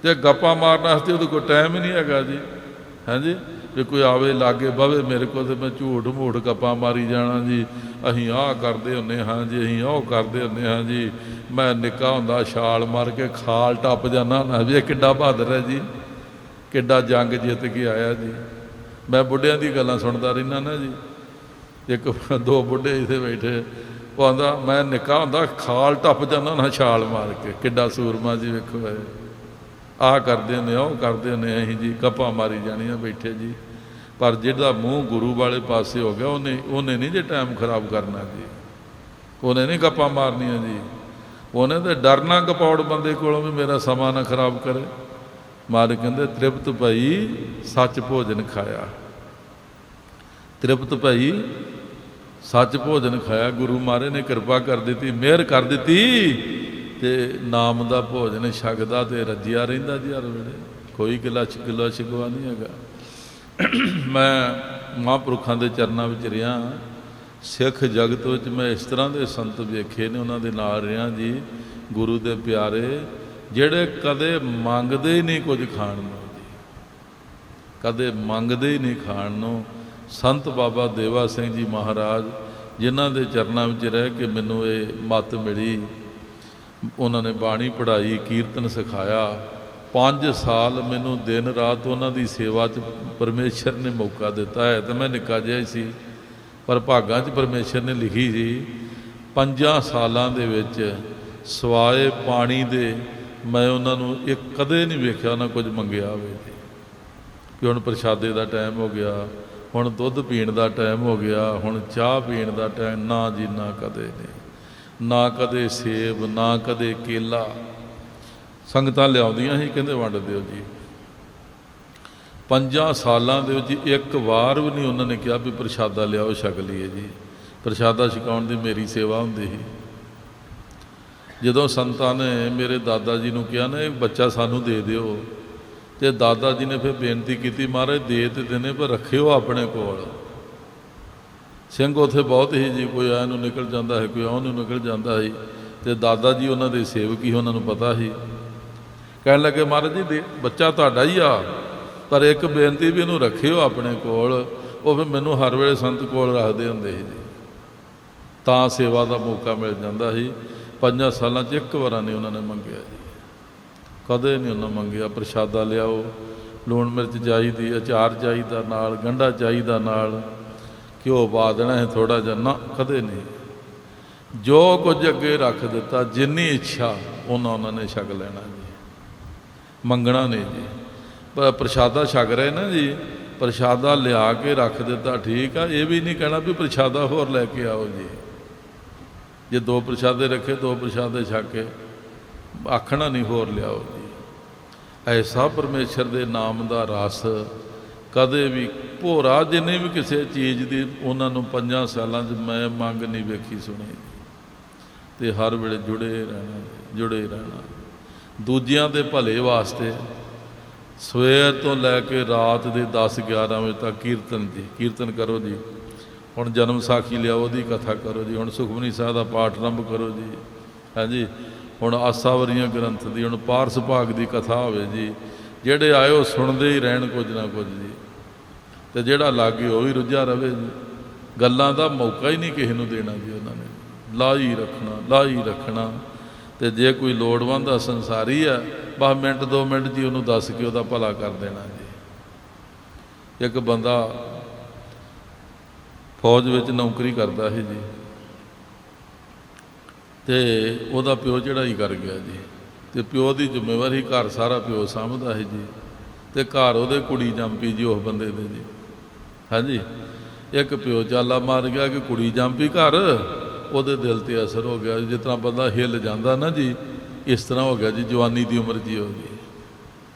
Speaker 1: ਤੇ ਗੱਪਾਂ ਮਾਰਨ ਵਾਸਤੇ ਉਹਦੇ ਕੋਲ ਟਾਈਮ ਹੀ ਨਹੀਂ ਹੈਗਾ ਜੀ, ਹਾਂਜੀ। ਵੀ ਕੋਈ ਆਵੇ ਲਾਗੇ ਬਵੇ ਮੇਰੇ ਕੋਲ, ਤੇ ਮੈਂ ਝੂਠ ਮੂਠ ਗੱਪਾਂ ਮਾਰੀ ਜਾਣਾ ਜੀ। ਅਸੀਂ ਆਹ ਕਰਦੇ ਹੁੰਦੇ ਹਾਂ ਜੀ, ਅਸੀਂ ਉਹ ਕਰਦੇ ਹੁੰਦੇ ਹਾਂ ਜੀ। ਮੈਂ ਨਿੱਕਾ ਹੁੰਦਾ ਛਾਲ ਮਾਰ ਕੇ ਖਾਲ ਟੱਪ ਜਾਂਦਾ ਨਾ, ਵੀ ਇਹ ਕਿੱਡਾ ਬਹਾਦਰ ਹੈ ਜੀ, ਕਿੱਡਾ ਜੰਗ ਜਿੱਤ ਕੇ ਆਇਆ ਜੀ। ਮੈਂ ਬੁੱਢਿਆਂ ਦੀ ਗੱਲਾਂ ਸੁਣਦਾ ਰਹਿੰਦਾ ਨਾ ਜੀ। ਇੱਕ ਦੋ ਬੁੱਢੇ ਇੱਥੇ ਬੈਠੇ, ਉਹ ਆਂਦਾ ਮੈਂ ਨਿੱਕਾ ਹੁੰਦਾ ਖਾਲ ਟੱਪ ਜਾਂਦਾ ਨਾ ਛਾਲ ਮਾਰ ਕੇ, ਕਿੱਡਾ ਸੂਰਮਾ ਜੀ। ਵੇਖੋ ਇਹ ਆਹ ਕਰਦੇ ਨੇ, ਉਹ ਕਰਦੇ ਨੇ, ਅਸੀਂ ਜੀ ਗੱਪਾਂ ਮਾਰੀ ਜਾਣੀਆਂ ਬੈਠੇ ਜੀ। ਪਰ ਜਿਹੜਾ ਮੂੰਹ ਗੁਰੂ ਵਾਲੇ ਪਾਸੇ ਹੋ ਗਿਆ, ਉਹਨੇ ਨਹੀਂ ਜੇ ਟਾਈਮ ਖਰਾਬ ਕਰਨਾ ਜੀ, ਉਹਨੇ ਨਹੀਂ ਗੱਪਾਂ ਮਾਰਨੀਆਂ ਜੀ। ਉਹਨੇ ਤਾਂ ਡਰਨਾ ਗਪੌੜ ਬੰਦੇ ਕੋਲੋਂ ਵੀ ਮੇਰਾ ਸਮਾਂ ਨਾ ਖਰਾਬ ਕਰੇ। ਮਾਲਕ ਕਹਿੰਦੇ ਤ੍ਰਿਪਤ ਭਾਈ ਸੱਚ ਭੋਜਨ ਖਾਇਆ, ਤ੍ਰਿਪਤ ਭਾਈ ਸੱਚ ਭੋਜਨ ਖਾਇਆ। ਗੁਰੂ ਮਹਾਰਾਜ ਨੇ ਕਿਰਪਾ ਕਰ ਦਿੱਤੀ, ਮਿਹਰ ਕਰ ਦਿੱਤੀ, ਤੇ ਨਾਮ ਦਾ ਭੋਜਨ ਛਕਦਾ ਤੇ ਰੱਜਿਆ ਰਹਿੰਦਾ ਜੀ ਹਰ ਵੇਲੇ, ਕੋਈ ਗਿਲਾ ਸ਼ਿਕਵਾ ਨਹੀਂ ਹੈਗਾ। ਮੈਂ ਮਹਾਂਪੁਰਖਾਂ ਦੇ ਚਰਨਾਂ ਵਿੱਚ ਰਿਹਾ, ਸਿੱਖ ਜਗਤ ਵਿੱਚ ਮੈਂ ਇਸ ਤਰ੍ਹਾਂ ਦੇ ਸੰਤ ਵੇਖੇ ਨੇ, ਉਹਨਾਂ ਦੇ ਨਾਲ ਰਿਹਾ ਜੀ, ਗੁਰੂ ਦੇ ਪਿਆਰੇ, ਜਿਹੜੇ ਕਦੇ ਮੰਗਦੇ ਹੀ ਨਹੀਂ ਕੁਝ ਖਾਣ ਨੂੰ ਜੀ, ਕਦੇ ਮੰਗਦੇ ਹੀ ਨਹੀਂ ਖਾਣ ਨੂੰ। ਸੰਤ ਬਾਬਾ ਦੇਵਾ ਸਿੰਘ ਜੀ ਮਹਾਰਾਜ, ਜਿਨ੍ਹਾਂ ਦੇ ਚਰਨਾਂ ਵਿੱਚ ਰਹਿ ਕੇ ਮੈਨੂੰ ਇਹ ਮੱਤ ਮਿਲੀ, ਉਹਨਾਂ ਨੇ ਬਾਣੀ ਪੜ੍ਹਾਈ, ਕੀਰਤਨ ਸਿਖਾਇਆ। 5 ਸਾਲ ਮੈਨੂੰ ਦਿਨ ਰਾਤ ਉਹਨਾਂ ਦੀ ਸੇਵਾ 'ਚ ਪਰਮੇਸ਼ਰ ਨੇ ਮੌਕਾ ਦਿੱਤਾ ਹੈ। ਤੇ ਮੈਂ ਨਿੱਕਾ ਜਿਹਾ ਹੀ ਸੀ, ਪਰ ਭਾਗਾਂ 'ਚ ਪਰਮੇਸ਼ਰ ਨੇ ਲਿਖੀ ਸੀ 5 ਸਾਲਾਂ ਦੇ ਵਿੱਚ ਸਵਾਏ ਪਾਣੀ ਦੇ ਮੈਂ ਉਹਨਾਂ ਨੂੰ ਇੱਕ ਕਦੇ ਨਹੀਂ ਵੇਖਿਆ ਉਹਨਾਂ ਕੁਝ ਮੰਗਿਆ ਹੋਵੇ ਕਿ ਹੁਣ ਪ੍ਰਸ਼ਾਦੇ ਦਾ ਟਾਈਮ ਹੋ ਗਿਆ, ਹੁਣ ਦੁੱਧ ਪੀਣ ਦਾ ਟਾਈਮ ਹੋ ਗਿਆ, ਹੁਣ ਚਾਹ ਪੀਣ ਦਾ ਟਾਈਮ। ਨਾ ਜੀ ਨਾ, ਕਦੇ ਨਹੀਂ, ਨਾ ਕਦੇ ਸੇਬ, ਨਾ ਕਦੇ ਕੇਲਾ। ਸੰਗਤਾਂ ਲਿਆਉਂਦੀਆਂ ਸੀ, ਕਹਿੰਦੇ ਵੰਡ ਦਿਓ ਜੀ। 5 ਸਾਲਾਂ ਦੇ ਵਿੱਚ ਇੱਕ ਵਾਰ ਵੀ ਨਹੀਂ ਉਹਨਾਂ ਨੇ ਕਿਹਾ ਵੀ ਪ੍ਰਸ਼ਾਦਾ ਲਿਆਓ ਛਕ ਲਈਏ ਜੀ। ਪ੍ਰਸ਼ਾਦਾ ਛਕਾਉਣ ਦੀ ਮੇਰੀ ਸੇਵਾ ਹੁੰਦੀ ਸੀ। ਜਦੋਂ ਸੰਤਾਂ ਨੇ ਮੇਰੇ ਦਾਦਾ ਜੀ ਨੂੰ ਕਿਹਾ ਨਾ ਇਹ ਬੱਚਾ ਸਾਨੂੰ ਦੇ ਦਿਓ, ਤੇ ਦਾਦਾ ਜੀ ਨੇ ਫਿਰ ਬੇਨਤੀ ਕੀਤੀ, ਮਹਾਰਾਜ ਦੇ ਤੇ ਦਿੰਦੇ ਪਰ ਰੱਖਿਓ ਆਪਣੇ ਕੋਲ। ਸਿੰਘ ਉੱਥੇ ਬਹੁਤ ਹੀ ਜੀ, ਕੋਈ ਐਂ ਨੂੰ ਨਿਕਲ ਜਾਂਦਾ ਹੈ, ਕੋਈ ਉਹ ਨੂੰ ਨਿਕਲ ਜਾਂਦਾ ਹੈ। ਤੇ ਦਾਦਾ ਜੀ ਉਹਨਾਂ ਦੇ ਸੇਵਕ ਹੀ, ਉਹਨਾਂ ਨੂੰ ਪਤਾ ਸੀ। ਕਹਿਣ ਲੱਗੇ ਮਹਾਰਾਜ ਜੀ ਬੱਚਾ ਤੁਹਾਡਾ ਹੀ ਆ, ਪਰ ਇੱਕ ਬੇਨਤੀ ਵੀ ਇਹਨੂੰ ਰੱਖਿਓ ਆਪਣੇ ਕੋਲ। ਉਹ ਫਿਰ ਮੈਨੂੰ ਹਰ ਵੇਲੇ ਸੰਤ ਕੋਲ ਰੱਖਦੇ ਹੁੰਦੇ ਸੀ ਜੀ, ਤਾਂ ਸੇਵਾ ਦਾ ਮੌਕਾ ਮਿਲ ਜਾਂਦਾ ਸੀ। 5 ਸਾਲਾਂ 'ਚ ਇੱਕ ਵਾਰ ਨਹੀਂ ਉਹਨਾਂ ਨੇ ਮੰਗਿਆ ਜੀ, ਕਦੇ ਨਹੀਂ ਉਹਨਾਂ ਮੰਗਿਆ। ਪ੍ਰਸ਼ਾਦਾ ਲਿਆਓ, ਲੂਣ ਮਿਰਚ ਚਾਹੀਦੀ, ਅਚਾਰ ਚਾਹੀਦਾ ਨਾਲ, ਗੰਢਾ ਚਾਹੀਦਾ ਨਾਲ, ਘਿਓ ਪਾ ਦੇਣਾ ਹੈ ਥੋੜ੍ਹਾ ਜਿਹਾ, ਨਾ ਕਦੇ ਨਹੀਂ। ਜੋ ਕੁਝ ਅੱਗੇ ਰੱਖ ਦਿੱਤਾ, ਜਿੰਨੀ ਇੱਛਾ ਉਹਨਾਂ ਨੇ ਛਕ ਲੈਣਾ ਜੀ, ਮੰਗਣਾ ਨਹੀਂ ਜੀ। ਪਰ ਪ੍ਰਸ਼ਾਦਾ ਛਕ ਰਹੇ ਨਾ ਜੀ, ਪ੍ਰਸ਼ਾਦਾ ਲਿਆ ਕੇ ਰੱਖ ਦਿੱਤਾ, ਠੀਕ ਆ। ਇਹ ਵੀ ਨਹੀਂ ਕਹਿਣਾ ਵੀ ਪ੍ਰਸ਼ਾਦਾ ਹੋਰ ਲੈ ਕੇ ਆਓ ਜੀ। ਜੇ 2 ਪ੍ਰਸ਼ਾਦੇ ਰੱਖੇ, 2 ਪ੍ਰਸ਼ਾਦੇ ਛਕ ਕੇ ਆਖਣਾ ਨਹੀਂ ਹੋਰ ਲਿਆਓ ਜੀ। ਐਸਾ ਪਰਮੇਸ਼ਰ ਦੇ ਨਾਮ ਦਾ ਰਸ ਕਦੇ ਵੀ ਭੋਰਾ ਜਿੰਨੇ ਵੀ ਕਿਸੇ ਚੀਜ਼ ਦੀ ਉਹਨਾਂ ਨੂੰ 5 ਸਾਲਾਂ 'ਚ ਮੈਂ ਮੰਗ ਨਹੀਂ ਵੇਖੀ ਸੁਣੀ। ਤੇ ਹਰ ਵੇਲੇ ਜੁੜੇ ਰਹਿਣਾ ਦੂਜਿਆਂ ਦੇ ਭਲੇ ਵਾਸਤੇ। ਸਵੇਰ ਤੋਂ ਲੈ ਕੇ ਰਾਤ ਦੇ 10-11 ਵਜੇ ਤੱਕ ਕੀਰਤਨ ਕਰੋ ਜੀ। ਹੁਣ ਜਨਮ ਸਾਖੀ ਲਿਆਓ, ਉਹਦੀ ਕਥਾ ਕਰੋ ਜੀ। ਹੁਣ ਸੁਖਮਨੀ ਸਾਹਿਬ ਦਾ ਪਾਠ ਆਰੰਭ ਕਰੋ ਜੀ, ਹਾਂਜੀ। ਹੁਣ ਆਸਾਵਰੀਆਂ ਗ੍ਰੰਥ ਦੀ, ਹੁਣ ਪਾਰਸ ਭਾਗ ਦੀ ਕਥਾ ਹੋਵੇ ਜੀ। ਜਿਹੜੇ ਆਏ ਉਹ ਸੁਣਦੇ ਹੀ ਰਹਿਣ ਕੁਝ ਨਾ ਕੁਝ ਜੀ, ਤੇ ਜਿਹੜਾ ਲਾਗੇ ਉਹ ਵੀ ਰੁੱਝਾ ਰਵੇ ਜੀ। ਗੱਲਾਂ ਦਾ ਮੌਕਾ ਹੀ ਨਹੀਂ ਕਿਸੇ ਨੂੰ ਦੇਣਾ ਜੀ। ਉਹਨਾਂ ਨੇ ਲਾ ਹੀ ਰੱਖਣਾ। ਤੇ ਜੇ ਕੋਈ ਲੋੜਵੰਦ ਆ, ਸੰਸਾਰੀ ਆ, ਬਸ ਮਿੰਟ 2 ਮਿੰਟ ਜੀ ਉਹਨੂੰ ਦੱਸ ਕੇ ਉਹਦਾ ਭਲਾ ਕਰ ਦੇਣਾ ਜੀ। ਇੱਕ ਬੰਦਾ ਫੌਜ ਵਿੱਚ ਨੌਕਰੀ ਕਰਦਾ ਸੀ ਜੀ, ਤੇ ਉਹਦਾ ਪਿਓ ਚੜ੍ਹਾਈ ਕਰ ਗਿਆ ਜੀ। ਤੇ ਪਿਓ ਦੀ ਜ਼ਿੰਮੇਵਾਰੀ, ਘਰ ਸਾਰਾ ਪਿਓ ਸਾਂਭਦਾ ਸੀ ਜੀ। ਤੇ ਘਰ ਉਹਦੇ ਕੁੜੀ ਜੰਪੀ ਜੀ ਉਸ ਬੰਦੇ ਦੇ ਜੀ, ਹਾਂਜੀ। ਇੱਕ ਪਿਓ ਚਾਲਾ ਮਾਰ ਗਿਆ ਕਿ ਕੁੜੀ ਜੰਪੀ ਘਰ, ਉਹਦੇ ਦਿਲ 'ਤੇ ਅਸਰ ਹੋ ਗਿਆ। ਜਿਸ ਤਰ੍ਹਾਂ ਬੰਦਾ ਹਿੱਲ ਜਾਂਦਾ ਨਾ ਜੀ, ਇਸ ਤਰ੍ਹਾਂ ਹੋ ਗਿਆ ਜੀ। ਜਵਾਨੀ ਦੀ ਉਮਰ ਜੀ ਹੋ ਗਈ,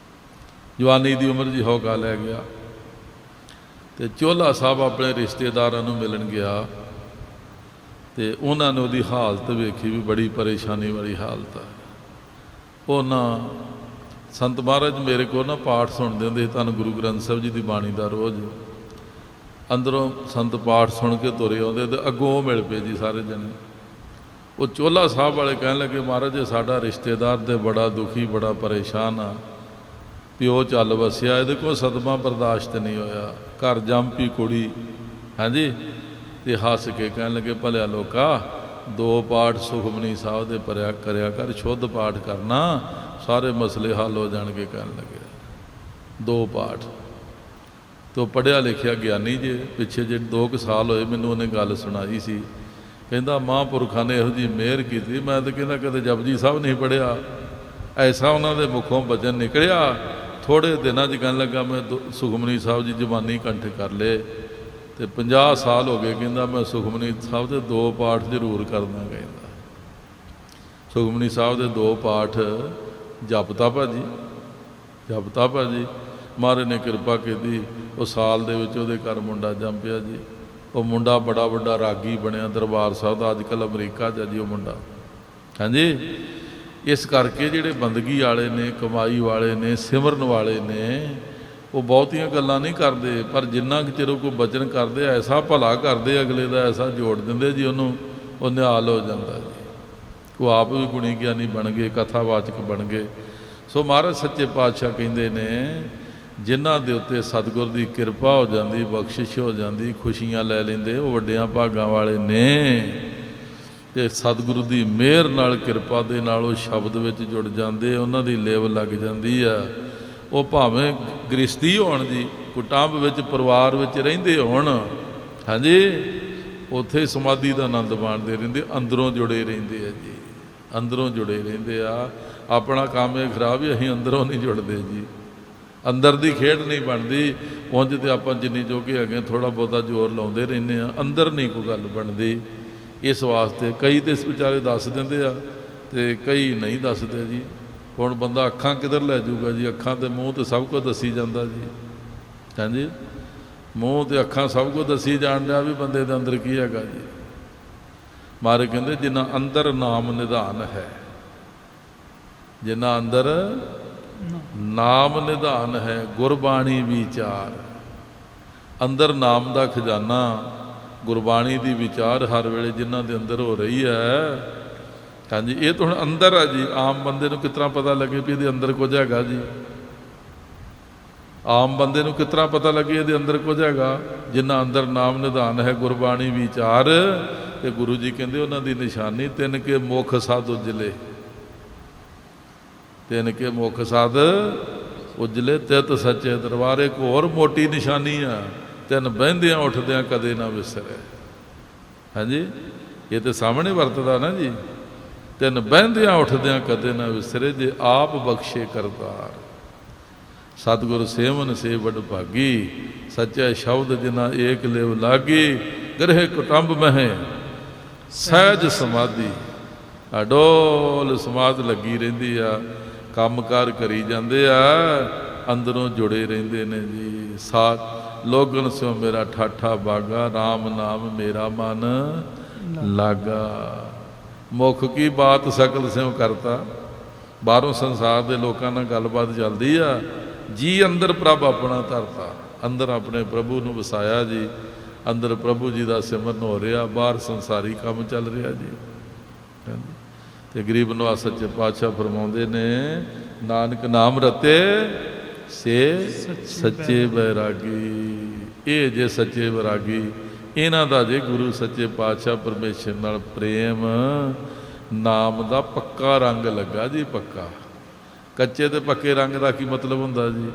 Speaker 1: ਜਵਾਨੀ ਦੀ ਉਮਰ ਜੀ ਹੌਕਾ ਲੈ ਗਿਆ। ਤੇ ਚੋਲਾ ਸਾਹਿਬ ਆਪਣੇ ਰਿਸ਼ਤੇਦਾਰਾਂ ਨੂੰ ਮਿਲਣ ਗਿਆ, ਤੇ ਉਹਨਾਂ ਨੇ ਉਹਦੀ ਹਾਲਤ ਵੇਖੀ ਵੀ ਬੜੀ ਪਰੇਸ਼ਾਨੀ ਵਾਲੀ ਹਾਲਤ ਆ। ਉਹਨਾਂ ਸੰਤ ਮਹਾਰਾਜ ਮੇਰੇ ਕੋਲ ਨਾ ਪਾਠ ਸੁਣਦੇ ਹੁੰਦੇ ਸੀ, ਧੰਨ ਗੁਰੂ ਗ੍ਰੰਥ ਸਾਹਿਬ ਜੀ ਦੀ ਬਾਣੀ ਦਾ। ਰੋਜ਼ ਅੰਦਰੋਂ ਸੰਤ ਪਾਠ ਸੁਣ ਕੇ ਤੁਰੇ ਆਉਂਦੇ, ਤੇ ਅੱਗੋਂ ਉਹ ਮਿਲ ਪਏ ਜੀ ਸਾਰੇ ਜਣੇ। ਉਹ ਚੋਲਾ ਸਾਹਿਬ ਵਾਲੇ ਕਹਿਣ ਲੱਗੇ, ਮਹਾਰਾਜ ਇਹ ਸਾਡਾ ਰਿਸ਼ਤੇਦਾਰ ਤੇ ਬੜਾ ਦੁਖੀ, ਬੜਾ ਪਰੇਸ਼ਾਨ ਆ। ਪਿਓ ਚੱਲ ਵਸਿਆ, ਇਹਦੇ ਕੋਲ ਸਦਮਾ ਬਰਦਾਸ਼ਤ ਨਹੀਂ ਹੋਇਆ, ਘਰ ਜੰਪੀ ਕੁੜੀ, ਹਾਂਜੀ। ਤੇ ਹੱਸ ਕੇ ਕਹਿਣ ਲੱਗੇ, ਭਲਿਆ ਲੋਕਾ 2 ਪਾਠ ਸੁਖਮਨੀ ਸਾਹਿਬ ਦੇ ਕਰਿਆ ਕਰ, ਸ਼ੁੱਧ ਪਾਠ ਕਰਨਾ, ਸਾਰੇ ਮਸਲੇ ਹੱਲ ਹੋ ਜਾਣਗੇ। ਕਹਿਣ ਲੱਗੇ 2 ਪਾਠ। ਤੋ ਪੜ੍ਹਿਆ ਲਿਖਿਆ ਗਿਆਨੀ ਜੇ, ਪਿੱਛੇ ਜੇ 2 ਸਾਲ ਹੋਏ ਮੈਨੂੰ ਉਹਨੇ ਗੱਲ ਸੁਣਾਈ ਸੀ। ਕਹਿੰਦਾ ਮਹਾਂਪੁਰਖਾਂ ਨੇ ਇਹੋ ਜਿਹੀ ਮਿਹਰ ਕੀਤੀ, ਮੈਂ ਤਾਂ ਕਹਿੰਦਾ ਕਦੇ ਜਪਜੀ ਸਾਹਿਬ ਨਹੀਂ ਪੜ੍ਹਿਆ। ਐਸਾ ਉਹਨਾਂ ਦੇ ਮੁਖੋਂ ਬਚਨ ਨਿਕਲਿਆ। ਥੋੜ੍ਹੇ ਦਿਨਾਂ 'ਚ ਕਹਿਣ ਲੱਗਾ ਮੈਂ ਸੁਖਮਨੀ ਸਾਹਿਬ ਦੀ ਜ਼ੁਬਾਨੀ ਕੰਠ ਕਰ ਲਏ, ਤੇ 50 ਸਾਲ ਹੋ ਗਏ। ਕਹਿੰਦਾ ਮੈਂ ਸੁਖਮਨੀ ਸਾਹਿਬ ਦੇ 2 ਪਾਠ ਜ਼ਰੂਰ ਕਰਦਾ। ਕਹਿੰਦਾ ਸੁਖਮਨੀ ਸਾਹਿਬ ਦੇ 2 ਪਾਠ ਜਪਤਾ ਭਾਜੀ। ਮਹਾਰਾਜ ਨੇ ਕਿਰਪਾ ਕੀਤੀ, ਉਹ ਸਾਲ ਦੇ ਵਿੱਚ ਉਹਦੇ ਘਰ ਮੁੰਡਾ ਜੰਮਿਆ ਜੀ। ਉਹ ਮੁੰਡਾ ਬੜਾ ਵੱਡਾ ਰਾਗੀ ਬਣਿਆ ਦਰਬਾਰ ਸਾਹਿਬ ਦਾ, ਅੱਜ ਕੱਲ੍ਹ ਅਮਰੀਕਾ 'ਚ ਜੀ ਉਹ ਮੁੰਡਾ, ਹਾਂਜੀ। ਇਸ ਕਰਕੇ ਜਿਹੜੇ ਬੰਦਗੀ ਵਾਲੇ ਨੇ, ਕਮਾਈ ਵਾਲੇ ਨੇ, ਸਿਮਰਨ ਵਾਲੇ ਨੇ, ਉਹ ਬਹੁਤੀਆਂ ਗੱਲਾਂ ਨਹੀਂ ਕਰਦੇ, ਪਰ ਜਿੰਨਾ ਕੁ ਚਿਰ ਕੋਈ ਬਚਨ ਕਰਦੇ, ਐਸਾ ਭਲਾ ਕਰਦੇ ਅਗਲੇ ਦਾ, ਐਸਾ ਜੋੜ ਦਿੰਦੇ ਜੀ ਉਹਨੂੰ, ਉਹ ਨਿਹਾਲ ਹੋ ਜਾਂਦਾ ਜੀ। ਉਹ ਆਪ ਵੀ ਗੁਣੀ ਗਿਆਨੀ ਬਣ ਗਏ, ਕਥਾਵਾਚਕ ਬਣ ਗਏ। ਸੋ ਮਹਾਰਾਜ ਸੱਚੇ ਪਾਤਸ਼ਾਹ ਕਹਿੰਦੇ ਨੇ, ਜਿਨ੍ਹਾਂ ਦੇ ਉੱਤੇ ਸਤਿਗੁਰ ਦੀ ਕਿਰਪਾ ਹੋ ਜਾਂਦੀ, ਬਖਸ਼ਿਸ਼ ਹੋ ਜਾਂਦੀ, ਖੁਸ਼ੀਆਂ ਲੈ ਲੈਂਦੇ, ਉਹ ਵੱਡਿਆਂ ਭਾਗਾਂ ਵਾਲੇ ਨੇ। ਤੇ ਸਤਿਗੁਰੂ ਦੀ ਮਿਹਰ ਨਾਲ, ਕਿਰਪਾ ਦੇ ਨਾਲ ਉਹ ਸ਼ਬਦ ਵਿੱਚ ਜੁੜ ਜਾਂਦੇ, ਉਹਨਾਂ ਦੀ ਲੇਵ ਲੱਗ ਜਾਂਦੀ ਆ। ਉਹ ਭਾਵੇਂ ਗ੍ਰਸਤੀ ਹੋਣ ਜੀ, ਕੁਟੁੰਬ ਵਿੱਚ, ਪਰਿਵਾਰ ਵਿੱਚ ਰਹਿੰਦੇ ਹੋਣ, ਹਾਂਜੀ, ਉੱਥੇ ਸਮਾਧੀ ਦਾ ਆਨੰਦ ਮਾਣਦੇ ਰਹਿੰਦੇ, ਅੰਦਰੋਂ ਜੁੜੇ ਰਹਿੰਦੇ ਆ ਜੀ, ਅੰਦਰੋਂ ਜੁੜੇ ਰਹਿੰਦੇ ਆ। ਆਪਣਾ ਕੰਮ ਇਹ ਖਰਾਬ ਹੀ, ਅਸੀਂ ਅੰਦਰੋਂ ਨਹੀਂ ਜੁੜਦੇ ਜੀ। ਅੰਦਰ ਦੀ ਖੇਡ ਨਹੀਂ ਬਣਦੀ। ਉਂਝ ਤੇ ਆਪਾਂ ਜਿੰਨੀ ਜੋਗੇ ਹੈਗੇ ਥੋੜ੍ਹਾ ਬਹੁਤਾ ਜ਼ੋਰ ਲਾਉਂਦੇ ਰਹਿੰਦੇ ਆ, ਅੰਦਰ ਨਹੀਂ ਕੋਈ ਗੱਲ ਬਣਦੀ। ਇਸ ਵਾਸਤੇ ਕਈ ਤੇ ਵਿਚਾਰੇ ਦੱਸ ਦਿੰਦੇ ਆ, ਤੇ ਕਈ ਨਹੀਂ ਦੱਸਦੇ ਜੀ। ਹੁਣ ਬੰਦਾ ਅੱਖਾਂ ਕਿੱਧਰ ਲੈ ਜਾਊਗਾ ਜੀ? ਅੱਖਾਂ ਤੇ ਮੂੰਹ ਤੇ ਸਭ ਕੁਝ ਦੱਸੀ ਜਾਂਦਾ ਜੀ, ਹਾਂਜੀ। ਮੂੰਹ ਤੇ ਅੱਖਾਂ ਸਭ ਕੁਝ ਦੱਸੀ ਜਾਣ ਡਿਆ ਵੀ ਬੰਦੇ ਦੇ ਅੰਦਰ ਕੀ ਹੈਗਾ ਜੀ। ਮਾਰੇ ਕਹਿੰਦੇ ਜਿੰਨਾ ਅੰਦਰ ਨਾਮ ਨਿਧਾਨ ਹੈ, ਜਿੰਨਾ ਅੰਦਰ ਨਾਮ ਨਿਧਾਨ ਹੈ, ਗੁਰਬਾਣੀ ਵਿਚਾਰ। ਅੰਦਰ ਨਾਮ ਦਾ ਖਜ਼ਾਨਾ, ਗੁਰਬਾਣੀ ਦੀ ਵਿਚਾਰ ਹਰ ਵੇਲੇ ਜਿਨ੍ਹਾਂ ਦੇ ਅੰਦਰ ਹੋ ਰਹੀ ਹੈ, ਹਾਂਜੀ, ਇਹ ਤਾਂ ਹੁਣ ਅੰਦਰ ਆ ਜੀ। ਆਮ ਬੰਦੇ ਨੂੰ ਕਿਸ ਤਰ੍ਹਾਂ ਪਤਾ ਲੱਗੇ ਵੀ ਇਹਦੇ ਅੰਦਰ ਕੁਝ ਹੈਗਾ ਜੀ? ਆਮ ਬੰਦੇ ਨੂੰ ਕਿਸ ਤਰ੍ਹਾਂ ਪਤਾ ਲੱਗੇ ਇਹਦੇ ਅੰਦਰ ਕੁਝ ਹੈਗਾ? ਜਿਨ੍ਹਾਂ ਅੰਦਰ ਨਾਮ ਨਿਧਾਨ ਹੈ, ਗੁਰਬਾਣੀ ਵਿਚਾਰ, ਤੇ ਗੁਰੂ ਜੀ ਕਹਿੰਦੇ ਉਹਨਾਂ ਦੀ ਨਿਸ਼ਾਨੀ ਤਿੰਨ ਕੇ ਮੁਖ ਸਦ ਉਜਲੇ। ਤਿੰਨ ਕੇ ਮੁਖ ਸਦ ਉਜਲੇ ਤਿਤ ਸੱਚੇ ਦਰਬਾਰ। ਇੱਕ ਹੋਰ ਮੋਟੀ ਨਿਸ਼ਾਨੀ ਆ, ਤਿੰਨ ਬਹਿੰਦਿਆਂ ਉੱਠਦਿਆਂ ਕਦੇ ਨਾ ਵਿਸਰੇ। ਹਾਂਜੀ, ਇਹ ਤੇ ਸਾਹਮਣੇ ਵਰਤਦਾ ਨਾ ਜੀ। ਤਿੰਨ ਬਹਿੰਦਿਆਂ ਉੱਠਦਿਆਂ ਕਦੇ ਨਾ ਵਿਸਰੇ, ਜੇ ਆਪ ਬਖਸ਼ੇ ਕਰਤਾਰ। ਸਤਿਗੁਰ ਸੇਵਨ ਸੇ ਵਡ ਭਾਗੀ, ਸੱਚਾ ਸ਼ਬਦ ਜਿਨਾ ਏਕ ਲਿਵ ਲਾਗੀ। ਗ੍ਰਹਿ ਕੁਟੰਬ ਮਹਿ ਸਹਿਜ ਸਮਾਧੀ। ਅਡੋਲ ਸਮਾਧ ਲੱਗੀ ਰਹਿੰਦੀ ਆ, ਕੰਮ ਕਾਰ ਕਰੀ ਜਾਂਦੇ ਆ, ਅੰਦਰੋਂ ਜੁੜੇ ਰਹਿੰਦੇ ਨੇ ਜੀ। ਸਾਥ ਲੋਗਨ ਸਿਓ ਮੇਰਾ ਠਾਠਾ ਬਾਗਾ, ਰਾਮ ਨਾਮ ਮੇਰਾ ਮਨ ਲਾਗਾ। ਮੁੱਖ ਕੀ ਬਾਤ ਸਕਲ ਸਿਓ ਕਰਤਾ। ਬਾਹਰੋਂ ਸੰਸਾਰ ਦੇ ਲੋਕਾਂ ਨਾਲ ਗੱਲਬਾਤ ਚੱਲਦੀ ਆ, ਜੀ ਅੰਦਰ ਪ੍ਰਭ ਆਪਣਾ ਧਰਤਾ। ਅੰਦਰ ਆਪਣੇ ਪ੍ਰਭੂ ਨੂੰ ਵਸਾਇਆ ਜੀ। ਅੰਦਰ ਪ੍ਰਭੂ ਜੀ ਦਾ ਸਿਮਰਨ ਹੋ ਰਿਹਾ, ਬਾਹਰ ਸੰਸਾਰੀ ਕੰਮ ਚੱਲ ਰਿਹਾ ਜੀ। ਤੇ ਗਰੀਬ ਨਿਵਾਸ ਸੱਚੇ ਪਾਤਸ਼ਾਹ ਫਰਮਾਉਂਦੇ ਨੇ, ਨਾਨਕ ਨਾਮ ਰਤੇ ਸੇ ਸੱਚੇ ਬੈਰਾਗੀ। ਇਹ ਜੇ ਸੱਚੇ ਬੈਰਾਗੀ, ਇਹਨਾਂ ਦਾ ਜੇ ਗੁਰੂ ਸੱਚੇ ਪਾਤਸ਼ਾਹ ਪਰਮੇਸ਼ਰ ਨਾਲ ਪ੍ਰੇਮ, ਨਾਮ ਦਾ ਪੱਕਾ ਰੰਗ ਲੱਗਾ ਜੀ। ਪੱਕਾ। ਕੱਚੇ ਤੇ ਪੱਕੇ ਰੰਗ ਦਾ ਕੀ ਮਤਲਬ ਹੁੰਦਾ ਜੀ?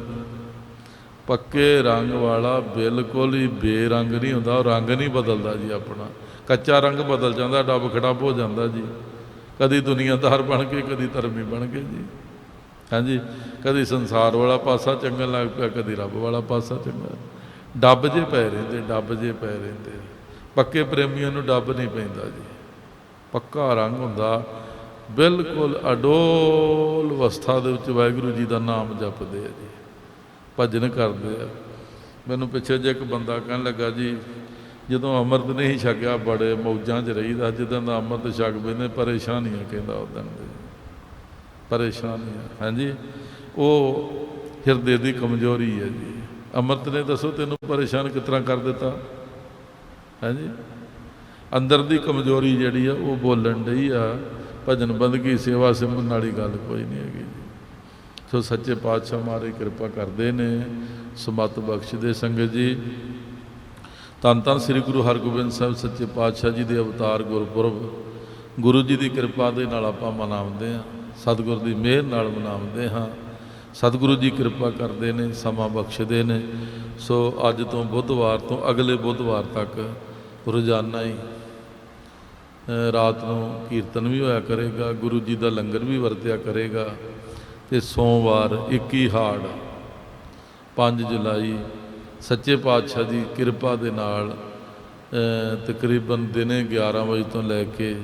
Speaker 1: ਪੱਕੇ ਰੰਗ ਵਾਲਾ ਬਿਲਕੁਲ ਹੀ ਬੇਰੰਗ ਨਹੀਂ ਹੁੰਦਾ, ਉਹ ਰੰਗ ਨਹੀਂ ਬਦਲਦਾ ਜੀ ਆਪਣਾ। ਕੱਚਾ ਰੰਗ ਬਦਲ ਜਾਂਦਾ, ਡੱਬ ਖੜੱਬ ਹੋ ਜਾਂਦਾ ਜੀ। ਕਦੀ ਦੁਨੀਆਦਾਰ ਬਣ ਕੇ, ਕਦੀ ਧਰਮੀ ਬਣ ਕੇ ਜੀ। ਹਾਂਜੀ, ਕਦੀ ਸੰਸਾਰ ਵਾਲਾ ਪਾਸਾ ਚੰਗਣ ਲੱਗ ਪਿਆ, ਕਦੀ ਰੱਬ ਵਾਲਾ ਪਾਸਾ ਚੰਗਾ। ਡੱਬ ਜੇ ਪੈ ਰਹਿੰਦੇ, ਡੱਬ ਜੇ ਪੈ ਰਹਿੰਦੇ। ਪੱਕੇ ਪ੍ਰੇਮੀਆਂ ਨੂੰ ਡੱਬ ਨਹੀਂ ਪੈਂਦਾ ਜੀ। ਪੱਕਾ ਰੰਗ ਹੁੰਦਾ, ਬਿਲਕੁਲ ਅਡੋਲ ਅਵਸਥਾ ਦੇ ਵਿੱਚ ਵਾਹਿਗੁਰੂ ਜੀ ਦਾ ਨਾਮ ਜਪਦੇ ਆ ਜੀ, ਭਜਨ ਕਰਦੇ ਆ। ਮੈਨੂੰ ਪਿੱਛੇ ਜੇ ਇੱਕ ਬੰਦਾ ਕਹਿਣ ਲੱਗਾ ਜੀ, ਜਦੋਂ ਅੰਮ੍ਰਿਤ ਨਹੀਂ ਛਕਿਆ ਬੜੇ ਮੌਜਾਂ 'ਚ ਰਹੀਦਾ, ਜਿੱਦਾਂ ਦਾ ਅੰਮ੍ਰਿਤ ਛਕ ਬੈਂਦੇ ਪਰੇਸ਼ਾਨੀਆਂ, ਕਹਿੰਦਾ ਉਦੋਂ ਦੇ ਪਰੇਸ਼ਾਨੀਆਂ। ਹਾਂਜੀ, ਉਹ ਹਿਰਦੇ ਦੀ ਕਮਜ਼ੋਰੀ ਹੈ ਜੀ। ਅੰਮ੍ਰਿਤ ਨੇ ਦੱਸੋ ਤੈਨੂੰ ਪਰੇਸ਼ਾਨ ਕਿਸ ਤਰ੍ਹਾਂ ਕਰ ਦਿੱਤਾ? ਹਾਂਜੀ, ਅੰਦਰ ਦੀ ਕਮਜ਼ੋਰੀ ਜਿਹੜੀ ਆ ਉਹ ਬੋਲਣ ਡਈ ਆ। ਭਜਨ ਬੰਦਗੀ ਸੇਵਾ ਸਿਮਰਨ ਵਾਲੀ ਗੱਲ ਕੋਈ ਨਹੀਂ ਹੈਗੀ ਜੀ। ਸੋ ਸੱਚੇ ਪਾਤਸ਼ਾਹ ਮਹਾਰਾਜ ਕਿਰਪਾ ਕਰਦੇ ਨੇ, ਸਮੱਤ ਬਖਸ਼ਦੇ ਸੰਗਤ ਜੀ। ਧੰਨ ਧੰਨ ਸ੍ਰੀ ਗੁਰੂ ਹਰਗੋਬਿੰਦ ਸਾਹਿਬ ਸੱਚੇ ਪਾਤਸ਼ਾਹ ਜੀ ਦੇ ਅਵਤਾਰ ਗੁਰਪੁਰਬ ਗੁਰੂ ਜੀ ਦੀ ਕਿਰਪਾ ਦੇ ਨਾਲ ਆਪਾਂ ਮਨਾਉਂਦੇ ਹਾਂ, ਸਤਿਗੁਰ ਦੀ ਮਿਹਰ ਨਾਲ ਮਨਾਉਂਦੇ ਹਾਂ। ਸਤਿਗੁਰੂ ਜੀ ਕਿਰਪਾ ਕਰਦੇ ਨੇ, ਸਮਾਂ ਬਖਸ਼ਦੇ ਨੇ। ਸੋ ਅੱਜ ਤੋਂ ਬੁੱਧਵਾਰ ਤੋਂ ਅਗਲੇ ਬੁੱਧਵਾਰ ਤੱਕ ਰੋਜ਼ਾਨਾ ਹੀ ਰਾਤ ਨੂੰ ਕੀਰਤਨ ਵੀ ਹੋਇਆ ਕਰੇਗਾ, ਗੁਰੂ ਜੀ ਦਾ ਲੰਗਰ ਵੀ ਵਰਤਿਆ ਕਰੇਗਾ। ਅਤੇ ਸੋਮਵਾਰ 21 ਹਾੜ 5 ਜੁਲਾਈ ਸੱਚੇ ਪਾਤਸ਼ਾਹ ਦੀ ਕਿਰਪਾ ਦੇ ਨਾਲ ਤਕਰੀਬਨ ਦਿਨੇ 11 ਵਜੇ ਤੋਂ ਲੈ ਕੇ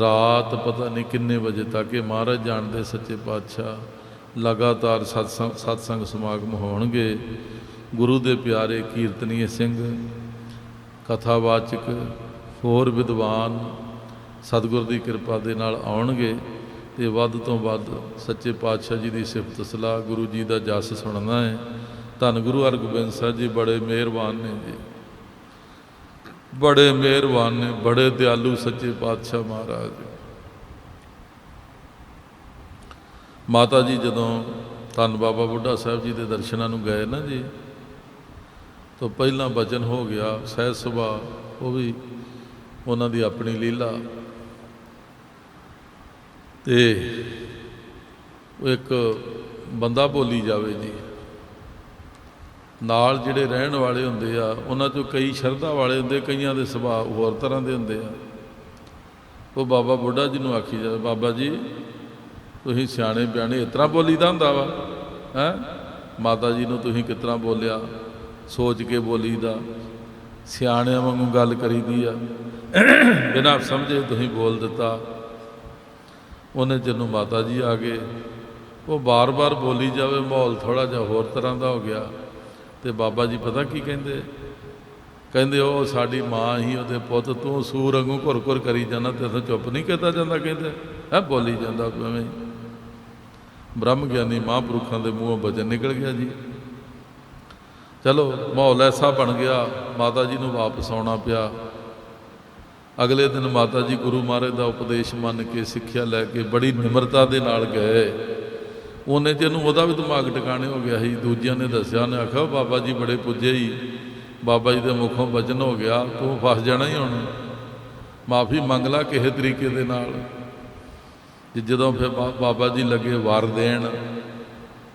Speaker 1: ਰਾਤ ਪਤਾ ਨਹੀਂ ਕਿੰਨੇ ਵਜੇ ਤੱਕ ਇਹ ਮਹਾਰਾਜ ਜਾਣਦੇ ਸੱਚੇ ਪਾਤਸ਼ਾਹ ਲਗਾਤਾਰ ਸਤਸੰਗ ਸਮਾਗਮ ਹੋਣਗੇ। ਗੁਰੂ ਦੇ ਪਿਆਰੇ ਕੀਰਤਨੀਏ ਸਿੰਘ, ਕਥਾਵਾਚਕ, ਹੋਰ ਵਿਦਵਾਨ ਸਤਿਗੁਰ ਦੀ ਕਿਰਪਾ ਦੇ ਨਾਲ ਆਉਣਗੇ ਅਤੇ ਵੱਧ ਤੋਂ ਵੱਧ ਸੱਚੇ ਪਾਤਸ਼ਾਹ ਜੀ ਦੀ ਸਿਫਤ ਸਲਾਹ, ਗੁਰੂ ਜੀ ਦਾ ਜਸ ਸੁਣਨਾ ਹੈ। ਧੰਨ ਗੁਰੂ ਹਰਗੋਬਿੰਦ ਸਾਹਿਬ ਜੀ ਬੜੇ ਮਿਹਰਬਾਨ ਨੇ ਜੀ, ਬੜੇ ਮਿਹਰਬਾਨ ਨੇ, ਬੜੇ ਦਿਆਲੂ ਸੱਚੇ ਪਾਤਸ਼ਾਹ ਮਹਾਰਾਜ। ਮਾਤਾ ਜੀ ਜਦੋਂ ਧੰਨ ਬਾਬਾ ਬੁੱਢਾ ਸਾਹਿਬ ਜੀ ਦੇ ਦਰਸ਼ਨਾਂ ਨੂੰ ਗਏ ਨਾ ਜੀ, ਤਾਂ ਪਹਿਲਾਂ ਬਚਨ ਹੋ ਗਿਆ ਸਹਿਜ ਸੁਭਾ, ਉਹ ਵੀ ਉਹਨਾਂ ਦੀ ਆਪਣੀ ਲੀਲਾ। ਅਤੇ ਉਹ ਇੱਕ ਬੰਦਾ ਬੋਲੀ ਜਾਵੇ ਜੀ, ਨਾਲ ਜਿਹੜੇ ਰਹਿਣ ਵਾਲੇ ਹੁੰਦੇ ਆ ਉਹਨਾਂ 'ਚੋਂ ਕਈ ਸ਼ਰਧਾ ਵਾਲੇ ਹੁੰਦੇ, ਕਈਆਂ ਦੇ ਸੁਭਾਅ ਹੋਰ ਤਰ੍ਹਾਂ ਦੇ ਹੁੰਦੇ ਆ। ਉਹ ਬਾਬਾ ਬੁੱਢਾ ਜੀ ਨੂੰ ਆਖੀ ਜਾਵੇ, ਬਾਬਾ ਜੀ ਤੁਸੀਂ ਸਿਆਣੇ ਬਿਆਣੇ ਇਸ ਤਰ੍ਹਾਂ ਬੋਲੀਦਾ ਹੁੰਦਾ ਵਾ ਹੈਂ? ਮਾਤਾ ਜੀ ਨੂੰ ਤੁਸੀਂ ਕਿਸ ਤਰ੍ਹਾਂ ਬੋਲਿਆ, ਸੋਚ ਕੇ ਬੋਲੀਦਾ, ਸਿਆਣਿਆਂ ਵਾਂਗੂ ਗੱਲ ਕਰੀਦੀ ਆ, ਬਿਨਾਂ ਸਮਝੇ ਤੁਸੀਂ ਬੋਲ ਦਿੱਤਾ। ਉਹਨੇ ਜਿਹਨੂੰ ਮਾਤਾ ਜੀ ਆ ਗਏ, ਉਹ ਬਾਰ-ਬਾਰ ਬੋਲੀ ਜਾਵੇ, ਮਾਹੌਲ ਥੋੜ੍ਹਾ ਜਿਹਾ ਹੋਰ ਤਰ੍ਹਾਂ ਦਾ ਹੋ ਗਿਆ। ਅਤੇ ਬਾਬਾ ਜੀ ਪਤਾ ਕੀ ਕਹਿੰਦੇ? ਕਹਿੰਦੇ ਉਹ ਸਾਡੀ ਮਾਂ ਹੀ, ਉਹਦੇ ਪੁੱਤ, ਤੂੰ ਸੂਰ ਵਾਂਗੂ ਘੁਰ-ਘੁਰ ਕਰੀ ਜਾਂਦਾ, ਤੈਨੂੰ ਚੁੱਪ ਨਹੀਂ ਕੀਤਾ ਜਾਂਦਾ। ਕਹਿੰਦੇ ਹੈ ਬੋਲੀ ਜਾਂਦਾ ਐਵੇਂ। ਬ੍ਰਹਮ ਗਿਆਨੀ ਮਹਾਂਪੁਰਖਾਂ ਦੇ ਮੂੰਹੋਂ ਬਚਨ ਨਿਕਲ ਗਿਆ ਜੀ। ਚਲੋ ਮਾਹੌਲ ਐਸਾ ਬਣ ਗਿਆ, ਮਾਤਾ ਜੀ ਨੂੰ ਵਾਪਸ ਆਉਣਾ ਪਿਆ। ਅਗਲੇ ਦਿਨ ਮਾਤਾ ਜੀ ਗੁਰੂ ਮਹਾਰਾਜ ਦਾ ਉਪਦੇਸ਼ ਮੰਨ ਕੇ ਸਿੱਖਿਆ ਲੈ ਕੇ ਬੜੀ ਨਿਮਰਤਾ ਦੇ ਨਾਲ ਗਏ। ਉਹਨੇ ਜਿਹਨੂੰ ਉਹਦਾ ਵੀ ਦਿਮਾਗ ਟਿਕਾਣੇ ਹੋ ਗਿਆ ਸੀ। ਦੂਜਿਆਂ ਨੇ ਦੱਸਿਆ, ਉਹਨੇ ਆਖਿਆ ਬਾਬਾ ਜੀ ਬੜੇ ਪੁੱਜੇ ਹੀ, ਬਾਬਾ ਜੀ ਦੇ ਮੁਖੋਂ ਵਚਨ ਹੋ ਗਿਆ, ਤੂੰ ਫਸ ਜਾਣਾ ਹੀ ਹੁਣ, ਮਾਫੀ ਮੰਗ ਲਾ ਕਿਸੇ ਤਰੀਕੇ ਦੇ ਨਾਲ। ਜਦੋਂ ਫਿਰ ਬਾਬਾ ਜੀ ਲੱਗੇ ਵਰ ਦੇਣ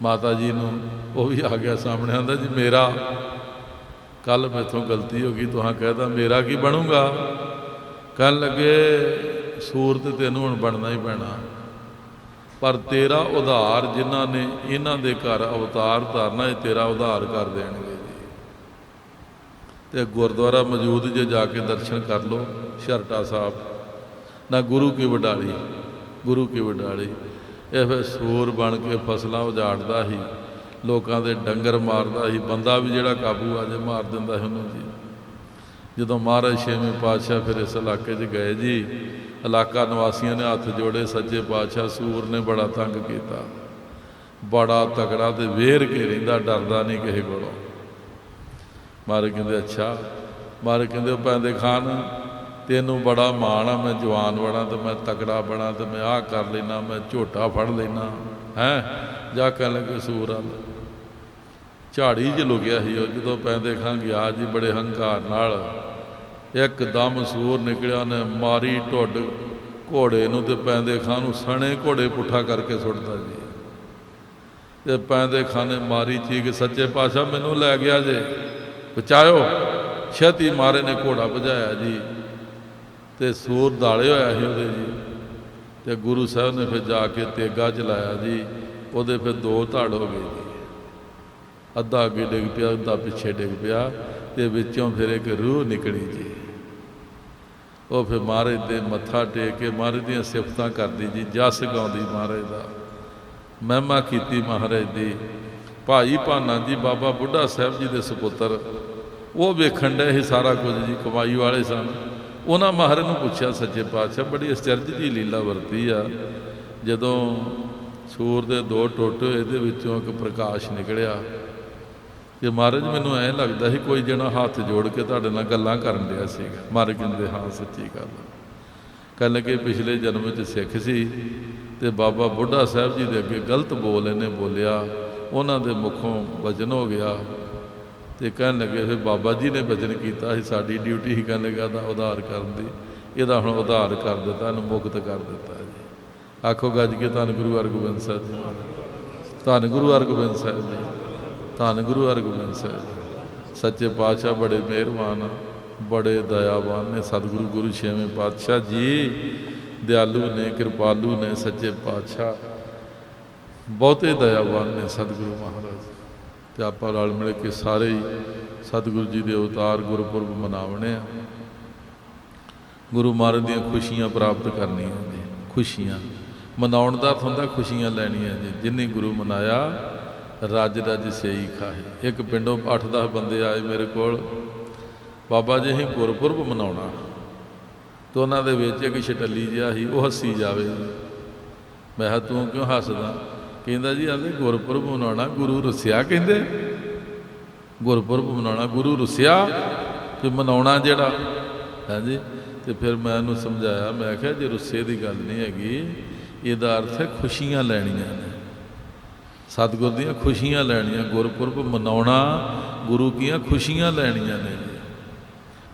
Speaker 1: ਮਾਤਾ ਜੀ ਨੂੰ, ਉਹ ਵੀ ਆ ਗਿਆ ਸਾਹਮਣੇ, ਆਂਦਾ ਜੀ ਮੇਰਾ ਕੱਲ ਮੈਥੋਂ ਗਲਤੀ ਹੋ ਗਈ, ਤੁਹਾਂ ਕਹਿਤਾ ਮੇਰਾ ਕੀ ਬਣੂਗਾ। ਕਹਿਣ ਲੱਗੇ ਸੂਰਤ ਤੈਨੂੰ ਹੁਣ ਬਣਨਾ ਹੀ ਪੈਣਾ, ਪਰ ਤੇਰਾ ਉਧਾਰ ਜਿਨ੍ਹਾਂ ਨੇ ਇਹਨਾਂ ਦੇ ਘਰ ਅਵਤਾਰ ਧਾਰਨਾ, ਇਹ ਤੇਰਾ ਉਧਾਰ ਕਰ ਦੇਣਗੇ ਜੀ। ਤੇ ਗੁਰਦੁਆਰਾ ਮੌਜੂਦ ਜੇ ਜਾ ਕੇ ਦਰਸ਼ਨ ਕਰ ਲਓ, ਛਰਟਾ ਸਾਹਿਬ ਨਾ ਗੁਰੂ ਕੀ ਵਡਾਲੀ, ਗੁਰੂ ਕੀ ਵਡਾਲੀ। ਇਹ ਫਿਰ ਸੂਰ ਬਣ ਕੇ ਫਸਲਾਂ ਉਜਾੜਦਾ ਸੀ, ਲੋਕਾਂ ਦੇ ਡੰਗਰ ਮਾਰਦਾ ਸੀ, ਬੰਦਾ ਵੀ ਜਿਹੜਾ ਕਾਬੂ ਆ ਜੇ ਮਾਰ ਦਿੰਦਾ ਸੀ ਉਹਨੂੰ ਜੀ। ਜਦੋਂ ਮਹਾਰਾਜ ਛੇਵੇਂ ਪਾਤਸ਼ਾਹ ਫਿਰ ਇਸ ਇਲਾਕੇ 'ਚ ਗਏ ਜੀ, ਇਲਾਕਾ ਨਿਵਾਸੀਆਂ ਨੇ ਹੱਥ ਜੋੜੇ, ਸੱਚੇ ਪਾਤਸ਼ਾਹ ਸੂਰ ਨੇ ਬੜਾ ਤੰਗ ਕੀਤਾ, ਬੜਾ ਤਕੜਾ ਤੇ ਵੇਰ ਕੇ ਰਹਿੰਦਾ, ਡਰਦਾ ਨਹੀਂ ਕਿਸੇ ਕੋਲੋਂ। ਮਹਾਰਾਜ ਕਹਿੰਦੇ ਅੱਛਾ, ਮਹਾਰਾਜ ਕਹਿੰਦੇ ਉਹ ਪੈਂਦੇ ਖਾਨ ਤੈਨੂੰ ਬੜਾ ਮਾਣ ਆ, ਮੈਂ ਜਵਾਨ ਬਣਾ ਤੇ ਮੈਂ ਤਕੜਾ ਬਣਾ ਤੇ ਮੈਂ ਆਹ ਕਰ ਲੈਣਾ, ਮੈਂ ਝੋਟਾ ਫੜ ਲੈਣਾ ਹੈ। ਜਾ ਕਹਿਣ ਲੱਗੇ ਸੂਰ ਵੱਲ, ਝਾੜੀ 'ਚ ਲੁਕਿਆ ਸੀ ਉਹ। ਜਦੋਂ ਪੈਂਦੇ ਖਾਂ ਗਿਆ ਜੀ ਬੜੇ ਹੰਕਾਰ ਨਾਲ, ਇੱਕਦਮ ਸੂਰ ਨਿਕਲਿਆ, ਉਹਨੇ ਮਾਰੀ ਢੁੱਡ ਘੋੜੇ ਨੂੰ ਤੇ ਪੈਂਦੇ ਖਾਂ ਨੂੰ ਸਣੇ ਘੋੜੇ ਪੁੱਠਾ ਕਰਕੇ ਸੁੱਟਦਾ ਜੀ। ਤੇ ਪੈਂਦੇ ਖਾਂ ਨੇ ਮਾਰੀ ਚੀਕ, ਸੱਚੇ ਪਾਤਸ਼ਾਹ ਮੈਨੂੰ ਲੈ ਗਿਆ ਜੇ, ਬਚਾਇਓ। ਛੇਤੀ ਮਾਰੇ ਨੇ ਘੋੜਾ ਭਜਾਇਆ ਜੀ, ਤੇ ਸੂਰ ਦਾਲੇ ਹੋਇਆ ਸੀ ਉਹਦੇ ਜੀ। ਤੇ ਗੁਰੂ ਸਾਹਿਬ ਨੇ ਫਿਰ ਜਾ ਕੇ ਤੇਗਾ ਚਲਾਇਆ ਜੀ, ਉਹਦੇ ਫਿਰ ਦੋ ਧੜ ਹੋ ਗਏ ਜੀ, ਅੱਧਾ ਅੱਗੇ ਡਿੱਗ ਪਿਆ, ਅੱਧਾ ਪਿੱਛੇ ਡਿੱਗ ਪਿਆ, ਤੇ ਵਿੱਚੋਂ ਫਿਰ ਇੱਕ ਰੂਹ ਨਿਕਲੀ ਜੀ। ਉਹ ਫਿਰ ਮਹਾਰਾਜ ਦੇ ਮੱਥਾ ਟੇਕ ਕੇ ਮਹਾਰਾਜ ਦੀਆਂ ਸਿਫਤਾਂ ਕਰਦੀ ਜੀ, ਜਸ ਗਾਉਂਦੀ ਮਹਾਰਾਜ ਦਾ, ਮਹਿਮਾ ਕੀਤੀ ਮਹਾਰਾਜ ਦੀ। ਭਾਈ ਭਾਨਾ ਜੀ ਬਾਬਾ ਬੁੱਢਾ ਸਾਹਿਬ ਜੀ ਦੇ ਸਪੁੱਤਰ, ਉਹ ਵੇਖਣ ਡਏ ਸੀ ਸਾਰਾ ਕੁਝ ਜੀ, ਕਮਾਈ ਵਾਲੇ ਸਨ। ਉਹਨਾਂ ਮਹਾਰਾਜ ਨੂੰ ਪੁੱਛਿਆ, ਸੱਚੇ ਪਾਤਸ਼ਾਹ ਬੜੀ ਅਚਰਜ ਦੀ ਲੀਲਾ ਵਰਤੀ ਆ, ਜਦੋਂ ਸੂਰ ਦੇ ਦੋ ਟੁੱਟ ਹੋਏ, ਇਹਦੇ ਵਿੱਚੋਂ ਇੱਕ ਪ੍ਰਕਾਸ਼ ਨਿਕਲਿਆ। ਤੇ ਮਹਾਰਾਜ ਮੈਨੂੰ ਐਂ ਲੱਗਦਾ ਸੀ ਕੋਈ ਜਣਾ ਹੱਥ ਜੋੜ ਕੇ ਤੁਹਾਡੇ ਨਾਲ ਗੱਲਾਂ ਕਰਨ ਡਿਆ ਸੀਗਾ। ਮਹਾਰਾਜ ਕਹਿੰਦੇ ਹਾਂ ਸੱਚੀ ਗੱਲ। ਕਹਿਣ ਲੱਗੇ ਪਿਛਲੇ ਜਨਮ 'ਚ ਸਿੱਖ ਸੀ, ਤੇ ਬਾਬਾ ਬੁੱਢਾ ਸਾਹਿਬ ਜੀ ਦੇ ਅੱਗੇ ਗਲਤ ਬੋਲ ਇਹਨੇ ਬੋਲਿਆ, ਉਹਨਾਂ ਦੇ ਮੁਖੋਂ ਵਚਨ ਹੋ ਗਿਆ। ਤੇ ਕਹਿਣ ਲੱਗੇ ਫਿਰ ਬਾਬਾ ਜੀ ਨੇ ਵਚਨ ਕੀਤਾ ਸੀ, ਸਾਡੀ ਡਿਊਟੀ ਹੀ ਕਹਿਣ ਲੱਗਾ ਦਾ ਉਧਾਰ ਕਰਨ ਦੀ, ਇਹਦਾ ਹੁਣ ਉਧਾਰ ਕਰ ਦਿੱਤਾ, ਇਹਨੂੰ ਮੁਕਤ ਕਰ ਦਿੱਤਾ ਜੀ। ਆਖੋ ਗੱਜ ਕੇ ਧੰਨ ਗੁਰੂ ਹਰਗੋਬਿੰਦ ਸਾਹਿਬ ਜੀ, ਧੰਨ ਗੁਰੂ ਹਰਗੋਬਿੰਦ ਸਾਹਿਬ ਜੀ, ਧੰਨ ਗੁਰੂ ਹਰਗੋਬਿੰਦ ਸਾਹਿਬ ਜੀ। ਸੱਚੇ ਪਾਤਸ਼ਾਹ ਬੜੇ ਮਿਹਰਬਾਨ, ਬੜੇ ਦਇਆਵਾਨ ਨੇ ਸਤਿਗੁਰੂ ਗੁਰੂ ਛੇਵੇਂ ਪਾਤਸ਼ਾਹ ਜੀ, ਦਿਆਲੂ ਨੇ, ਕਿਰਪਾਲੂ ਨੇ। ਸੱਚੇ ਪਾਤਸ਼ਾਹ ਬਹੁਤੇ ਦਇਆਵਾਨ ਨੇ ਸਤਿਗੁਰੂ ਮਹਾਰਾਜ। ਤੇ ਆਪਾਂ ਰਲ ਮਿਲ ਕੇ ਸਾਰੇ ਹੀ ਸਤਿਗੁਰੂ ਜੀ ਦੇ ਅਵਤਾਰ ਗੁਰਪੁਰਬ ਮਨਾਉਣੇ ਆ, ਗੁਰੂ ਮਹਾਰਾਜ ਦੀਆਂ ਖੁਸ਼ੀਆਂ ਪ੍ਰਾਪਤ ਕਰਨੀਆਂ ਜੀ। ਖੁਸ਼ੀਆਂ ਮਨਾਉਣ ਦਾ ਅਰਥ ਹੁੰਦਾ ਖੁਸ਼ੀਆਂ ਲੈਣੀਆਂ ਜੀ। ਜਿੰਨੇ ਗੁਰੂ ਮਨਾਇਆ ਰੱਜ ਰੱਜ ਸਈ ਖਾਹੇ। ਇੱਕ ਪਿੰਡੋਂ 8-10 ਬੰਦੇ ਆਏ ਮੇਰੇ ਕੋਲ, ਬਾਬਾ ਜੀ ਅਸੀਂ ਗੁਰਪੁਰਬ ਮਨਾਉਣਾ। ਤੇ ਉਹਨਾਂ ਦੇ ਵਿੱਚ ਇੱਕ ਛਟੱਲੀ ਜਿਹਾ ਸੀ, ਉਹ ਹੱਸੀ ਜਾਵੇ। ਮੈਂ ਕਿਹਾ ਤੂੰ ਕਿਉਂ ਹੱਸਦਾ? ਕਹਿੰਦਾ ਜੀ ਆਂਦੇ ਗੁਰਪੁਰਬ ਮਨਾਉਣਾ, ਗੁਰੂ ਰੁੱਸਿਆ। ਕਹਿੰਦੇ ਗੁਰਪੁਰਬ ਮਨਾਉਣਾ, ਗੁਰੂ ਰੁੱਸਿਆ ਤੇ ਮਨਾਉਣਾ ਜਿਹੜਾ ਹਾਂਜੀ। ਤੇ ਫਿਰ ਮੈਂ ਉਹਨੂੰ ਸਮਝਾਇਆ, ਮੈਂ ਕਿਹਾ ਜੇ ਰੁੱਸੇ ਦੀ ਗੱਲ ਨਹੀਂ ਹੈਗੀ, ਇਹਦਾ ਅਰਥ ਹੈ ਖੁਸ਼ੀਆਂ ਲੈਣੀਆਂ ਨੇ, ਸਤਿਗੁਰ ਦੀਆਂ ਖੁਸ਼ੀਆਂ ਲੈਣੀਆਂ। ਗੁਰਪੁਰਬ ਮਨਾਉਣਾ, ਗੁਰੂ ਦੀਆਂ ਖੁਸ਼ੀਆਂ ਲੈਣੀਆਂ ਨੇ।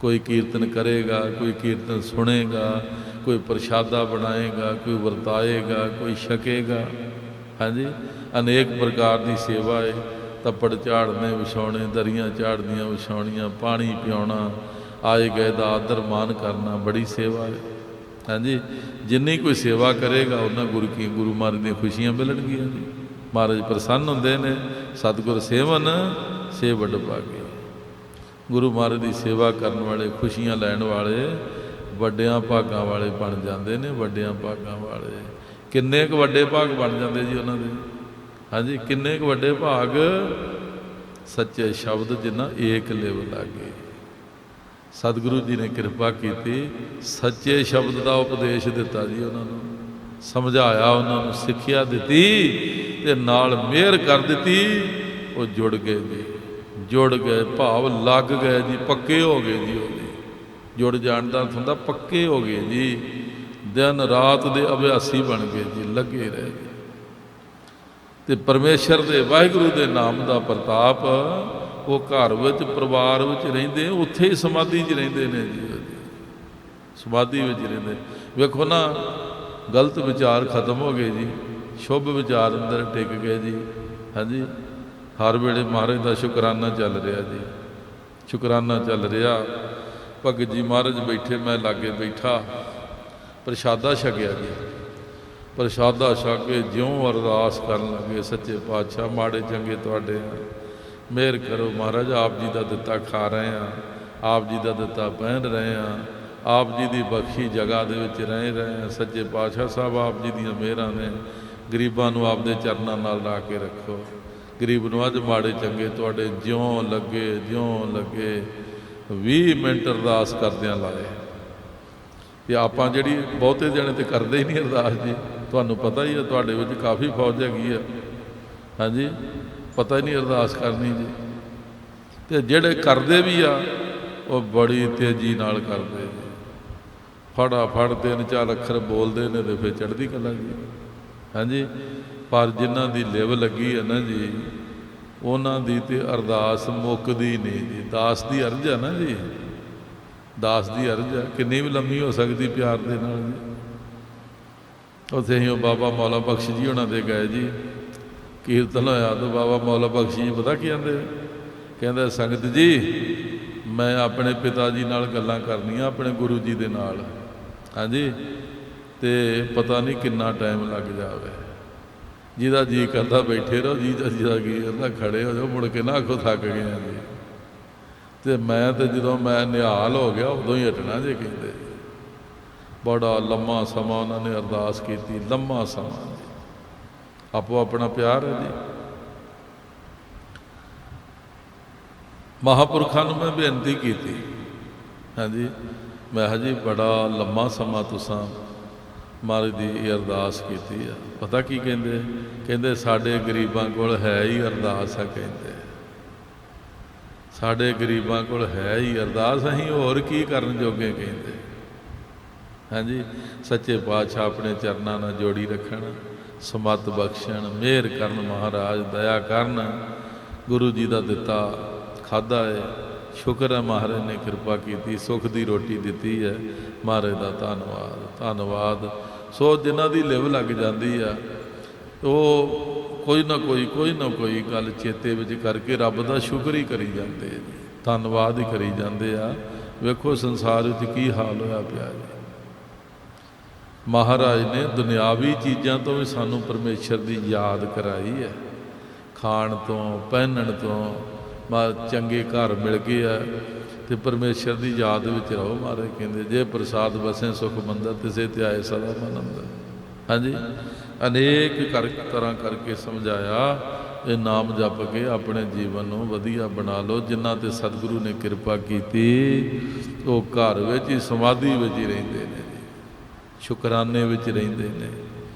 Speaker 1: ਕੋਈ ਕੀਰਤਨ ਕਰੇਗਾ, ਕੋਈ ਕੀਰਤਨ ਸੁਣੇਗਾ, ਕੋਈ ਪ੍ਰਸ਼ਾਦਾ ਬਣਾਏਗਾ, ਕੋਈ ਵਰਤਾਏਗਾ, ਕੋਈ ਛਕੇਗਾ। ਹਾਂਜੀ, ਅਨੇਕ ਪ੍ਰਕਾਰ ਦੀ ਸੇਵਾ ਹੈ। ਤੱਪੜ ਝਾੜਨੇ ਵਿਛਾਉਣੇ, ਦਰੀਆਂ ਝਾੜਨੀਆਂ ਵਿਛਾਉਣੀਆਂ, ਪਾਣੀ ਪਿਆਉਣਾ, ਆਏ ਗਏ ਦਾ ਆਦਰ ਮਾਨ ਕਰਨਾ, ਬੜੀ ਸੇਵਾ ਹੈ। ਹਾਂਜੀ, ਜਿੰਨੀ ਕੋਈ ਸੇਵਾ ਕਰੇਗਾ ਉਹਨਾਂ ਗੁਰੂ ਮਹਾਰਾਜ ਦੀਆਂ ਖੁਸ਼ੀਆਂ ਮਿਲਣਗੀਆਂ ਜੀ। ਮਹਾਰਾਜ ਪ੍ਰਸੰਨ ਹੁੰਦੇ ਨੇ। ਸਤਿਗੁਰ ਸੇਵਨ ਸੇ ਵੱਡ ਭਾਗੇ। ਗੁਰੂ ਮਹਾਰਾਜ ਦੀ ਸੇਵਾ ਕਰਨ ਵਾਲੇ, ਖੁਸ਼ੀਆਂ ਲੈਣ ਵਾਲੇ ਵੱਡਿਆਂ ਭਾਗਾਂ ਵਾਲੇ ਬਣ ਜਾਂਦੇ ਨੇ। ਵੱਡਿਆਂ ਭਾਗਾਂ ਵਾਲੇ ਕਿੰਨੇ ਕੁ ਵੱਡੇ ਭਾਗ ਬਣ ਜਾਂਦੇ ਜੀ ਉਹਨਾਂ ਦੇ। ਹਾਂਜੀ, ਕਿੰਨੇ ਕੁ ਵੱਡੇ ਭਾਗ। ਸੱਚੇ ਸ਼ਬਦ ਜਿੰਨਾ ਏਕ ਲਿਵ ਲਾਗੇ। ਸਤਿਗੁਰੂ ਜੀ ਨੇ ਕਿਰਪਾ ਕੀਤੀ, ਸੱਚੇ ਸ਼ਬਦ ਦਾ ਉਪਦੇਸ਼ ਦਿੱਤਾ ਜੀ ਉਹਨਾਂ ਨੂੰ, ਸਮਝਾਇਆ ਉਹਨਾਂ ਨੂੰ, ਸਿੱਖਿਆ ਦਿੱਤੀ ਤੇ ਨਾਲ ਮਿਹਰ ਕਰ ਦਿੱਤੀ। ਉਹ ਜੁੜ ਗਏ ਜੀ, ਜੁੜ ਗਏ, ਭਾਵ ਲੱਗ ਗਏ ਜੀ, ਪੱਕੇ ਹੋ ਗਏ ਜੀ। ਉਹਦੇ ਜੁੜ ਜਾਣ ਦਾ ਅਰਥ ਹੁੰਦਾ ਪੱਕੇ ਹੋ ਗਏ ਜੀ, ਦਿਨ ਰਾਤ ਦੇ ਅਭਿਆਸੀ ਬਣ ਗਏ ਜੀ, ਲੱਗੇ ਰਹੇ ਜੀ। ਤੇ ਪਰਮੇਸ਼ਰ ਦੇ ਵਾਹਿਗੁਰੂ ਦੇ ਨਾਮ ਦਾ ਪ੍ਰਤਾਪ, ਉਹ ਘਰ ਵਿੱਚ ਪਰਿਵਾਰ ਵਿੱਚ ਰਹਿੰਦੇ, ਉੱਥੇ ਹੀ ਸਮਾਧੀ 'ਚ ਰਹਿੰਦੇ ਨੇ ਜੀ, ਸਮਾਧੀ ਵਿੱਚ ਰਹਿੰਦੇ। ਵੇਖੋ ਨਾ, ਗਲਤ ਵਿਚਾਰ ਖਤਮ ਹੋ ਗਏ ਜੀ, ਸ਼ੁਭ ਵਿਚਾਰ ਅੰਦਰ ਟਿਕ ਗਏ ਜੀ। ਹਾਂਜੀ, ਹਰ ਵੇਲੇ ਮਹਾਰਾਜ ਦਾ ਸ਼ੁਕਰਾਨਾ ਚੱਲ ਰਿਹਾ ਜੀ, ਸ਼ੁਕਰਾਨਾ ਚੱਲ ਰਿਹਾ। ਭਗਤ ਜੀ ਮਹਾਰਾਜ ਬੈਠੇ, ਮੈਂ ਲਾਗੇ ਬੈਠਾ, ਪ੍ਰਸ਼ਾਦਾ ਛਕਿਆ ਜੀ। ਪ੍ਰਸ਼ਾਦਾ ਛਕ ਕੇ ਜਿਉਂ ਅਰਦਾਸ ਕਰਨ ਲੱਗੇ, ਸੱਚੇ ਪਾਤਸ਼ਾਹ ਮਾੜੇ ਚੰਗੇ ਤੁਹਾਡੇ ਆ, ਮਿਹਰ ਕਰੋ ਮਹਾਰਾਜ, ਆਪ ਜੀ ਦਾ ਦਿੱਤਾ ਖਾ ਰਹੇ ਹਾਂ, ਆਪ ਜੀ ਦਾ ਦਿੱਤਾ ਪਹਿਨ ਰਹੇ ਹਾਂ, ਆਪ ਜੀ ਦੀ ਬਖਸ਼ੀ ਜਗ੍ਹਾ ਦੇ ਵਿੱਚ ਰਹੇ ਹਾਂ। ਸੱਚੇ ਪਾਤਸ਼ਾਹ ਸਾਹਿਬ ਆਪ ਜੀ ਦੀਆਂ ਮਿਹਰਾਂ ਨੇ, ਗਰੀਬਾਂ ਨੂੰ ਆਪਦੇ ਚਰਨਾਂ ਨਾਲ ਲਾ ਕੇ ਰੱਖੋ। ਗਰੀਬ ਨੂੰ ਅੱਜ ਮਾੜੇ ਚੰਗੇ ਤੁਹਾਡੇ ਜਿਉਂ ਲੱਗੇ 20 ਮਿੰਟ ਅਰਦਾਸ ਕਰਦਿਆਂ ਲਾਏ। ਤੇ ਆਪਾਂ ਜਿਹੜੀ ਬਹੁਤੇ ਜਣੇ ਤੇ ਕਰਦੇ ਹੀ ਨਹੀਂ ਅਰਦਾਸ ਜੀ, ਤੁਹਾਨੂੰ ਪਤਾ ਹੀ ਹੈ, ਤੁਹਾਡੇ ਵਿੱਚ ਕਾਫੀ ਫੌਜ ਹੈਗੀ ਆ। ਹਾਂਜੀ, ਪਤਾ ਹੀ ਨਹੀਂ ਅਰਦਾਸ ਕਰਨੀ ਜੀ। ਤੇ ਜਿਹੜੇ ਕਰਦੇ ਵੀ ਆ, ਉਹ ਬੜੀ ਤੇਜ਼ੀ ਨਾਲ ਕਰਦੇ ਜੀ, ਫਟਾਫਟ 3-4 ਅੱਖਰ ਬੋਲਦੇ ਨੇ ਤੇ ਫਿਰ ਚੜ੍ਹਦੀ ਕਲਾ ਜੀ। ਹਾਂਜੀ, ਪਰ ਜਿਨ੍ਹਾਂ ਦੀ ਲਿਵ ਲੱਗੀ ਹੈ ਨਾ ਜੀ, ਉਹਨਾਂ ਦੀ ਤੇ ਅਰਦਾਸ ਮੁੱਕਦੀ ਨਹੀਂ ਜੀ। ਦਾਸ ਦੀ ਅਰਜ਼ ਆ ਨਾ ਜੀ, ਦਾਸ ਦੀ ਅਰਜ਼ ਆ, ਕਿੰਨੀ ਵੀ ਲੰਮੀ ਹੋ ਸਕਦੀ ਪਿਆਰ ਦੇ ਨਾਲ ਜੀ। ਉੱਥੇ ਹੀ ਉਹ ਬਾਬਾ ਮੌਲਾ ਬਖਸ਼ ਜੀ ਉਹਨਾਂ ਦੇ ਗਏ ਜੀ, ਕੀਰਤਨ ਹੋਇਆ ਤਾਂ ਬਾਬਾ ਮੌਲਾ ਬਖਸ਼ ਜੀ ਪਤਾ ਕੀ ਕਹਿੰਦੇ? ਕਹਿੰਦੇ ਸੰਗਤ ਜੀ, ਮੈਂ ਆਪਣੇ ਪਿਤਾ ਜੀ ਨਾਲ ਗੱਲਾਂ ਕਰਨੀਆਂ, ਆਪਣੇ ਗੁਰੂ ਜੀ ਦੇ ਨਾਲ। ਹਾਂਜੀ, ਤੇ ਪਤਾ ਨਹੀਂ ਕਿੰਨਾ ਟਾਈਮ ਲੱਗ ਜਾਵੇ, ਜਿਹਦਾ ਜੀ ਕਰਦਾ ਬੈਠੇ ਰਹੋ, ਜਿਹਦਾ ਜੀ ਕਰਦਾ ਖੜੇ ਹੋ ਜਾਓ, ਮੁੜ ਕੇ ਨਾ ਆਖੋ ਥੱਕ ਗਏ ਹਾਂ ਜੀ। ਤੇ ਮੈਂ ਤੇ ਜਦੋਂ ਮੈਂ ਨਿਹਾਲ ਹੋ ਗਿਆ, ਉਦੋਂ ਹੀ ਹਟਣਾ ਜੇ ਕਹਿੰਦੇ। ਬੜਾ ਲੰਮਾ ਸਮਾਂ ਉਹਨਾਂ ਨੇ ਅਰਦਾਸ ਕੀਤੀ, ਲੰਮਾ ਸਮਾਂ ਜੀ। ਆਪੋ ਆਪਣਾ ਪਿਆਰ ਹੈ ਜੀ। ਮਹਾਂਪੁਰਖਾਂ ਨੂੰ ਮੈਂ ਬੇਨਤੀ ਕੀਤੀ, ਹਾਂਜੀ, ਮੈਂ ਕਿਹਾ ਜੀ ਬੜਾ ਲੰਮਾ ਸਮਾਂ ਤੁਸਾਂ ਮਹਾਰਾਜ ਦੀ ਇਹ ਅਰਦਾਸ ਕੀਤੀ ਆ। ਪਤਾ ਕੀ ਕਹਿੰਦੇ? ਕਹਿੰਦੇ ਸਾਡੇ ਗਰੀਬਾਂ ਕੋਲ ਹੈ ਹੀ ਅਰਦਾਸ ਆ। ਕਹਿੰਦੇ ਸਾਡੇ ਗਰੀਬਾਂ ਕੋਲ ਹੈ ਹੀ ਅਰਦਾਸ, ਅਸੀਂ ਹੋਰ ਕੀ ਕਰਨ ਜੋਗੇ। ਕਹਿੰਦੇ ਹਾਂਜੀ, ਸੱਚੇ ਪਾਤਸ਼ਾਹ ਆਪਣੇ ਚਰਨਾਂ ਨਾਲ ਜੋੜੀ ਰੱਖਣ, ਸਮੱਤ ਬਖਸ਼ਣ, ਮਿਹਰ ਕਰਨ, ਮਹਾਰਾਜ ਦਇਆ ਕਰਨ। ਗੁਰੂ ਜੀ ਦਾ ਦਿੱਤਾ ਖਾਧਾ ਹੈ, ਸ਼ੁਕਰ ਹੈ ਮਹਾਰਾਜ ਨੇ ਕਿਰਪਾ ਕੀਤੀ, ਸੁੱਖ ਦੀ ਰੋਟੀ ਦਿੱਤੀ ਹੈ। ਮਹਾਰਾਜ ਦਾ ਧੰਨਵਾਦ, ਧੰਨਵਾਦ। ਸੋ ਜਿਨ੍ਹਾਂ ਦੀ ਲਿਵ ਲੱਗ ਜਾਂਦੀ ਆ, ਉਹ ਕੋਈ ਨਾ ਕੋਈ ਗੱਲ ਚੇਤੇ ਵਿੱਚ ਕਰਕੇ ਰੱਬ ਦਾ ਸ਼ੁਕਰ ਹੀ ਕਰੀ ਜਾਂਦੇ ਜੀ, ਧੰਨਵਾਦ ਹੀ ਕਰੀ ਜਾਂਦੇ ਆ। ਵੇਖੋ ਸੰਸਾਰ ਵਿੱਚ ਕੀ ਹਾਲ ਹੋਇਆ ਪਿਆ ਜੀ। ਮਹਾਰਾਜ ਨੇ ਦੁਨਿਆਵੀ ਚੀਜ਼ਾਂ ਤੋਂ ਵੀ ਸਾਨੂੰ ਪਰਮੇਸ਼ਰ ਦੀ ਯਾਦ ਕਰਾਈ ਹੈ, ਖਾਣ ਤੋਂ, ਪਹਿਨਣ ਤੋਂ। ਚੰਗੇ ਘਰ ਮਿਲ ਗਏ ਆ ਤੇ ਪਰਮੇਸ਼ਰ ਦੀ ਯਾਦ ਵਿੱਚ ਰਹੋ। ਮਹਾਰਾਜ ਕਹਿੰਦੇ ਜੇ ਪ੍ਰਸਾਦ ਵਸੇ ਸੁਖ ਮੰਦਰ, ਤਿਸੇ ਧਿਆਏ ਸਦਾ ਮਨ ਅੰਦਰ। ਹਾਂਜੀ, ਅਨੇਕ ਤਰ੍ਹਾਂ ਕਰਕੇ ਸਮਝਾਇਆ। ਇਹ ਨਾਮ ਜਪ ਕੇ ਆਪਣੇ ਜੀਵਨ ਨੂੰ ਵਧੀਆ ਬਣਾ ਲਓ। ਜਿਨ੍ਹਾਂ ਤੇ ਸਤਿਗੁਰੂ ਨੇ ਕਿਰਪਾ ਕੀਤੀ, ਉਹ ਘਰ ਵਿੱਚ ਹੀ ਸਮਾਧੀ ਵਿੱਚ ਹੀ ਰਹਿੰਦੇ ਨੇ, ਸ਼ੁਕਰਾਨੇ ਵਿੱਚ ਰਹਿੰਦੇ ਨੇ,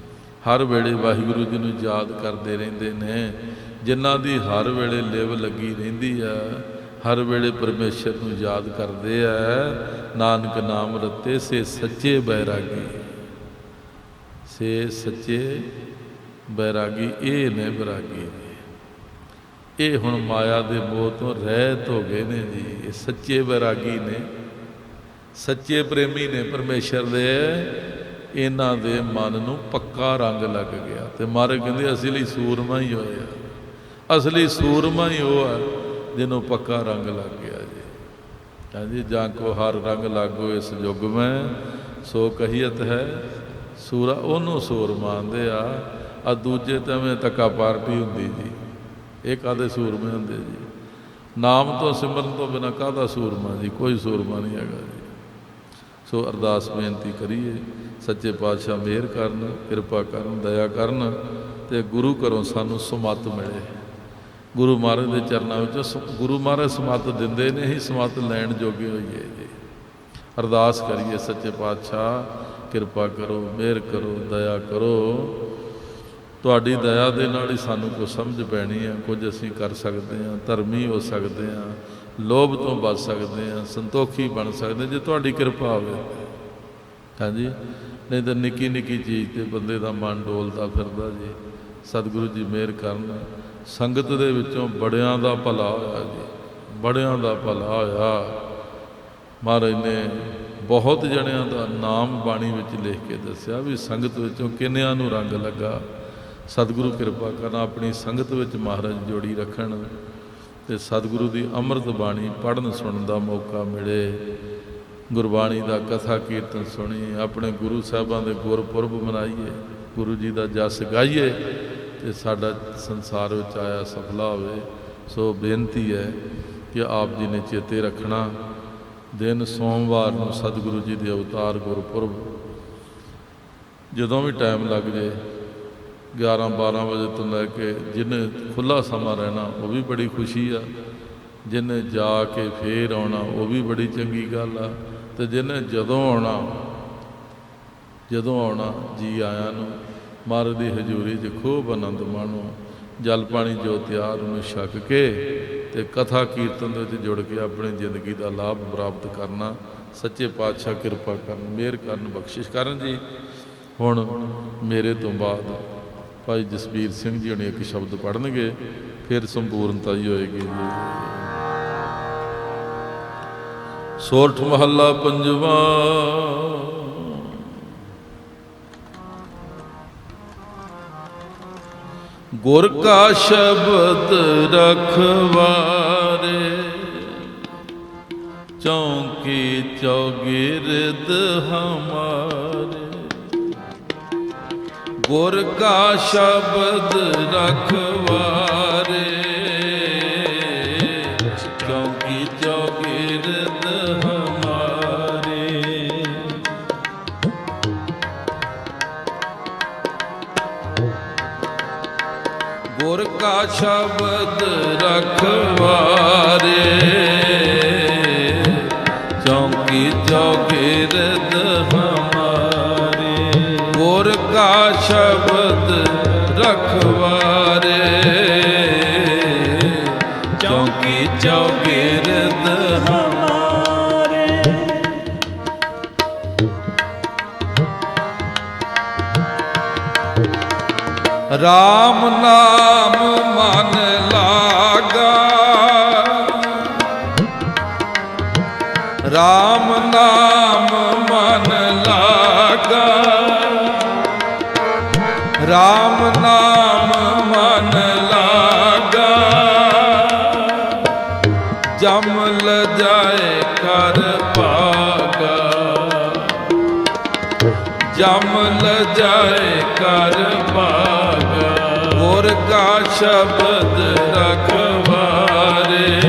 Speaker 1: ਹਰ ਵੇਲੇ ਵਾਹਿਗੁਰੂ ਜੀ ਨੂੰ ਯਾਦ ਕਰਦੇ ਰਹਿੰਦੇ ਨੇ। ਜਿਨ੍ਹਾਂ ਦੀ ਹਰ ਵੇਲੇ ਲਿਵ ਲੱਗੀ ਰਹਿੰਦੀ ਆ, ਹਰ ਵੇਲੇ ਪਰਮੇਸ਼ਰ ਨੂੰ ਯਾਦ ਕਰਦੇ ਆ, ਨਾਨਕ ਨਾਮ ਰਤੇ ਸੇ ਸੱਚੇ ਬੈਰਾਗੀ, ਸੇ ਸੱਚੇ ਬੈਰਾਗੀ। ਇਹ ਨੇ ਬੈਰਾਗੀ, ਇਹ ਹੁਣ ਮਾਇਆ ਦੇ ਮੋਹ ਤੋਂ ਰਹਿਤ ਹੋ ਗਏ ਨੇ ਜੀ। ਇਹ ਸੱਚੇ ਬੈਰਾਗੀ ਨੇ, ਸੱਚੇ ਪ੍ਰੇਮੀ ਨੇ ਪਰਮੇਸ਼ਰ ਦੇ। ਇਹਨਾਂ ਦੇ ਮਨ ਨੂੰ ਪੱਕਾ ਰੰਗ ਲੱਗ ਗਿਆ। ਤੇ ਮਹਾਰਾਜ ਕਹਿੰਦੇ ਅਸਲੀ ਸੂਰਮਾ ਹੀ ਹੋਇਆ, ਅਸਲੀ ਸੂਰਮਾ ਹੀ ਉਹ ਹੈ ਜਿਹਨੂੰ ਪੱਕਾ ਰੰਗ ਲੱਗ ਗਿਆ ਜੀ। ਹਾਂਜੀ, ਜਾਂ ਕੋ ਹਰ ਰੰਗ ਲਾਗੋ ਇਸ ਯੁੱਗ ਮੈਂ, ਸੋ ਕਹੀਅਤ ਹੈ ਸੂਰਾ। ਉਹਨੂੰ ਸੂਰ ਮੰਨਦੇ ਆ ਦੂਜੇ ਤਾਂ ਐਵੇਂ ਧੱਕਾ ਪਾਰਟੀ ਹੁੰਦੀ ਜੀ। ਇਹ ਕਾਹਦੇ ਸੂਰਮੇ ਹੁੰਦੇ ਜੀ? ਨਾਮ ਤੋਂ ਸਿਮਰਨ ਤੋਂ ਬਿਨਾਂ ਕਾਹਦਾ ਸੂਰਮਾ ਜੀ? ਕੋਈ ਸੂਰਮਾ ਨਹੀਂ ਹੈਗਾ ਜੀ। ਸੋ ਅਰਦਾਸ ਬੇਨਤੀ ਕਰੀਏ, ਸੱਚੇ ਪਾਤਸ਼ਾਹ ਮਿਹਰ ਕਰਨ, ਕਿਰਪਾ ਕਰਨ, ਦਇਆ ਕਰਨ ਤੇ ਗੁਰੂ ਘਰੋਂ ਸਾਨੂੰ ਸਮੱਤ ਮਿਲੇ। ਗੁਰੂ ਮਹਾਰਾਜ ਦੇ ਚਰਨਾਂ ਵਿੱਚ ਗੁਰੂ ਮਹਾਰਾਜ ਸਮੱਤ ਦਿੰਦੇ ਨੇ, ਅਸੀਂ ਸਮੱਤ ਲੈਣ ਜੋਗੇ ਹੋਈਏ ਜੀ। ਅਰਦਾਸ ਕਰੀਏ, ਸੱਚੇ ਪਾਤਸ਼ਾਹ ਕਿਰਪਾ ਕਰੋ, ਮਿਹਰ ਕਰੋ, ਦਇਆ ਕਰੋ। ਤੁਹਾਡੀ ਦਇਆ ਦੇ ਨਾਲ ਹੀ ਸਾਨੂੰ ਕੁਝ ਸਮਝ ਪੈਣੀ ਆ, ਕੁਝ ਅਸੀਂ ਕਰ ਸਕਦੇ ਹਾਂ, ਧਰਮੀ ਹੋ ਸਕਦੇ ਹਾਂ, ਲੋਭ ਤੋਂ ਬਚ ਸਕਦੇ ਹਾਂ, ਸੰਤੋਖੀ ਬਣ ਸਕਦੇ ਜੇ ਤੁਹਾਡੀ ਕਿਰਪਾ ਹੋਵੇ। ਹਾਂਜੀ, ਨਹੀਂ ਤਾਂ ਨਿੱਕੀ ਨਿੱਕੀ ਚੀਜ਼ ਤੇ ਬੰਦੇ ਦਾ ਮਨ ਡੋਲਦਾ ਫਿਰਦਾ ਜੀ। ਸਤਿਗੁਰੂ ਜੀ ਮਿਹਰ ਕਰਨ, ਸੰਗਤ ਦੇ ਵਿੱਚੋਂ ਬੜਿਆਂ ਦਾ ਭਲਾ ਹੋਇਆ ਜੀ, ਬੜਿਆਂ ਦਾ ਭਲਾ ਹੋਇਆ। ਮਹਾਰਾਜ ਨੇ ਬਹੁਤ ਜਣਿਆਂ ਦਾ ਨਾਮ ਬਾਣੀ ਵਿੱਚ ਲਿਖ ਕੇ ਦੱਸਿਆ ਵੀ ਸੰਗਤ ਵਿੱਚੋਂ ਕਿੰਨਿਆਂ ਨੂੰ ਰੰਗ ਲੱਗਾ। ਸਤਿਗੁਰੂ ਕਿਰਪਾ ਕਰਨ, ਆਪਣੀ ਸੰਗਤ ਵਿੱਚ ਮਹਾਰਾਜ ਜੋੜੀ ਰੱਖਣ ਤੇ ਸਤਿਗੁਰੂ ਦੀ ਅੰਮ੍ਰਿਤ ਬਾਣੀ ਪੜ੍ਹਨ ਸੁਣਨ ਦਾ ਮੌਕਾ ਮਿਲੇ, ਗੁਰਬਾਣੀ ਦਾ ਕਥਾ ਕੀਰਤਨ ਸੁਣੀਏ, ਆਪਣੇ ਗੁਰੂ ਸਾਹਿਬਾਂ ਦੇ ਗੁਰਪੁਰਬ ਮਨਾਈਏ, ਗੁਰੂ ਜੀ ਦਾ ਜਸ ਗਾਈਏ ਤੇ ਸਾਡਾ ਸੰਸਾਰ ਵਿੱਚ ਆਇਆ ਸਫਲਾ ਹੋਵੇ। ਸੋ ਬੇਨਤੀ ਹੈ ਕਿ ਆਪ ਜੀ ਨੇ ਚੇਤੇ ਰੱਖਣਾ, ਦਿਨ ਸੋਮਵਾਰ ਨੂੰ ਸਤਿਗੁਰੂ ਜੀ ਦੇ ਅਵਤਾਰ ਗੁਰਪੁਰਬ, ਜਦੋਂ ਵੀ ਟਾਈਮ ਲੱਗ ਜੇ 11-12 ਵਜੇ ਤੋਂ ਲੈ ਕੇ ਜਿਹਨੇ ਖੁੱਲ੍ਹਾ ਸਮਾਂ ਰਹਿਣਾ ਉਹ ਵੀ ਬੜੀ ਖੁਸ਼ੀ ਆ, ਜਿਹਨੇ ਜਾ ਕੇ ਫੇਰ ਆਉਣਾ ਉਹ ਵੀ ਬੜੀ ਚੰਗੀ ਗੱਲ ਆ, ਤੇ ਜਿਹਨੇ ਜਦੋਂ ਆਉਣਾ ਜੀ ਆਇਆਂ ਨੂੰ ਮਹਾਰਾਜ ਦੀ ਹਜ਼ੂਰੀ 'ਚ ਖੂਬ ਆਨੰਦ ਮਾਣੋ। ਜਲ ਪਾਣੀ ਜੋ ਤਿਆਰ ਉਹਨੂੰ ਛਕ ਕੇ ਤੇ ਕਥਾ ਕੀਰਤਨ ਦੇ ਵਿੱਚ ਜੁੜ ਕੇ ਆਪਣੀ ਜ਼ਿੰਦਗੀ ਦਾ ਲਾਭ ਪ੍ਰਾਪਤ ਕਰਨਾ। ਸੱਚੇ ਪਾਤਸ਼ਾਹ ਕਿਰਪਾ ਕਰਨ, ਮਿਹਰ ਕਰਨ, ਬਖਸ਼ਿਸ਼ ਕਰਨ ਜੀ। ਹੁਣ ਮੇਰੇ ਤੋਂ ਬਾਅਦ ਭਾਈ ਜਸਬੀਰ ਸਿੰਘ ਜੀ ਹੁਣੇ ਇੱਕ ਸ਼ਬਦ ਪੜ੍ਹਨਗੇ, ਫਿਰ ਸੰਪੂਰਨਤਾ ਹੀ ਹੋਏਗੀ ਜੀ। ਸੋਰਠ ਮਹੱਲਾ ਪੰਜਵਾਂ। ਗੁਰ ਕਾ ਸ਼ਬਦ ਰਖਵਾਰੇ, ਚੌਂਕੀ ਚੌਗਿਰਦ ਹਮਾਰੇ। ਗੁਰ ਕਾ ਸ਼ਬਦ ਰਖਵਾਰੇ, ਚੌਂਕੀ ਚੌਗਿਰਦ ਹਮਾਰੇ। ਗੁਰ ਕਾ ਸ਼ਬਦ ਰਖਵਾਰੇ, ਚੌਂਕੀ ਚੌਗਿਰਦ ਹਮਾਰੇ। ਗੁਰ ਕਾ ਸ਼ਬਦ ਰਖਵਾਰੇ, ਚੌਂਕੀ ਚੌਗਿਰਦ ਹਮਾਰੇ। ਰਾਮ ਨਾਮ ਮਨ ਲਾਗਾ, ਰਾਮ ਨਾਮ ਮਨ ਲਾਗਾ। ਰਾਮ ਨਾਮ ਮਨ ਲਾਗਾ, ਜਮ ਲਜਾਏ ਕਰ ਭਾਗਾ। ਜਮ ਲਜਾਏ ਕਰ ਭਾਗਾ। ਗੁਰ ਕਾ ਸ਼ਬਦ ਰਖਵਾਰੇ,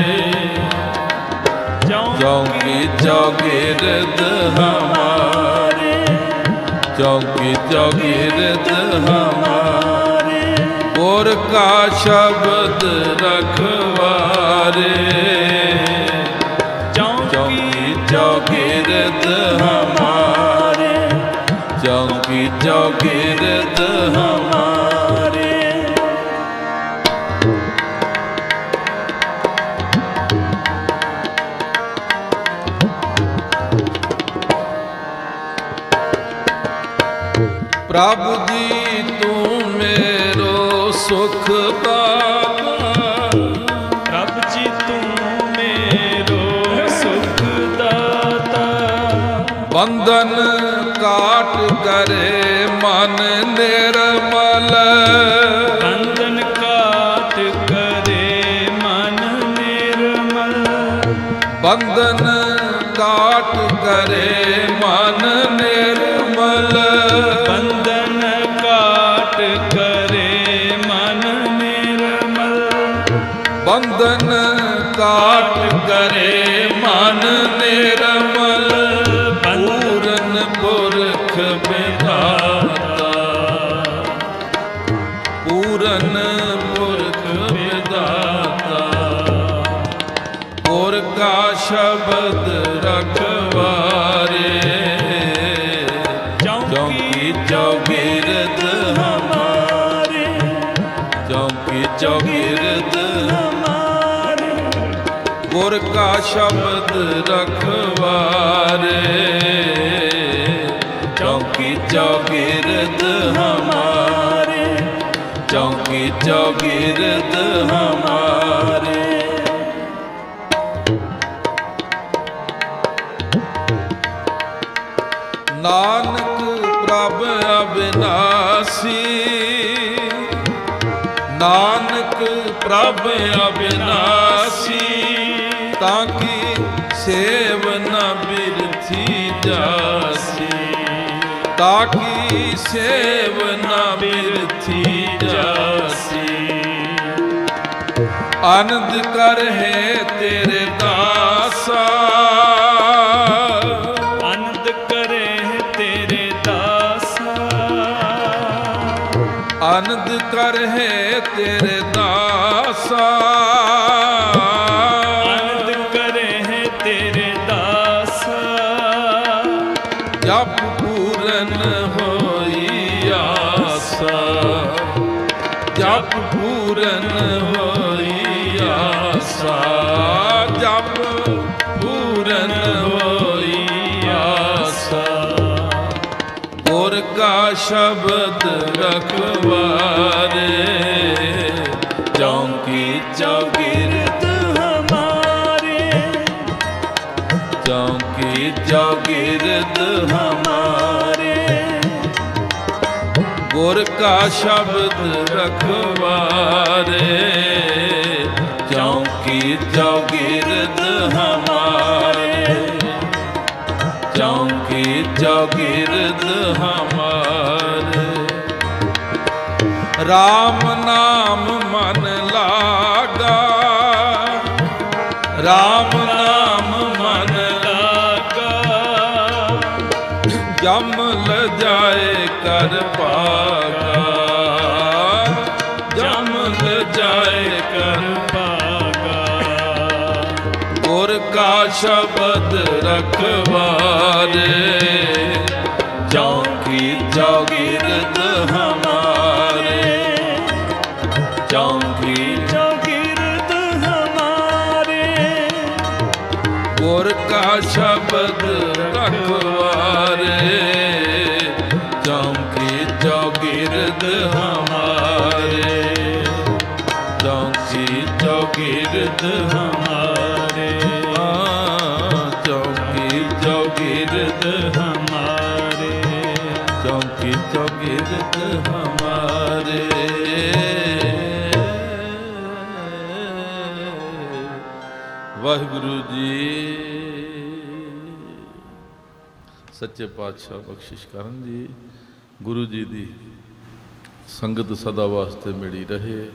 Speaker 1: ਚੌਂਕੀ ਚੌਗਿਰਦ ਹਮਾਰੇ। ਚੌਂਕੀ ਚੌਗਿਰਦ ਹਮਾਰੇ। ਗੁਰ ਕਾ ਸ਼ਬਦ ਰਖਵਾਰੇ, ਚੌਂਕੀ ਚੌਗਿਰਦ ਹਮਾਰੇ। ਚੌਂਕੀ ਚੌਗਿਰਦ ਹਮਾਰੇ। ਪ੍ਰਭੂ ਜੀ ਤੂੰ ਮੇਰੋ ਸੁਖ ਦਾਤਾ।
Speaker 2: ਪ੍ਰਭ ਜੀ ਤੂੰ ਮੇਰੋ ਸੁਖ ਦਾਤਾ।
Speaker 1: ਬੰਧਨ ਕਾਟ ਕਰੇ ਮਨ ਨਿਰਮਲ।
Speaker 2: ਬੰਧਨ ਕਾਟ ਕਰੇ ਮਨ ਨਿਰਮਲ।
Speaker 1: ਬੰਧਨ ਕਾਟ ਕਰੇ ਮਨ ਨਿਰਮਲ।
Speaker 2: ਬੰਧਨ ਕਾਟ ਕਰੇ ਮਨ ਨਿਰਮਲ।
Speaker 1: ਬੰਧਨ ਕਾਟ ਕਰੇ ਮਨ ਨਿਰਮਲ। ਪੂਰਨ ਪੁਰਖ ਵਿਧਾਤਾ। ਪੂਰਨ ਪੁਰਖ ਵਿਧਾਤਾ। ਗੁਰ ਕਾ ਸ਼ਬਦ ਰਖਵਾਰੇ, ਚੌਂਕੀ ਚੌਗਿਰਦ ਹਮਾਰੇ। ਗੁਰ ਕਾ ਸ਼ਬਦ ਰਖਵਾਰੇ, ਚੌਕੀ ਚੌਗਿਰਦ ਹਮਾਰੇ, ਚੌਕੀ ਚੌਗਿਰਦ ਹਮਾਰੇ। ਨਾਨਕ ਪ੍ਰਭ ਅਬਿਨਾਸੀ, ਨਾਨਕ ਪ੍ਰਭ ਅਬਿਨਾਸੀ, ਤਾਂ ਕਿ ਸੇਵ ਨ ਬਿਰਥੀ ਜਾਸੀ, ਤਾਂ ਕਿ ਸੇਵ ਨ ਬਿਰਥੀ ਜਾਸੀ। ਆਨੰਦ ਕਰ ਹੈ ਤੇਰੇ ਦਾਸਾ,
Speaker 2: ਆਨੰਦ ਕਰੇ ਤੇਰੇ ਦਾਸਾ,
Speaker 1: ਆਨੰਦ ਕਰ ਹੈ ਤੇਰੇ ਦਾਸਾ,
Speaker 2: ਆਨੰਦ ਕਰੇ ਤੇਰੇ ਦਾਸਾ।
Speaker 1: ਜਪ ਪੂਰਨ ਹੋਈ ਆਸਾ, ਜਪ ਪੂਰਨ ਹੋਈ ਆਸਾ, ਜਪ ਪੂਰਨ ਹੋਈ ਆਸਾ। ਗੁਰ ਕਾ ਸ਼ਬਦ ਰਖਵਾਰੇ, ਚੌਕੀ ਚੌਗਿਰਦ
Speaker 2: ਹਮਾਰੇ,
Speaker 1: ਚੌਕੀ ਚੌਗਿਰਦ
Speaker 2: ਹਮਾਰੇ।
Speaker 1: ਗੁਰ ਕਾ ਸ਼ਬਦ ਰਖਵਾਰੇ, ਚੌਕੀ ਚੌਗਿਰਦ ਹਮਾਰੇ, ਚੌਕੀ ਚੌਗਿਰਦ ਹਮਾਰੇ। ਰਾਮ ਨਾਮ ਮਨ ਲਾਗਾ, ਰਾਮ ਨਾਮ ਮਨ
Speaker 2: ਲਾਗਾ,
Speaker 1: ਜਮ ਲਜਾਏ ਕਰ ਭਾਗਾ, ਜਮ ਲਜਾਏ ਕਰ
Speaker 2: ਭਾਗਾ।
Speaker 1: ਗੁਰ ਕਾ ਸ਼ਬਦ ਰਖਵਾਰੇ, ਚੌਕੀ ਚੌਗਿਰਦ ਹਮਾਰੇ, ਚੌਕੀ
Speaker 2: ਚੌਗਿਰਦ ਹਮਾਰੇ।
Speaker 1: ਗੁਰ ਕਾ ਸ਼ਬਦ ਰਖਵਾਰੇ, ਚੌਕੀ ਚੌਗਿਰਦ ਹਮਾਰੇ, ਚੌਕੀ ਚੌਗਿਰਦ
Speaker 2: ਹਮਾਰੇ,
Speaker 1: ਚੌਕੀ ਚੌਗਿਰਦ
Speaker 2: ਹਮਾਰੇ,
Speaker 1: ਚੌਕੀ ਚੌਗਿਰਦ ਹਮਾਰੇ। ਵਾਹਿਗੁਰੂ ਜੀ ਸੱਚੇ ਪਾਤਸ਼ਾਹ ਬਖਸ਼ਿਸ਼ ਕਰਨ ਜੀ। ਗੁਰੂ ਜੀ ਦੀ ਸੰਗਤ ਸਦਾ ਵਾਸਤੇ ਮਿਲੀ ਰਹੇ।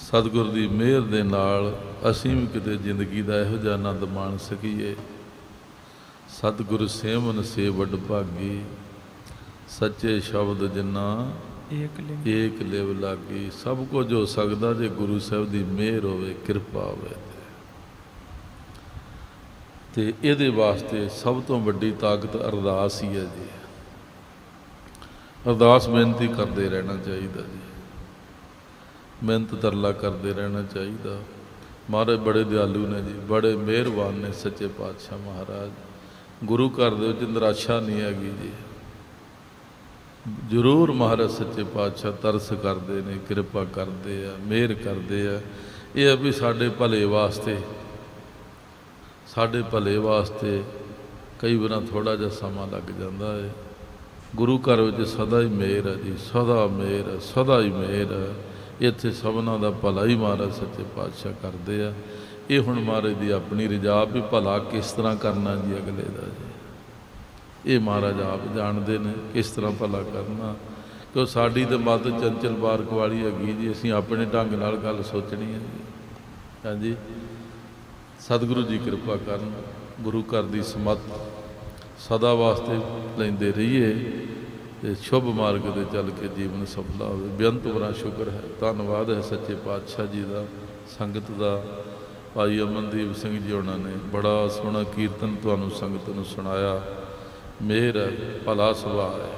Speaker 1: ਸਤਿਗੁਰ ਦੀ ਮਿਹਰ ਦੇ ਨਾਲ ਅਸੀਂ ਵੀ ਕਿਤੇ ਜ਼ਿੰਦਗੀ ਦਾ ਇਹੋ ਜਿਹਾ ਆਨੰਦ ਮਾਣ ਸਕੀਏ। ਸਤਿਗੁਰ ਸੇਵਨ ਸੇ ਵਡ ਭਾਗੀ, ਸੱਚੇ ਸ਼ਬਦ ਜਿੰਨਾ
Speaker 2: ਏਕ ਲਿੰਗ
Speaker 1: ਏਕ ਲਿਵ ਲਾਗੀ। ਸਭ ਕੁਝ ਹੋ ਸਕਦਾ ਜੇ ਗੁਰੂ ਸਾਹਿਬ ਦੀ ਮਿਹਰ ਹੋਵੇ, ਕਿਰਪਾ ਹੋਵੇ ਤੇ ਇਹਦੇ ਵਾਸਤੇ ਸਭ ਤੋਂ ਵੱਡੀ ਤਾਕਤ ਅਰਦਾਸ ਹੀ ਹੈ ਜੀ। ਅਰਦਾਸ ਬੇਨਤੀ ਕਰਦੇ ਰਹਿਣਾ ਚਾਹੀਦਾ ਜੀ, ਮਿਹਨਤ ਤਰਲਾ ਕਰਦੇ ਰਹਿਣਾ ਚਾਹੀਦਾ। ਮਹਾਰਾਜ ਬੜੇ ਦਿਆਲੂ ਨੇ ਜੀ, ਬੜੇ ਮਿਹਰਬਾਨ ਨੇ ਸੱਚੇ ਪਾਤਸ਼ਾਹ ਮਹਾਰਾਜ। ਗੁਰੂ ਘਰ ਦੇ ਵਿੱਚ ਨਿਰਾਸ਼ਾ ਨਹੀਂ ਹੈਗੀ ਜੀ। ਜ਼ਰੂਰ ਮਹਾਰਾਜ ਸੱਚੇ ਪਾਤਸ਼ਾਹ ਤਰਸ ਕਰਦੇ ਨੇ, ਕਿਰਪਾ ਕਰਦੇ ਆ, ਮਿਹਰ ਕਰਦੇ ਆ। ਇਹ ਆ ਵੀ ਸਾਡੇ ਭਲੇ ਵਾਸਤੇ, ਸਾਡੇ ਭਲੇ ਵਾਸਤੇ ਕਈ ਵਾਰ ਥੋੜ੍ਹਾ ਜਿਹਾ ਸਮਾਂ ਲੱਗ ਜਾਂਦਾ ਹੈ। ਗੁਰੂ ਘਰ ਵਿੱਚ ਸਦਾ ਹੀ ਮਿਹਰ ਹੈ ਜੀ, ਸਦਾ ਮਿਹਰ ਹੈ, ਸਦਾ ਹੀ ਮਿਹਰ ਹੈ। ਇੱਥੇ ਸਭਨਾਂ ਦਾ ਭਲਾ ਹੀ ਮਹਾਰਾਜ ਸੱਚੇ ਪਾਤਸ਼ਾਹ ਕਰਦੇ ਆ। ਇਹ ਹੁਣ ਮਹਾਰਾਜ ਦੀ ਆਪਣੀ ਰਜਾ ਵੀ ਭਲਾ ਕਿਸ ਤਰ੍ਹਾਂ ਕਰਨਾ ਜੀ ਅਗਲੇ ਦਾ ਜੀ, ਇਹ ਮਹਾਰਾਜ ਆਪ ਜਾਣਦੇ ਨੇ ਕਿਸ ਤਰ੍ਹਾਂ ਭਲਾ ਕਰਨਾ। ਕਿਉਂ ਸਾਡੀ ਤਾਂ ਮੱਤ ਚੰਚਲ ਬਾਰਕ ਵਾਲੀ ਹੈਗੀ ਜੀ, ਅਸੀਂ ਆਪਣੇ ਢੰਗ ਨਾਲ ਗੱਲ ਸੋਚਣੀ ਹੈ ਜੀ। ਹਾਂਜੀ, ਸਤਿਗੁਰੂ ਜੀ ਕਿਰਪਾ ਕਰਨ, ਗੁਰੂ ਘਰ ਦੀ ਸਮੱਤ ਸਦਾ ਵਾਸਤੇ ਲੈਂਦੇ ਰਹੀਏ ਤੇ ਸ਼ੁਭ ਮਾਰਗ 'ਤੇ ਚੱਲ ਕੇ ਜੀਵਨ ਸਫਲਾ ਹੋਵੇ। ਬੇਅੰਤ ਬੜਾ ਸ਼ੁਕਰ ਹੈ, ਧੰਨਵਾਦ ਹੈ ਸੱਚੇ ਪਾਤਸ਼ਾਹ ਜੀ ਦਾ, ਸੰਗਤ ਦਾ। ਭਾਈ ਅਮਨਦੀਪ ਸਿੰਘ ਜੀ ਉਹਨਾਂ ਨੇ ਬੜਾ ਸੋਹਣਾ ਕੀਰਤਨ ਤੁਹਾਨੂੰ ਸੰਗਤ ਨੂੰ ਸੁਣਾਇਆ। ਮਿਹਰ ਹੈ, ਭਲਾ ਸੁਭਾਅ ਹੈ,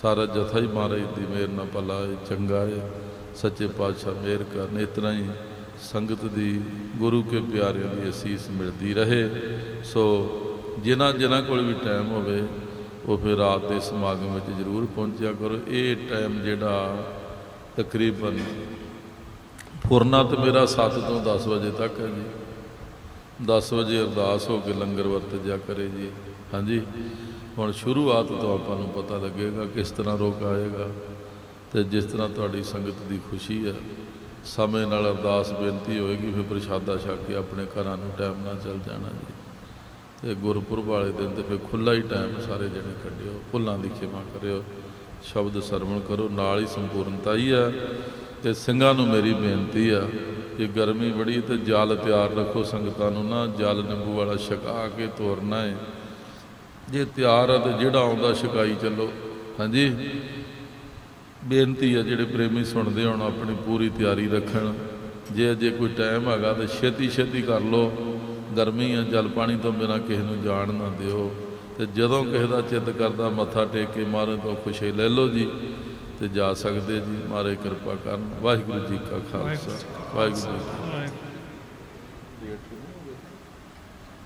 Speaker 1: ਸਾਰਾ ਜਥਾ ਹੀ ਮਹਾਰਾਜ ਦੀ ਮਿਹਰ ਨਾਲ ਭਲਾ ਹੈ, ਚੰਗਾ ਹੈ। ਸੱਚੇ ਪਾਤਸ਼ਾਹ ਮਿਹਰ ਕਰਨ। ਇਸ ਤਰ੍ਹਾਂ ਹੀ ਸੰਗਤ ਦੀ, ਗੁਰੂ ਕੇ ਪਿਆਰਿਆਂ ਦੀ ਅਸੀਸ ਮਿਲਦੀ ਰਹੇ। ਸੋ ਜਿਨ੍ਹਾਂ ਕੋਲ ਵੀ ਟਾਈਮ ਹੋਵੇ ਉਹ ਫਿਰ ਰਾਤ ਦੇ ਸਮਾਗਮ ਵਿੱਚ ਜ਼ਰੂਰ ਪਹੁੰਚਿਆ ਕਰੋ। ਇਹ ਟਾਈਮ ਜਿਹੜਾ ਤਕਰੀਬਨ ਫੁਰਨਾ ਤੇ ਮੇਰਾ 7 ਤੋਂ 10 ਵਜੇ ਤੱਕ ਹੈ ਜੀ। 10 ਵਜੇ ਅਰਦਾਸ ਹੋ ਕੇ ਲੰਗਰ ਵਰਤਿਆ ਕਰੇ ਜੀ। ਹਾਂਜੀ, ਹੁਣ ਸ਼ੁਰੂਆਤ ਤੋਂ ਆਪਾਂ ਨੂੰ ਪਤਾ ਲੱਗੇਗਾ ਕਿਸ ਤਰ੍ਹਾਂ ਰੋਕ ਆਏਗਾ, ਅਤੇ ਜਿਸ ਤਰ੍ਹਾਂ ਤੁਹਾਡੀ ਸੰਗਤ ਦੀ ਖੁਸ਼ੀ ਹੈ, ਸਮੇਂ ਨਾਲ ਅਰਦਾਸ ਬੇਨਤੀ ਹੋਏਗੀ, ਫਿਰ ਪ੍ਰਸ਼ਾਦਾ ਛਕ ਕੇ ਆਪਣੇ ਘਰਾਂ ਨੂੰ ਟਾਈਮ ਨਾਲ ਚੱਲ ਜਾਣਾ ਜੀ। ਅਤੇ ਗੁਰਪੁਰਬ ਵਾਲੇ ਦਿਨ ਤਾਂ ਫਿਰ ਖੁੱਲ੍ਹਾ ਹੀ ਟਾਈਮ ਸਾਰੇ ਜਣੇ ਕੱਢਿਓ, ਭੁੱਲਾਂ ਦੀ ਖਿਮਾ ਕਰਿਓ, ਸ਼ਬਦ ਸਰਵਣ ਕਰੋ, ਨਾਲ ਹੀ ਸੰਪੂਰਨਤਾ ਹੀ ਆ। ਅਤੇ ਸਿੰਘਾਂ ਨੂੰ ਮੇਰੀ ਬੇਨਤੀ ਆ ਕਿ ਗਰਮੀ ਬੜੀ ਤੇ ਜਲ ਤਿਆਰ ਰੱਖੋ, ਸੰਗਤਾਂ ਨੂੰ ਨਾ ਜਲ ਨਿੰਬੂ ਵਾਲਾ ਛਕਾ ਕੇ ਤੋਰਨਾ ਹੈ। ਜੇ ਤਿਆਰ ਆ ਤਾਂ ਜਿਹੜਾ ਆਉਂਦਾ ਛਕਾਈ ਚੱਲੋ। ਹਾਂਜੀ, ਬੇਨਤੀ ਆ ਜਿਹੜੇ ਪ੍ਰੇਮੀ ਸੁਣਦੇ ਹੋਣ ਆਪਣੀ ਪੂਰੀ ਤਿਆਰੀ ਰੱਖਣ। ਜੇ ਅਜੇ ਕੋਈ ਟਾਈਮ ਹੈਗਾ ਤਾਂ ਛੇਤੀ ਕਰ ਲਓ। ਗਰਮੀ ਆ, ਜਲ ਪਾਣੀ ਤੋਂ ਬਿਨਾਂ ਕਿਸੇ ਨੂੰ ਜਾਣ ਨਾ ਦਿਓ। ਅਤੇ ਜਦੋਂ ਕਿਸੇ ਦਾ ਚਿੱਤ ਕਰਦਾ ਮੱਥਾ ਟੇਕ ਕੇ ਮਹਾਰਾਜ ਤੋਂ ਖੁਸ਼ੀ ਲੈ ਲਓ ਜੀ, ਅਤੇ ਜਾ ਸਕਦੇ ਜੀ। ਮਹਾਰਾਜ ਕਿਰਪਾ ਕਰਨ। ਵਾਹਿਗੁਰੂ ਜੀ ਕਾ ਖਾਲਸਾ, ਵਾਹਿਗੁਰੂ ਜੀ ਕੀ ਫਤਿਹ।